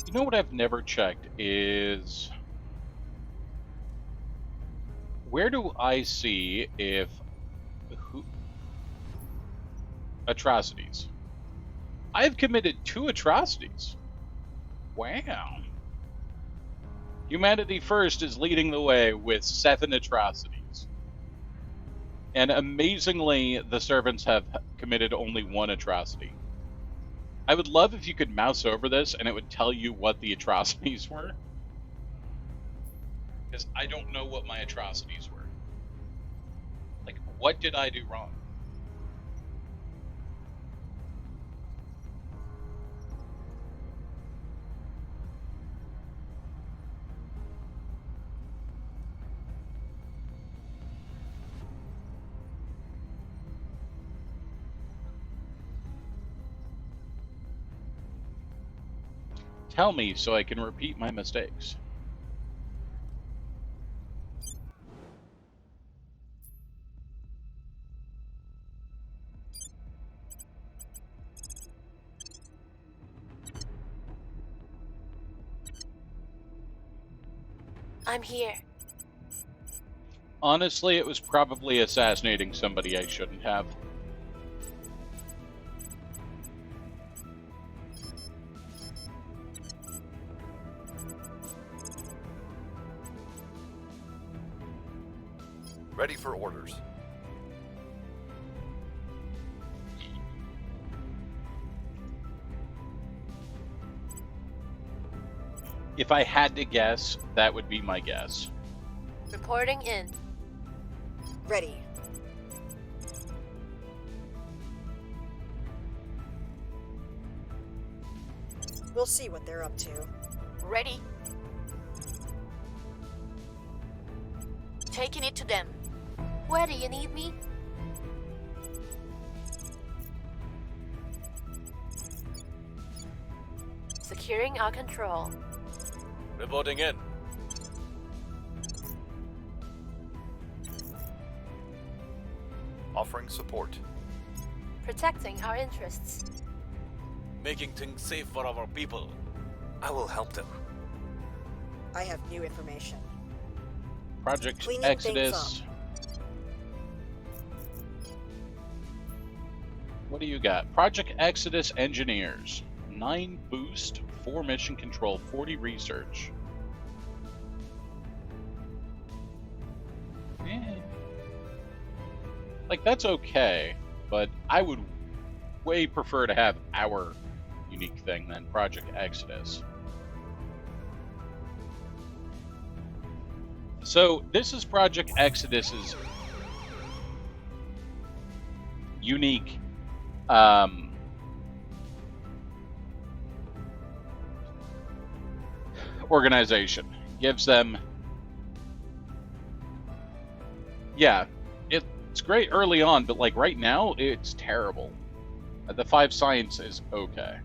Speaker 1: You know what I've never checked is where do I see if atrocities? I have committed 2 atrocities. Wow. Humanity First is leading the way with 7 atrocities. And amazingly, the servants have committed only 1 atrocity. I would love if you could mouse over this and it would tell you what the atrocities were. Because I don't know what my atrocities were. Like, what did I do wrong? Tell me so I can repeat my mistakes.
Speaker 8: I'm here.
Speaker 1: Honestly, it was probably assassinating somebody I shouldn't have.
Speaker 6: Ready for orders.
Speaker 1: If I had to guess, that would be my guess.
Speaker 8: Reporting in.
Speaker 5: Ready. We'll see what they're up to.
Speaker 2: Ready? Taking it to them.
Speaker 8: Where do you need me? Securing our control.
Speaker 3: Reporting in.
Speaker 6: Offering support.
Speaker 8: Protecting our interests.
Speaker 3: Making things safe for our people.
Speaker 13: I will help them.
Speaker 5: I have new information.
Speaker 1: Project
Speaker 5: Cleaning
Speaker 1: Exodus.
Speaker 5: things
Speaker 1: What do you got? Project Exodus Engineers. 9 boost, 4 mission control, 40 research. Like, that's okay, but I would way prefer to have our unique thing than Project Exodus. So, this is Project Exodus's unique organization. Gives them, yeah, it's great early on, but like right now, it's terrible. The 5 science is okay.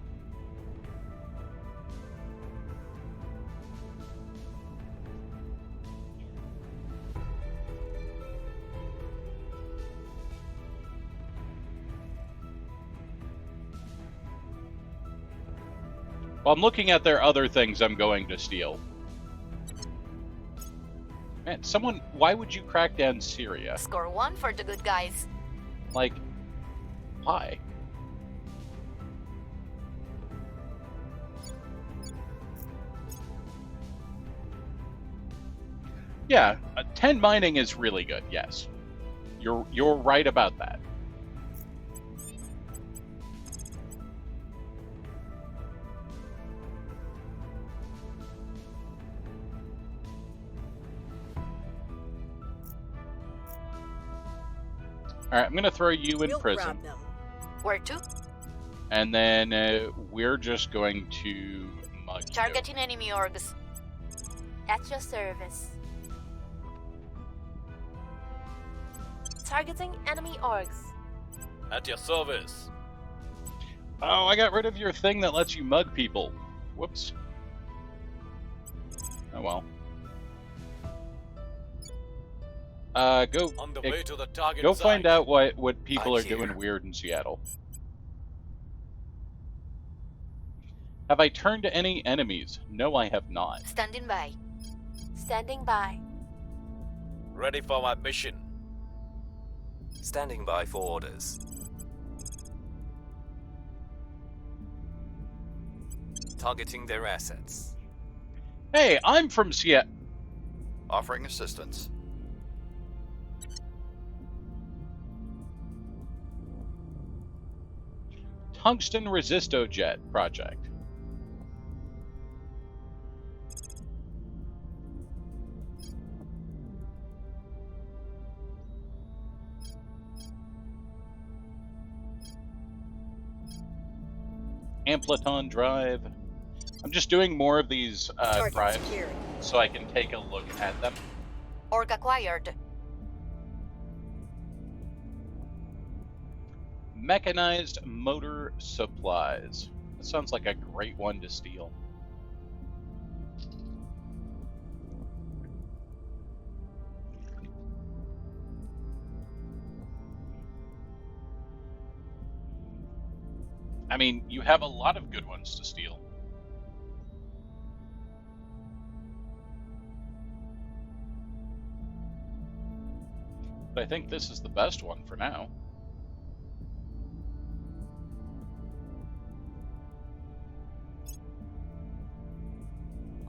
Speaker 1: Well, I'm looking at their other things I'm going to steal. Man, someone, why would you crack down Syria?
Speaker 2: Score 1 for the good guys.
Speaker 1: Like, why? Yeah, 10 mining is really good, yes. You're right about that. All right, I'm gonna throw you in prison.
Speaker 2: Where to?
Speaker 1: And then we're just going to mug you.
Speaker 2: Targeting enemy orgs.
Speaker 8: At your service. Targeting enemy orgs.
Speaker 3: At your service.
Speaker 1: Oh, I got rid of your thing that lets you mug people. Whoops. Oh well. Go
Speaker 3: On the way to the target
Speaker 1: go
Speaker 3: site.
Speaker 1: find out what people
Speaker 13: I'm
Speaker 1: are doing
Speaker 13: here.
Speaker 1: weird in Seattle. Have I turned to any enemies? No, I have not.
Speaker 2: Standing by.
Speaker 8: Standing by.
Speaker 3: Ready for my mission.
Speaker 13: Standing by for orders. Targeting their assets.
Speaker 1: Hey, I'm from Seattle.
Speaker 6: Offering assistance.
Speaker 1: Tungsten Resistojet project. Ampliton drive. I'm just doing more of these drives so I can take a look at them.
Speaker 2: Org acquired.
Speaker 1: Mechanized motor supplies. That sounds like a great one to steal. I mean, you have a lot of good ones to steal. But I think this is the best one for now.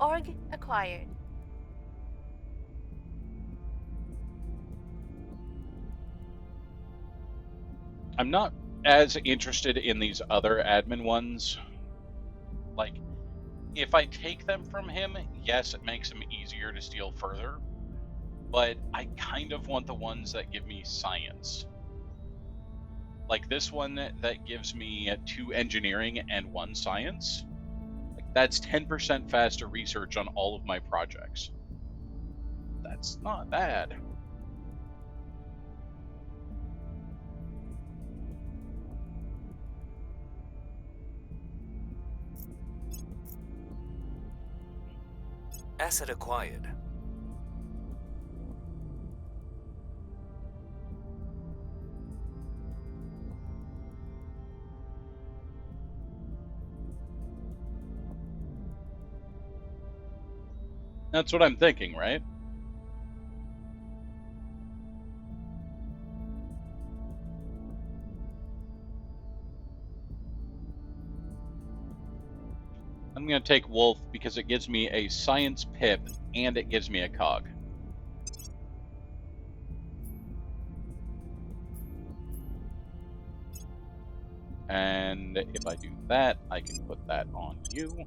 Speaker 8: Org acquired.
Speaker 1: I'm not as interested in these other admin ones. Like, if I take them from him, yes, it makes him easier to steal further, but I kind of want the ones that give me science. Like this one that gives me 2 engineering and 1 science. Like, that's 10% faster research on all of my projects. That's not bad.
Speaker 13: Asset acquired.
Speaker 1: That's what I'm thinking, right? I'm going to take Wolf because it gives me a science pip and it gives me a cog. And if I do that, I can put that on you.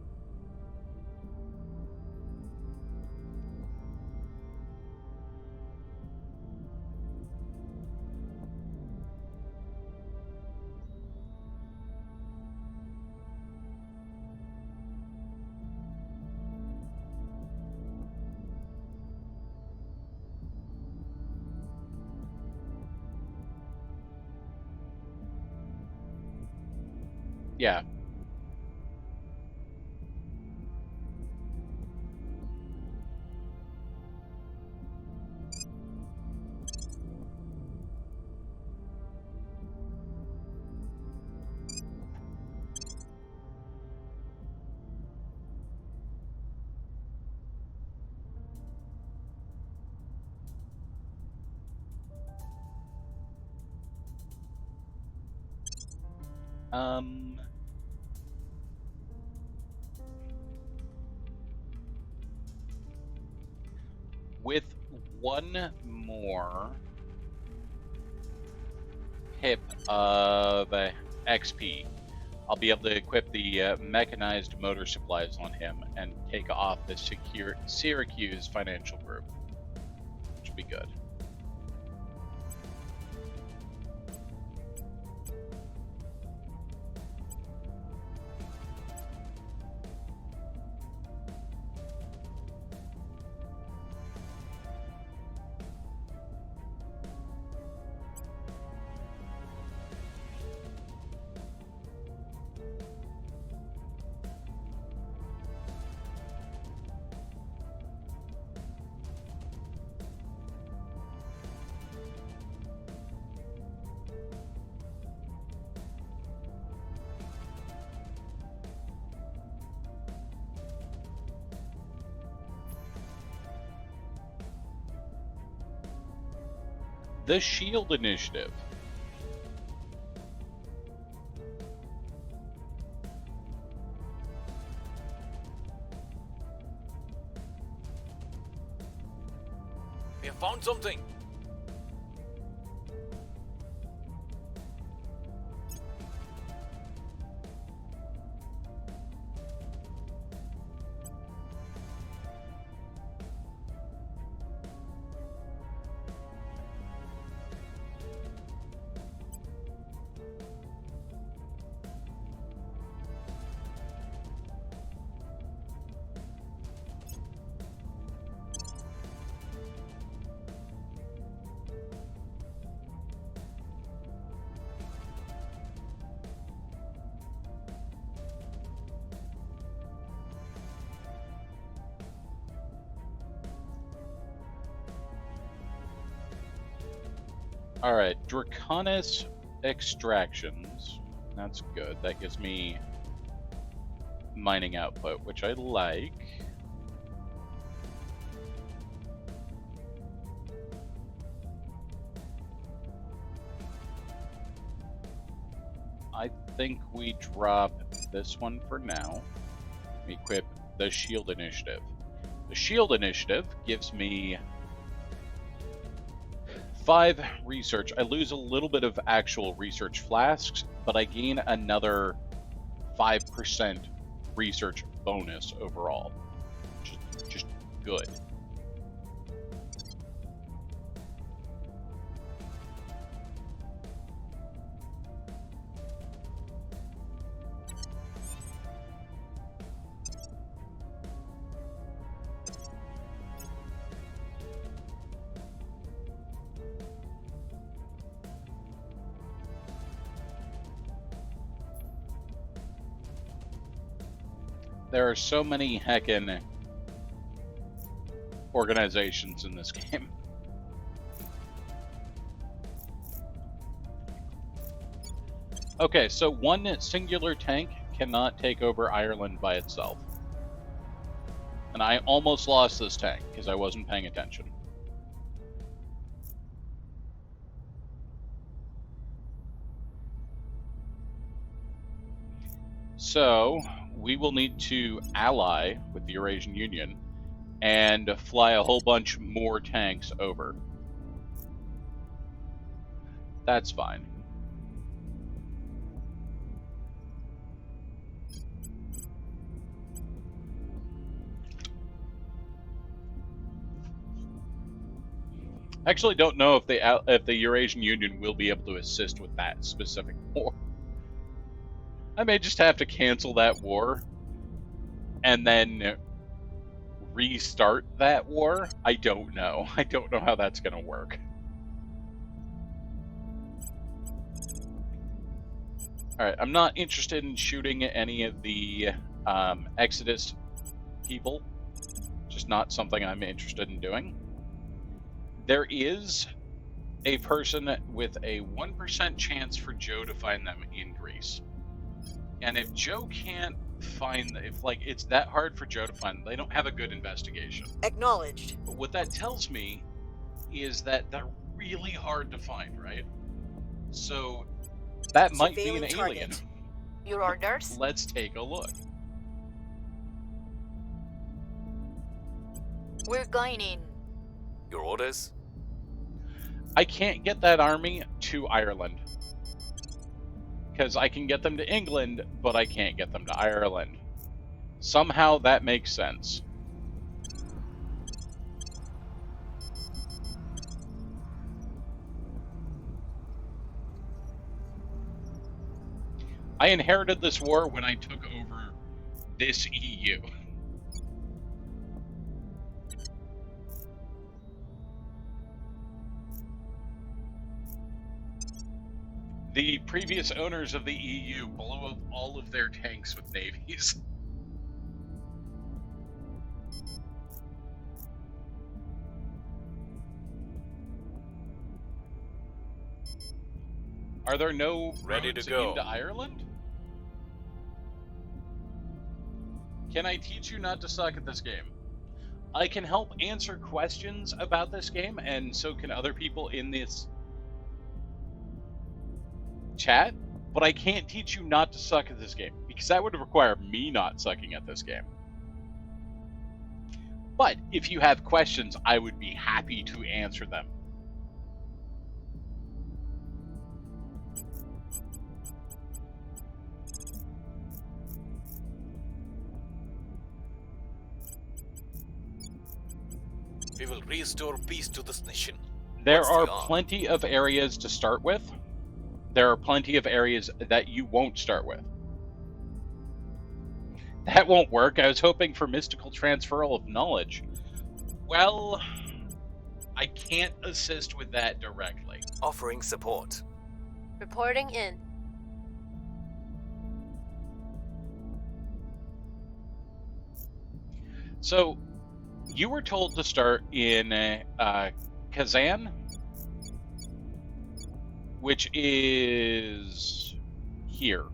Speaker 1: Yeah. With one more pip of XP, I'll be able to equip the mechanized motor supplies on him and take off the Syracuse financial group, which would be good. The Shield Initiative.
Speaker 3: We have found something.
Speaker 1: Alright, Draconis Extractions. That's good. That gives me mining output, which I like. I think we drop this one for now. We equip the Shield Initiative. The Shield Initiative gives me 5 research. I lose a little bit of actual research flasks, but I gain another 5% research bonus overall. Just good. There are so many heckin' organizations in this game. Okay, so one singular tank cannot take over Ireland by itself. And I almost lost this tank because I wasn't paying attention. So, we will need to ally with the Eurasian Union and fly a whole bunch more tanks over. That's fine. I actually don't know if the Eurasian Union will be able to assist with that specific war. I may just have to cancel that war and then restart that war. I don't know. I don't know how that's going to work. Alright, I'm not interested in shooting any of the Exodus people. Just not something I'm interested in doing. There is a person with a 1% chance for Joe to find them in Greece. And if Joe can't find, if like it's that hard for Joe to find them, they don't have a good investigation.
Speaker 5: Acknowledged.
Speaker 1: But what that tells me is that they're really hard to find, right? So that might be an alien.
Speaker 2: Your orders?
Speaker 1: Let's take a look.
Speaker 2: We're going in.
Speaker 13: Your orders?
Speaker 1: I can't get that army to Ireland. Because I can get them to England, but I can't get them to Ireland. Somehow that makes sense. I inherited this war when I took over this EU. The previous owners of the EU blew up all of their tanks with navies. Are there no
Speaker 3: Ready
Speaker 1: roads
Speaker 3: to go.
Speaker 1: into Ireland? Can I teach you not to suck at this game? I can help answer questions about this game, and so can other people in this chat, but I can't teach you not to suck at this game, because that would require me not sucking at this game. But if you have questions, I would be happy to answer them.
Speaker 3: We will restore peace to this nation.
Speaker 1: There are plenty of areas to start with. There are plenty of areas that you won't start with. That won't work. I was hoping for mystical transferal of knowledge. Well, I can't assist with that directly.
Speaker 13: Offering support.
Speaker 8: Reporting in.
Speaker 1: So, you were told to start in Kazan, which is here.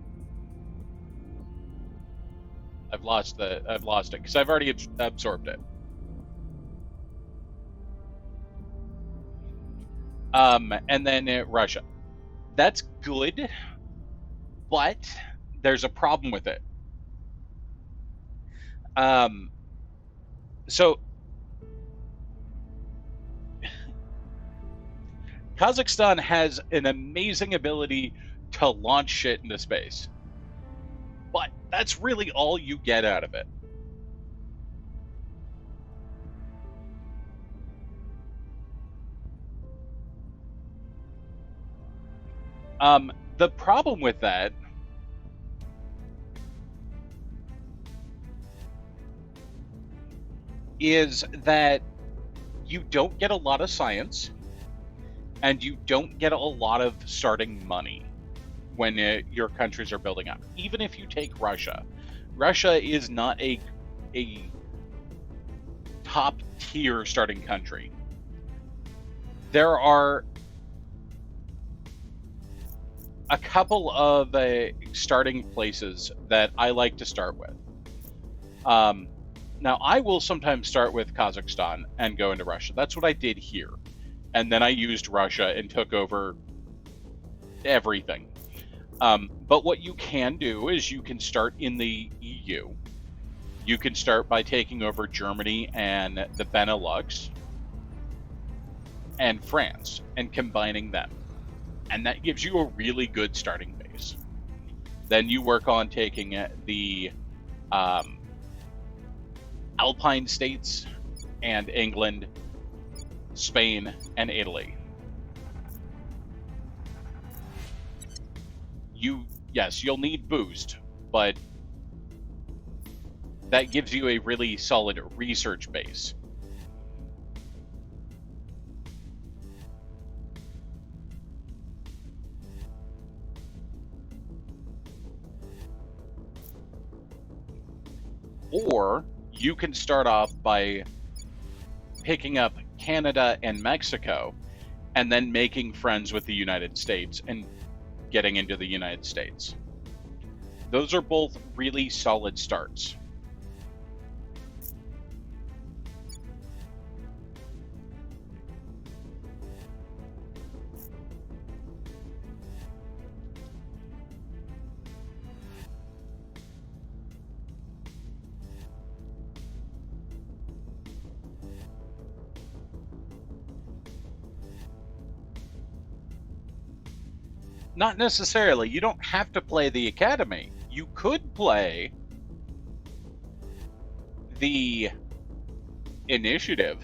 Speaker 1: I've lost it because I've already absorbed it. And then Russia. That's good, but there's a problem with it. So Kazakhstan has an amazing ability to launch shit into space. But that's really all you get out of it. The problem with that is that you don't get a lot of science and you don't get a lot of starting money when your countries are building up. Even if you take Russia. Russia is not a top tier starting country. There are a couple of starting places that I like to start with. Now, I will sometimes start with Kazakhstan and go into Russia. That's what I did here. And then I used Russia and took over everything. But what you can do is you can start in the EU. You can start by taking over Germany and the Benelux and France and combining them. And that gives you a really good starting base. Then you work on taking the Alpine states and England, Spain, and Italy. Yes, you'll need boost, but that gives you a really solid research base. Or you can start off by picking up Canada and Mexico and then making friends with the United States and getting into the United States. Those are both really solid starts. Not necessarily. You don't have to play the Academy. You could play the Initiative.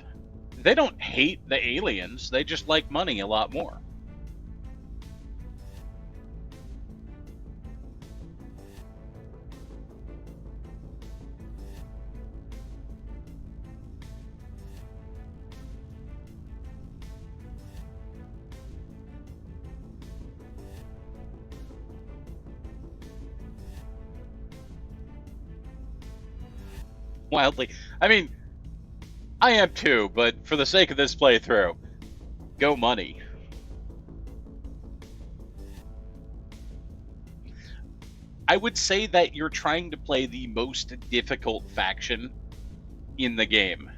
Speaker 1: They don't hate the aliens. They just like money a lot more. Wildly. I mean, I am too, but for the sake of this playthrough, go money. I would say that you're trying to play the most difficult faction in the game.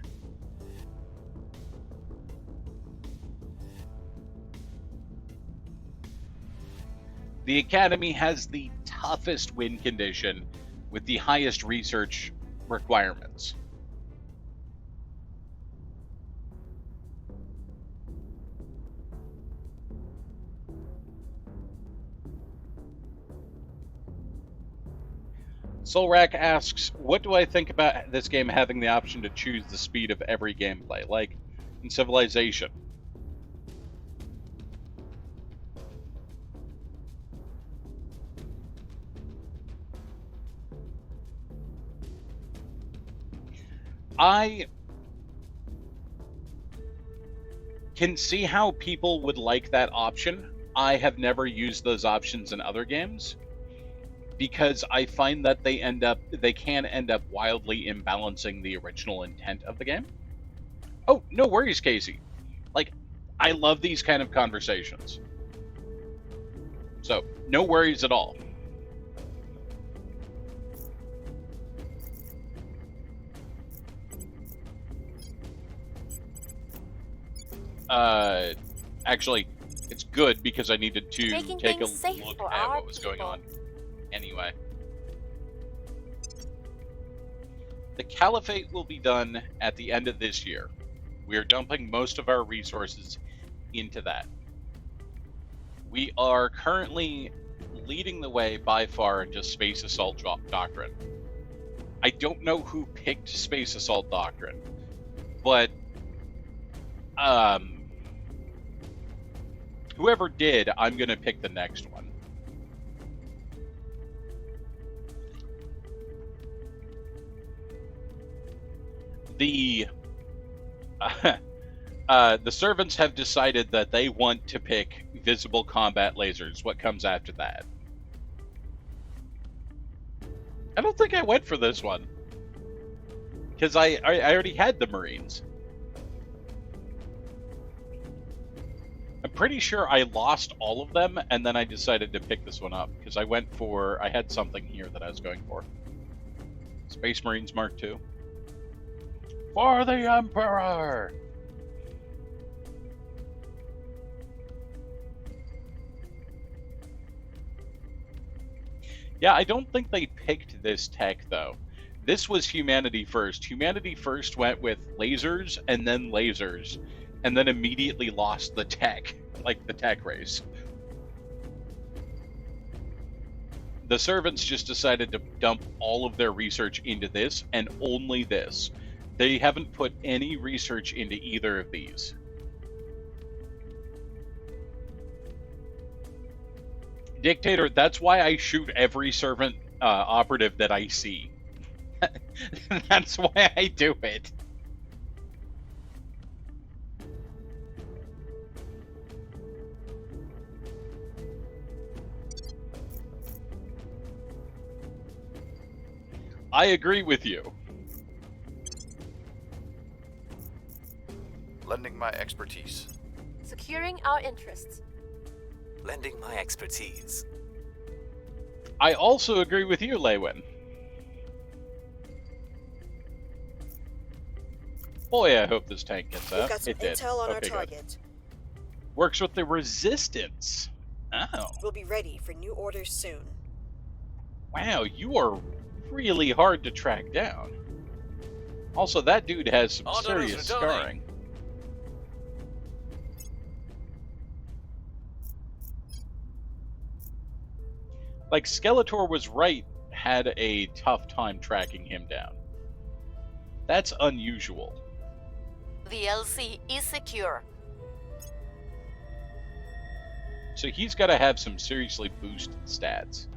Speaker 1: The Academy has the toughest win condition with the highest research requirements. Solrak asks, what do I think about this game having the option to choose the speed of every gameplay, like in Civilization? I can see how people would like that option. I have never used those options in other games because I find that they can end up wildly imbalancing the original intent of the game. Oh, no worries, Casey. Like, I love these kind of conversations. So, no worries at all. Actually, it's good because I needed to take a look at what was going on anyway. The Caliphate will be done at the end of this year. We are dumping most of our resources into that. We are currently leading the way by far into Space Assault Doctrine. I don't know who picked Space Assault Doctrine, but whoever did, I'm going to pick the next one. The servants have decided that they want to pick visible combat lasers. What comes after that? I don't think I went for this one because I already had the Marines. I'm pretty sure I lost all of them, and then I decided to pick this one up, because I had something here that I was going for. Space Marines Mark II. For the Emperor! Yeah, I don't think they picked this tech, though. This was humanity first. Humanity first went with lasers, and then immediately lost the tech, like the tech race. The servants just decided to dump all of their research into this, and only this. They haven't put any research into either of these. Dictator, that's why I shoot every servant operative that I see. That's why I do it. I agree with you.
Speaker 6: Lending my expertise.
Speaker 8: Securing our interests.
Speaker 13: Lending my expertise.
Speaker 1: I also agree with you, Leywin. Boy, I hope this tank gets
Speaker 5: We've
Speaker 1: up.
Speaker 5: got some
Speaker 1: It did.
Speaker 5: intel on our
Speaker 1: Okay, good.
Speaker 5: target.
Speaker 1: Works with the resistance. Oh.
Speaker 5: We'll be ready for new orders soon.
Speaker 1: Wow, you are really hard to track down. Also, that dude has some
Speaker 3: Order is
Speaker 1: serious
Speaker 3: returning.
Speaker 1: scarring. Like, Skeletor was right, had a tough time tracking him down. That's unusual.
Speaker 2: The LC is secure.
Speaker 1: So he's got to have some seriously boosted stats.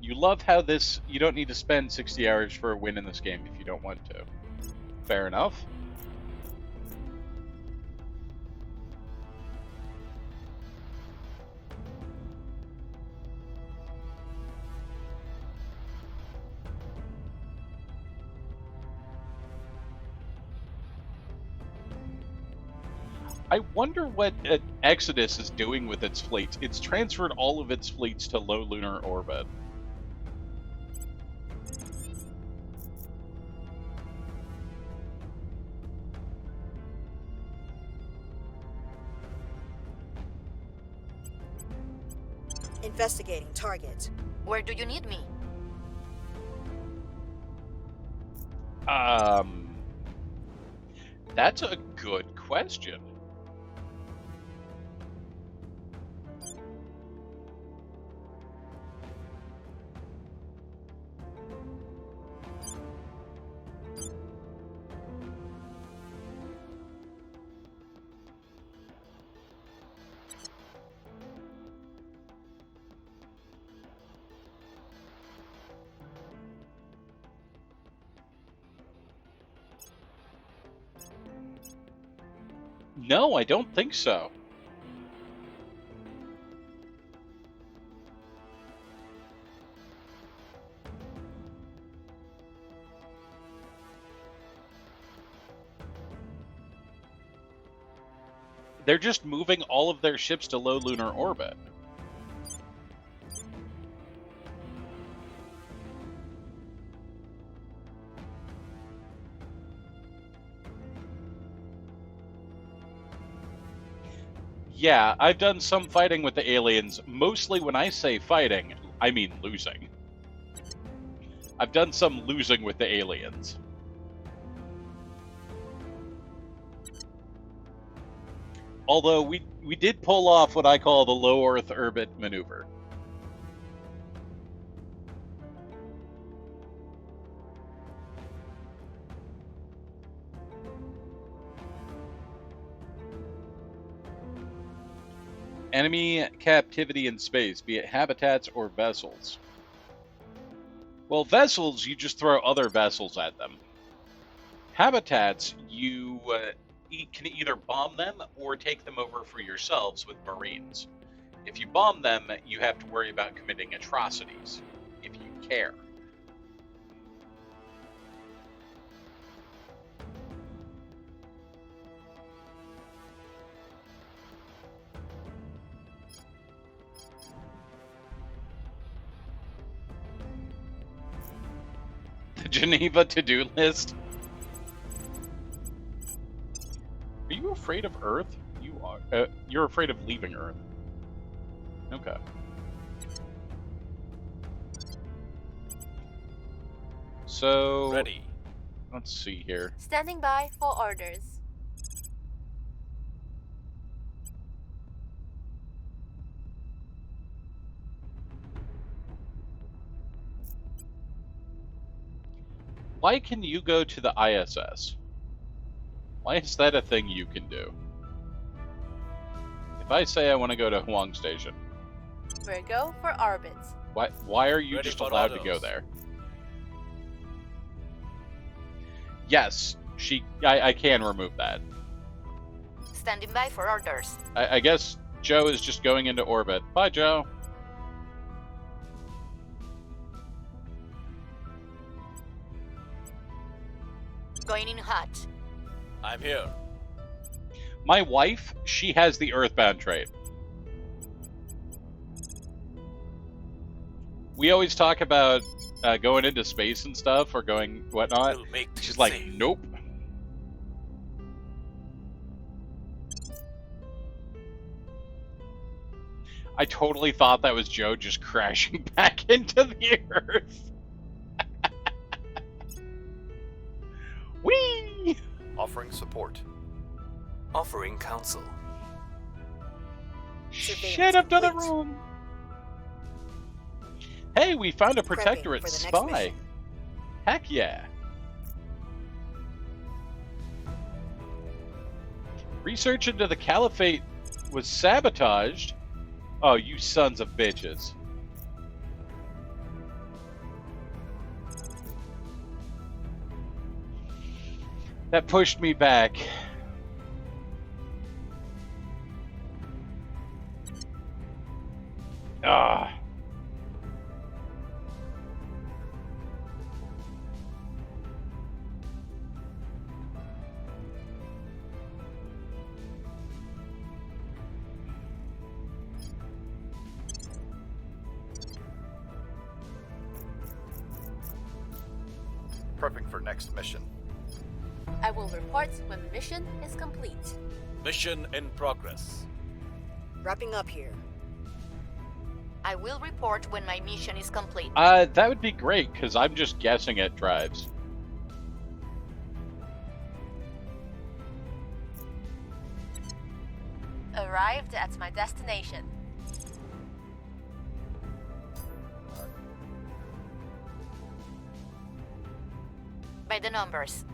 Speaker 1: You love how this, you don't need to spend 60 hours for a win in this game if you don't want to. Fair enough. I wonder what Exodus is doing with its fleets. It's transferred all of its fleets to low lunar orbit.
Speaker 5: Investigating target.
Speaker 2: Where do you need me?
Speaker 1: That's a good question. No, I don't think so. They're just moving all of their ships to low lunar orbit. Yeah, I've done some fighting with the aliens. Mostly when I say fighting, I mean losing. I've done some losing with the aliens. Although we did pull off what I call the low Earth orbit maneuver. Enemy captivity in space, be it habitats or vessels. Well, vessels, you just throw other vessels at them. Habitats, you can either bomb them or take them over for yourselves with Marines. If you bomb them, you have to worry about committing atrocities, if you care. The Geneva to-do list. Are you afraid of Earth? You are. You're afraid of leaving Earth. Okay. So...
Speaker 3: Ready.
Speaker 1: Let's see here.
Speaker 8: Standing by for orders.
Speaker 1: Why can you go to the ISS? Why is that a thing you can do? If I say I want to go to Huang Station,
Speaker 8: We're go for orbit.
Speaker 1: why are you
Speaker 3: Ready
Speaker 1: just
Speaker 3: for
Speaker 1: allowed to
Speaker 3: orders.
Speaker 1: go there? Yes, I can remove that.
Speaker 2: Standing by for orders.
Speaker 1: I guess Joe is just going into orbit. Bye, Joe.
Speaker 2: Going in hot.
Speaker 3: I'm here.
Speaker 1: My wife, she has the Earthbound trait. We always talk about going into space and stuff or going whatnot.
Speaker 3: We'll make
Speaker 1: She's
Speaker 3: things
Speaker 1: like,
Speaker 3: safe.
Speaker 1: nope. I totally thought that was Joe just crashing back into the Earth. Whee!
Speaker 6: Offering support.
Speaker 13: Offering counsel.
Speaker 1: Shit, I've done it wrong. Hey, we found a
Speaker 5: Prepping
Speaker 1: protectorate
Speaker 5: for the next
Speaker 1: spy.
Speaker 5: mission.
Speaker 1: Heck yeah. Research into the Caliphate was sabotaged. Oh, you sons of bitches. That pushed me back. Ah.
Speaker 6: Prepping for next mission.
Speaker 8: I will report when mission is complete.
Speaker 3: Mission in progress.
Speaker 5: Wrapping up here.
Speaker 2: I will report when my mission is complete.
Speaker 1: That would be great, because I'm just guessing at drives.
Speaker 8: Arrived at my destination.
Speaker 2: By the numbers.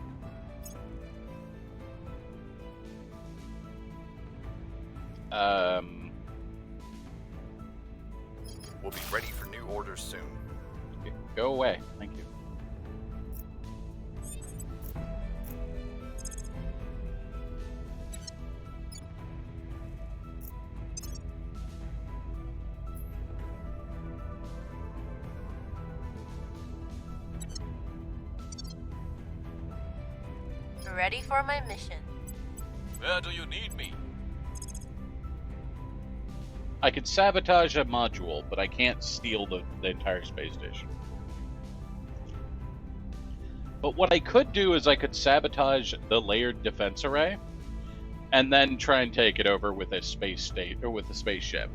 Speaker 6: We'll be ready for new orders soon.
Speaker 1: Go away. Thank you.
Speaker 8: Ready for my mission.
Speaker 3: Where do you need me?
Speaker 1: I could sabotage a module, but I can't steal the entire space station. But what I could do is I could sabotage the layered defense array, and then try and take it over with a space state or with a spaceship.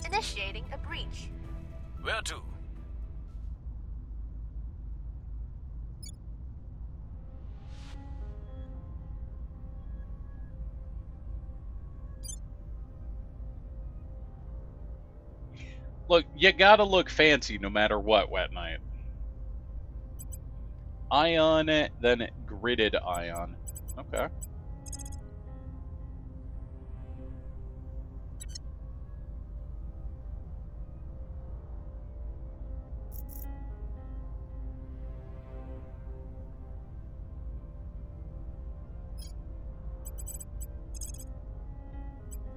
Speaker 8: Initiating a breach.
Speaker 3: Where to?
Speaker 1: Look, you gotta look fancy no matter what, Wet Knight. Ion, then gridded ion. Okay.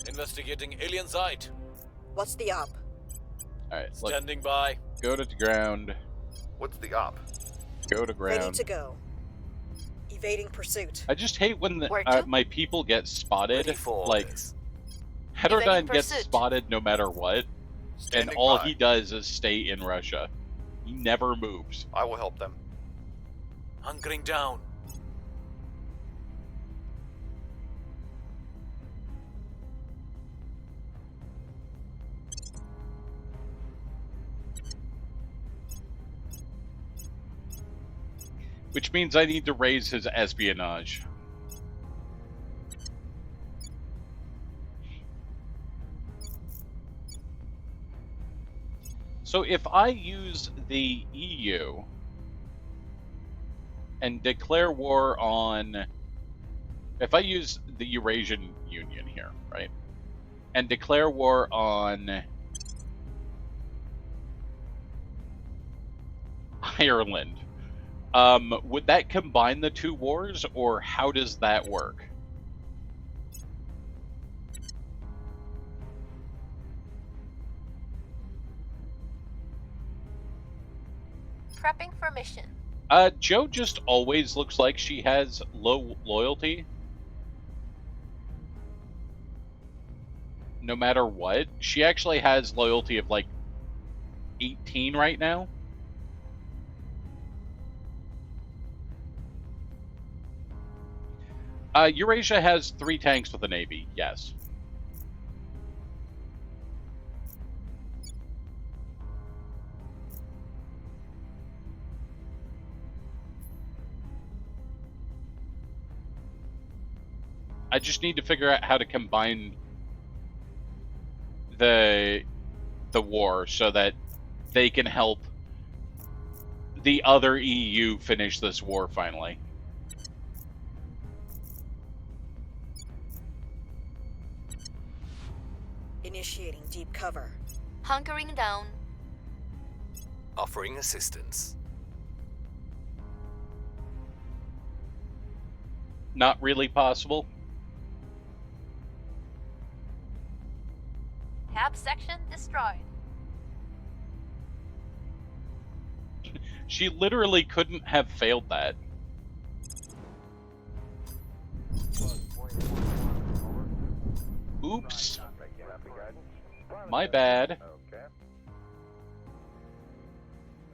Speaker 3: Investigating alien site.
Speaker 5: What's the op?
Speaker 1: Alright, look.
Speaker 3: Standing by.
Speaker 1: Go to ground.
Speaker 6: What's the op?
Speaker 1: Go to ground.
Speaker 5: Ready to go. Evading pursuit.
Speaker 1: I just hate when
Speaker 2: Where to?
Speaker 1: my people get spotted.
Speaker 13: Ready for
Speaker 1: Like,
Speaker 13: orders.
Speaker 1: Heterodyne
Speaker 2: Evading
Speaker 1: gets
Speaker 2: pursuit.
Speaker 1: spotted no matter what, and
Speaker 6: Standing
Speaker 1: all
Speaker 6: by.
Speaker 1: he does is stay in Russia. He never moves.
Speaker 6: I will help them.
Speaker 3: Hunkering down.
Speaker 1: Which means I need to raise his espionage. So if I use the EU and declare war on... If I use the Eurasian Union here, right? And declare war on Ireland, would that combine the two wars, or how does that work?
Speaker 8: Prepping for mission.
Speaker 1: Joe just always looks like she has low loyalty. No matter what. She actually has loyalty of like 18 right now. Eurasia has 3 tanks with a navy, yes. I just need to figure out how to combine the war so that they can help the other EU finish this war finally.
Speaker 5: Initiating deep cover.
Speaker 2: Hunkering down.
Speaker 13: Offering assistance.
Speaker 1: Not really possible.
Speaker 8: Hab section destroyed.
Speaker 1: She literally couldn't have failed that. Oops. My bad.
Speaker 7: Okay.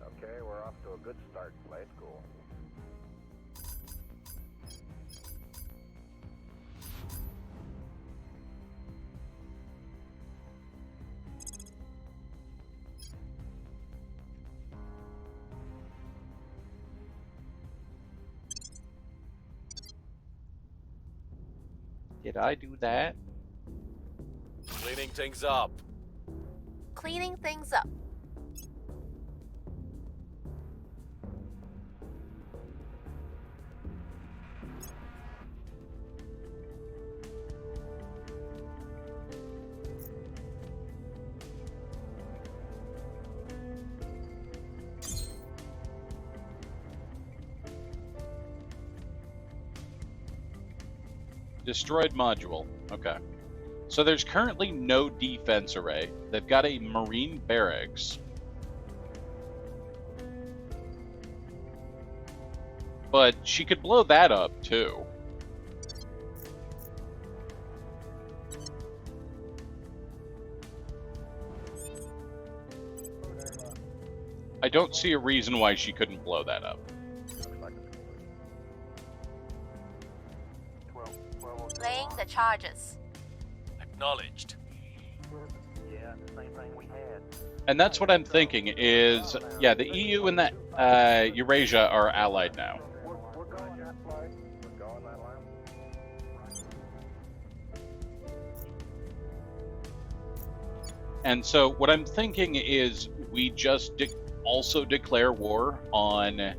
Speaker 7: Okay, we're off to a good start. Play it cool.
Speaker 1: Did I do that?
Speaker 3: Cleaning things up.
Speaker 8: Cleaning things up.
Speaker 1: Destroyed module. Okay. So there's currently no defense array. They've got a marine barracks. But she could blow that up, too. I don't see a reason why she couldn't blow that up.
Speaker 8: Laying the charges.
Speaker 3: Acknowledged.
Speaker 7: Yeah, same thing we had.
Speaker 1: And that's what I'm thinking is, yeah, the EU and the Eurasia are allied now.
Speaker 7: We're going that way. We're going that way.
Speaker 1: And so what I'm thinking is we just also declare war on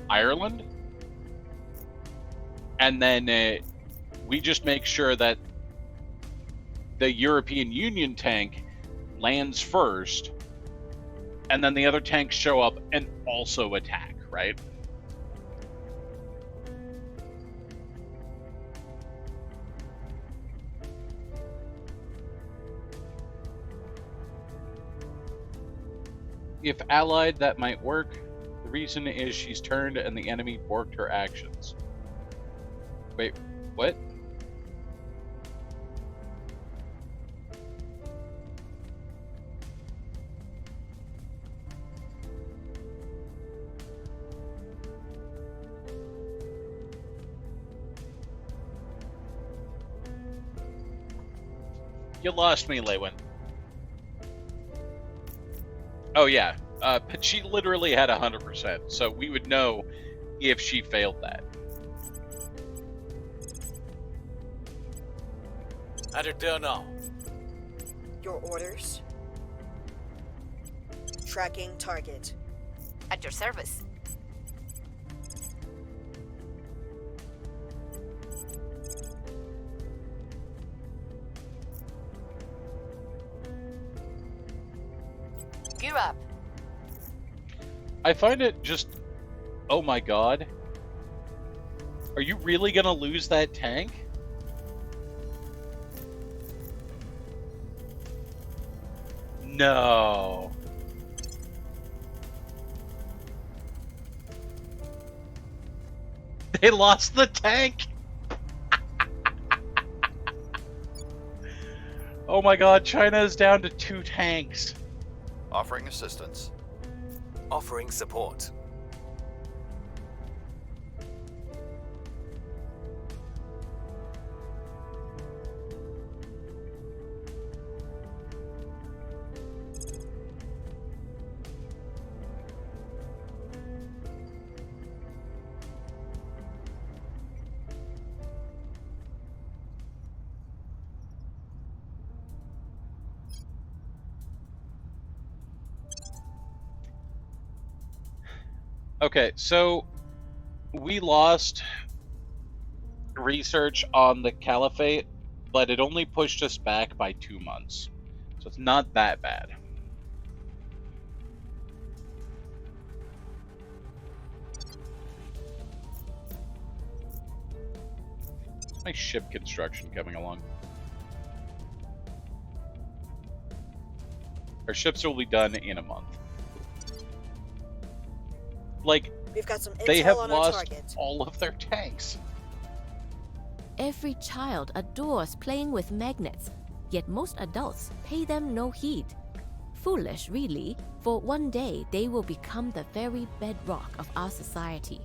Speaker 1: Ireland. And then we just make sure that the European Union tank lands first, and then the other tanks show up and also attack, right? If allied, that might work. The The reason is she's turned and the enemy borked her actions. Wait, what? You lost me, Leywin. Oh yeah, but she literally had 100%, so we would know if she failed that.
Speaker 3: At it there now.
Speaker 5: Your orders? Tracking target.
Speaker 2: At your service. Gear up.
Speaker 1: I find it just... Oh my god. Are you really gonna lose that tank? No. They lost the tank! Oh my god, China is down to 2 tanks.
Speaker 6: Offering assistance.
Speaker 13: Offering support.
Speaker 1: Okay, so we lost research on the Caliphate, but it only pushed us back by 2 months. So it's not that bad. My ship construction coming along. Our ships will be done in a month. Like,
Speaker 5: We've got some
Speaker 1: they
Speaker 5: intel
Speaker 1: have
Speaker 5: on our
Speaker 1: lost
Speaker 5: target.
Speaker 1: all of their tanks.
Speaker 14: Every child adores playing with magnets, yet most adults pay them no heed. Foolish, really, for one day they will become the very bedrock of our society.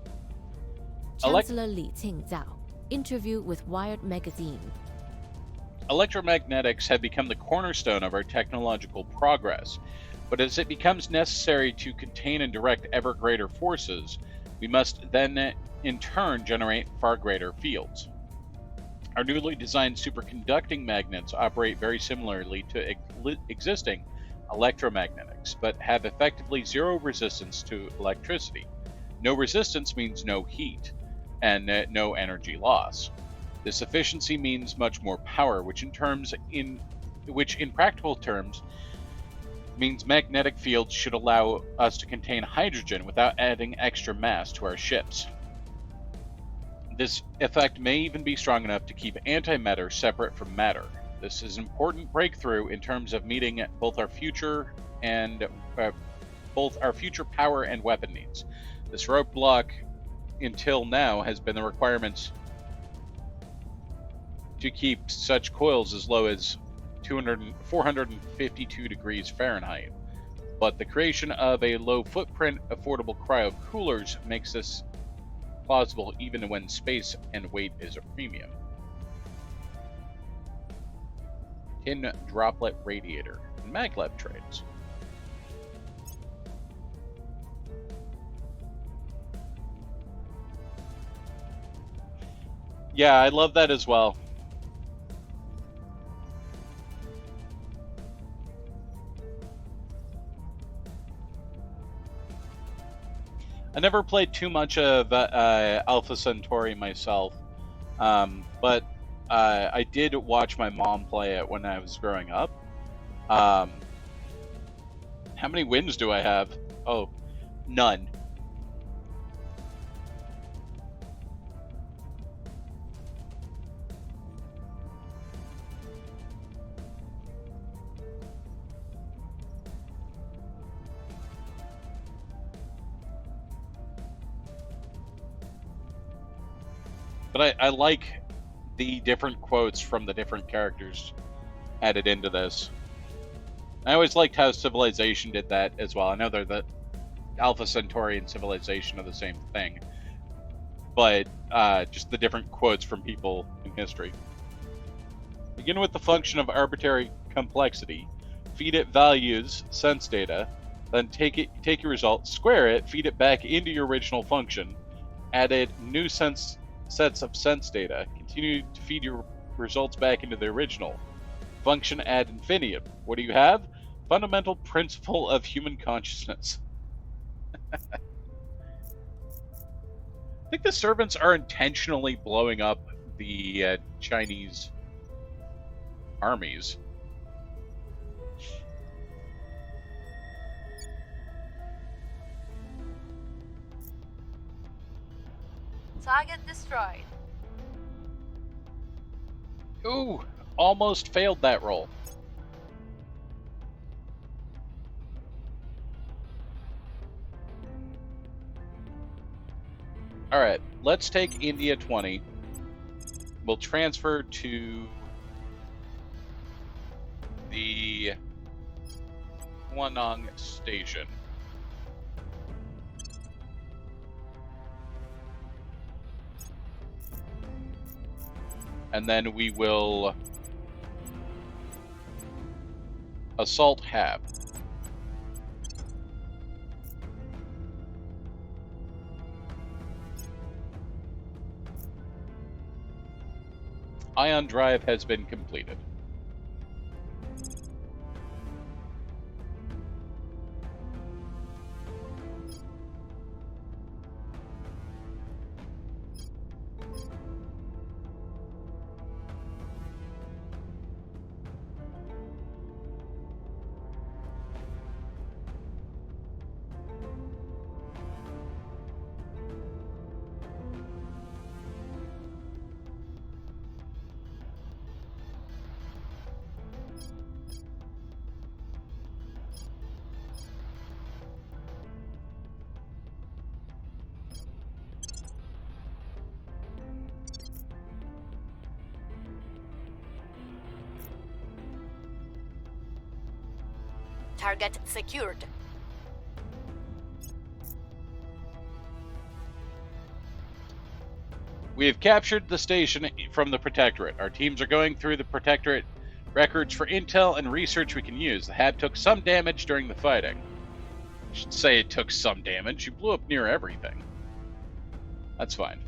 Speaker 14: Chancellor Li Qingzhao, interview with Wired magazine.
Speaker 1: Electromagnetics have become the cornerstone of our technological progress, but as it becomes necessary to contain and direct ever greater forces, we must then in turn generate far greater fields. Our newly designed superconducting magnets operate very similarly to existing electromagnetics, but have effectively zero resistance to electricity. No resistance means no heat, and no energy loss. This efficiency means much more power, which in practical terms means magnetic fields should allow us to contain hydrogen without adding extra mass to our ships. This effect may even be strong enough to keep antimatter separate from matter. This is an important breakthrough in terms of meeting both our future power and weapon needs. This roadblock until now has been the requirements to keep such coils as low as 452 degrees Fahrenheit. But the creation of a low footprint, affordable cryo coolers makes this plausible even when space and weight is a premium. Tin droplet radiator and maglev trays. Yeah, I love that as well. I never played too much of Alpha Centauri myself, but I did watch my mom play it when I was growing up. How many wins do I have? Oh, none. But I like the different quotes from the different characters added into this. I always liked how Civilization did that as well. I know they're the Alpha Centauri and Civilization are the same thing, but just the different quotes from people in history. Begin with the function of arbitrary complexity. Feed it values, sense data, then take your result, square it, feed it back into your original function, added new sets of sense data, continue to feed your results back into the original function ad infinitum. What do you have? Fundamental principle of human consciousness. I think the servants are intentionally blowing up the Chinese armies.
Speaker 8: Target destroyed.
Speaker 1: Ooh, almost failed that roll. Alright, let's take India 20. We'll transfer to the Huanong station. And then we will assault Hab. Ion drive has been completed.
Speaker 2: Target secured.
Speaker 1: We have captured the station from the Protectorate. Our teams are going through the Protectorate records for intel and research we can use. The Hab took some damage during the fighting. I should say it took some damage. You blew up near everything. That's fine.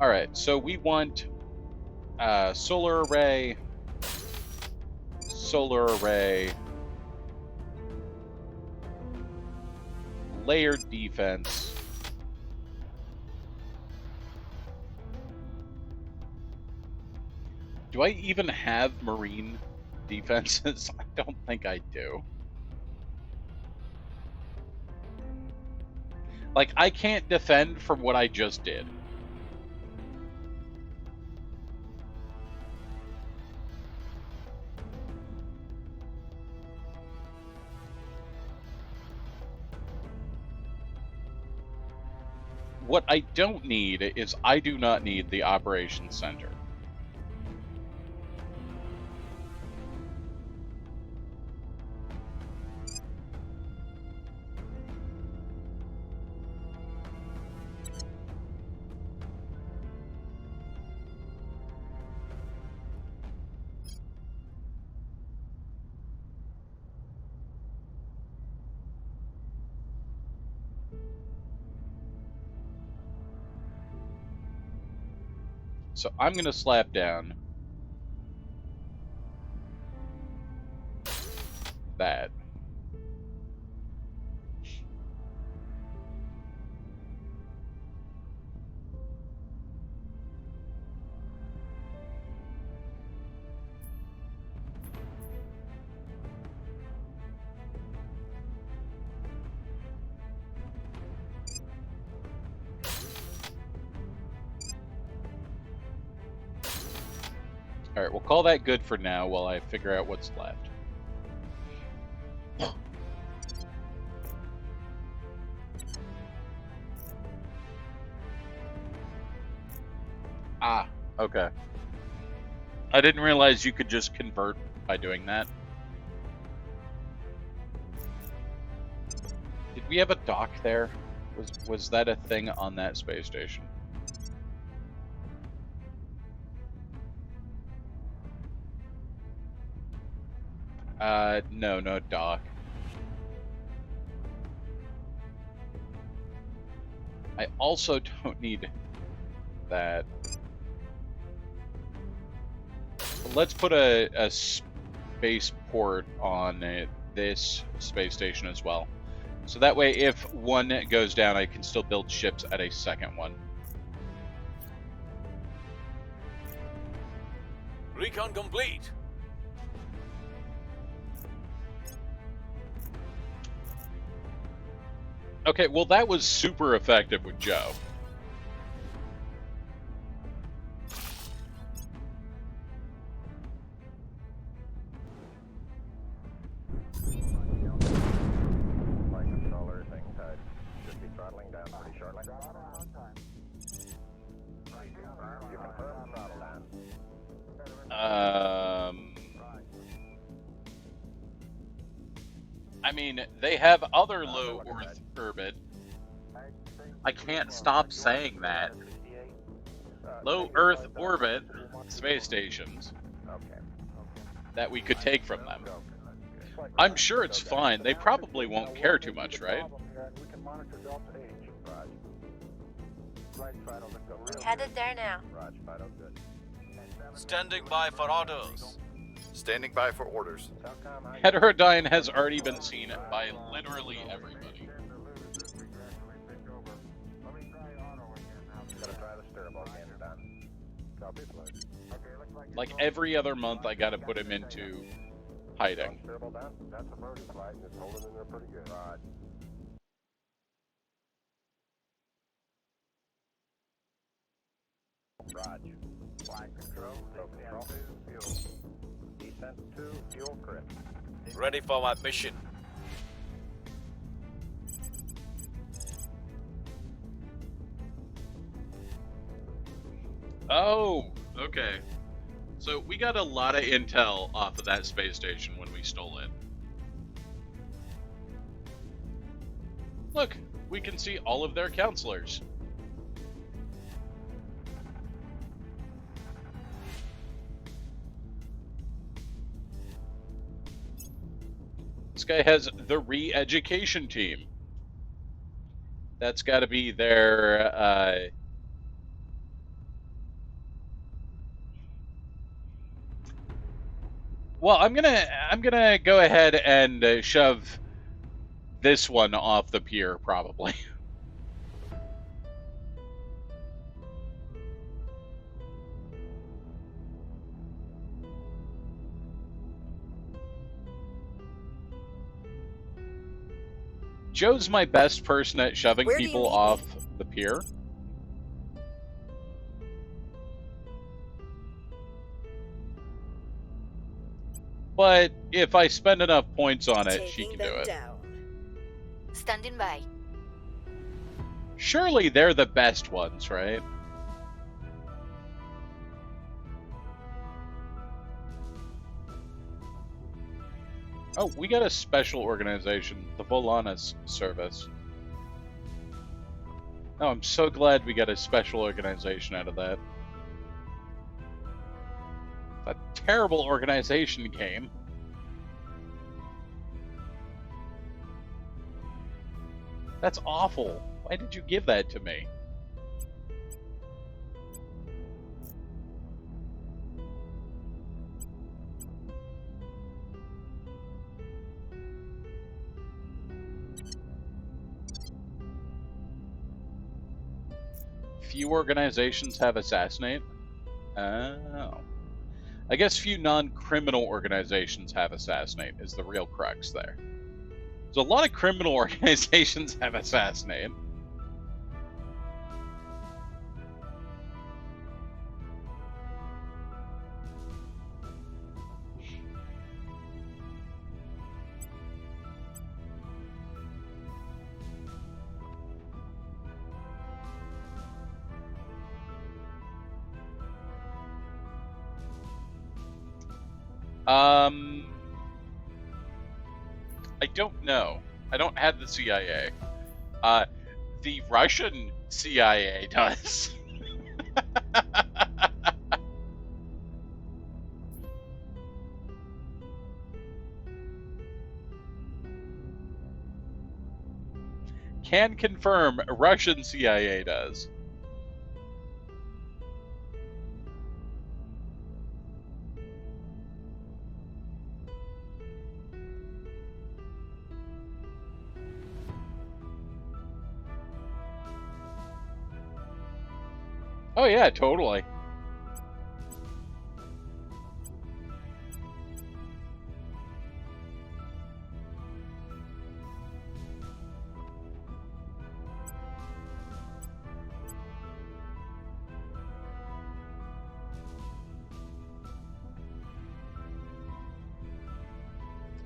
Speaker 1: Alright, so we want solar array, layered defense, do I even have marine defenses? I don't think I do. Like, I can't defend from what I just did. What I don't need is I do not need the operations center. So I'm going to slap down that. Alright, we'll call that good for now while I figure out what's left. Ah, okay. I didn't realize you could just convert by doing that. Did we have a dock there? Was that a thing on that space station? No dock. I also don't need that. Let's put a spaceport on this space station as well. So that way, if one goes down, I can still build ships at a second one.
Speaker 3: Recon complete.
Speaker 1: Okay, well that was super effective with Joe. I mean, they have other low Earth orbit. I can't stop saying that. Low Earth orbit space stations that we could take from them. I'm sure it's fine. They probably won't care too much, right?
Speaker 8: Headed there now.
Speaker 3: Standing by for orders.
Speaker 6: Standing by for orders.
Speaker 1: Heterodyne has already been seen by literally everybody. Like every other month, I gotta put him into hiding.
Speaker 3: Ready for my mission.
Speaker 1: Oh, okay. So we got a lot of intel off of that space station when we stole it. Look, we can see all of their counselors. This guy has the re-education team. That's got to be their well, I'm gonna go ahead and shove this one off the pier, probably. Joe's my best person at shoving people off the pier. But if I spend enough points on it, she can do it.
Speaker 2: Standing by.
Speaker 1: Surely they're the best ones, right? Oh, we got a special organization, the Volanas Service. Oh, I'm so glad we got a special organization out of that. A terrible organization game. That's awful. Why did you give that to me? Few organizations have assassinate. Oh. I guess few non-criminal organizations have assassinate is the real crux there. So a lot of criminal organizations have assassinate. I don't know. I don't have the CIA. The Russian CIA does. Can confirm Russian CIA does. Oh yeah, totally.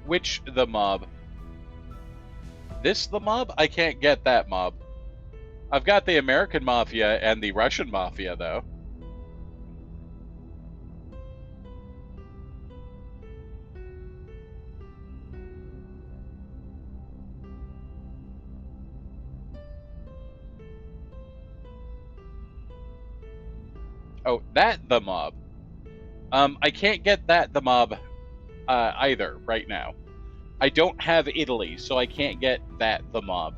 Speaker 1: Which the mob? This the mob? I can't get that mob. I've got the American Mafia and the Russian Mafia, though. Oh, that the mob. I can't get that the mob either right now. I don't have Italy, so I can't get that the mob.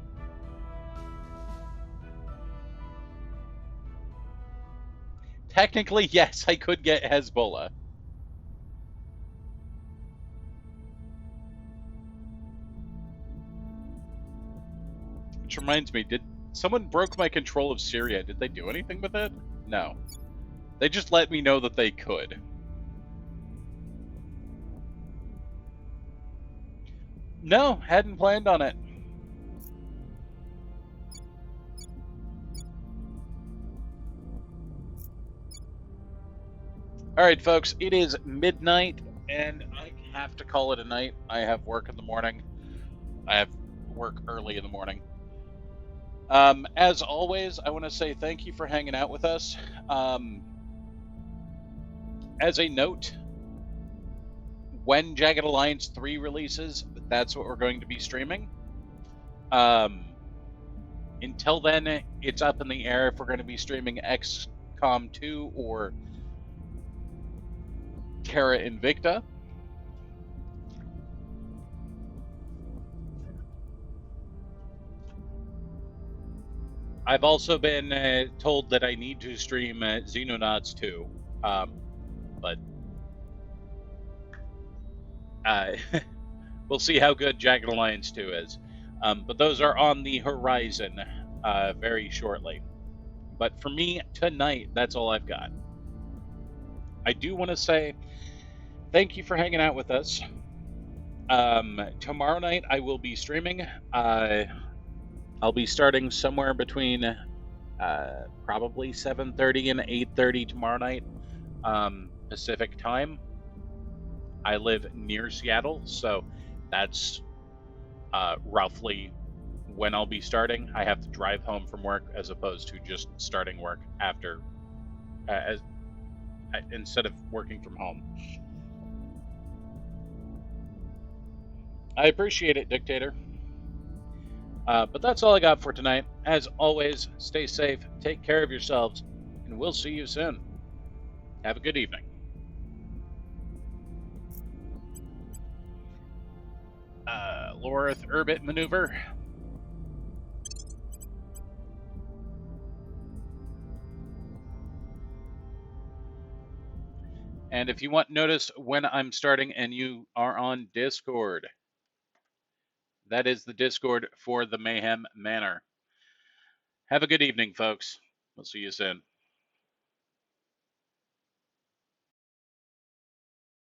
Speaker 1: Technically, yes, I could get Hezbollah. Which reminds me, did someone broke my control of Syria? Did they do anything with it? No. They just let me know that they could. No, hadn't planned on it. All right, folks, it is midnight, and I have to call it a night. I have work in the morning. I have work early in the morning. As always, I want to say thank you for hanging out with us. As a note, when Jagged Alliance 3 releases, that's what we're going to be streaming. Until then, it's up in the air if we're going to be streaming XCOM 2 or Terra Invicta. I've also been told that I need to stream Xenonauts 2, but we'll see how good Jagged Alliance 2 is. But those are on the horizon very shortly. But for me, tonight, that's all I've got. I do want to say thank you for hanging out with us. Tomorrow night, I will be streaming. I'll be starting somewhere between probably 7:30 and 8:30 tomorrow night, Pacific time. I live near Seattle, so that's roughly when I'll be starting. I have to drive home from work as opposed to just starting work after, instead of working from home. I appreciate it, Dictator. But that's all I got for tonight. As always, stay safe, take care of yourselves, and we'll see you soon. Have a good evening. Lorith Urbit maneuver. And if you want notice when I'm starting and you are on Discord, that is the Discord for the Mayhem Manor. Have a good evening, folks. We'll see you soon.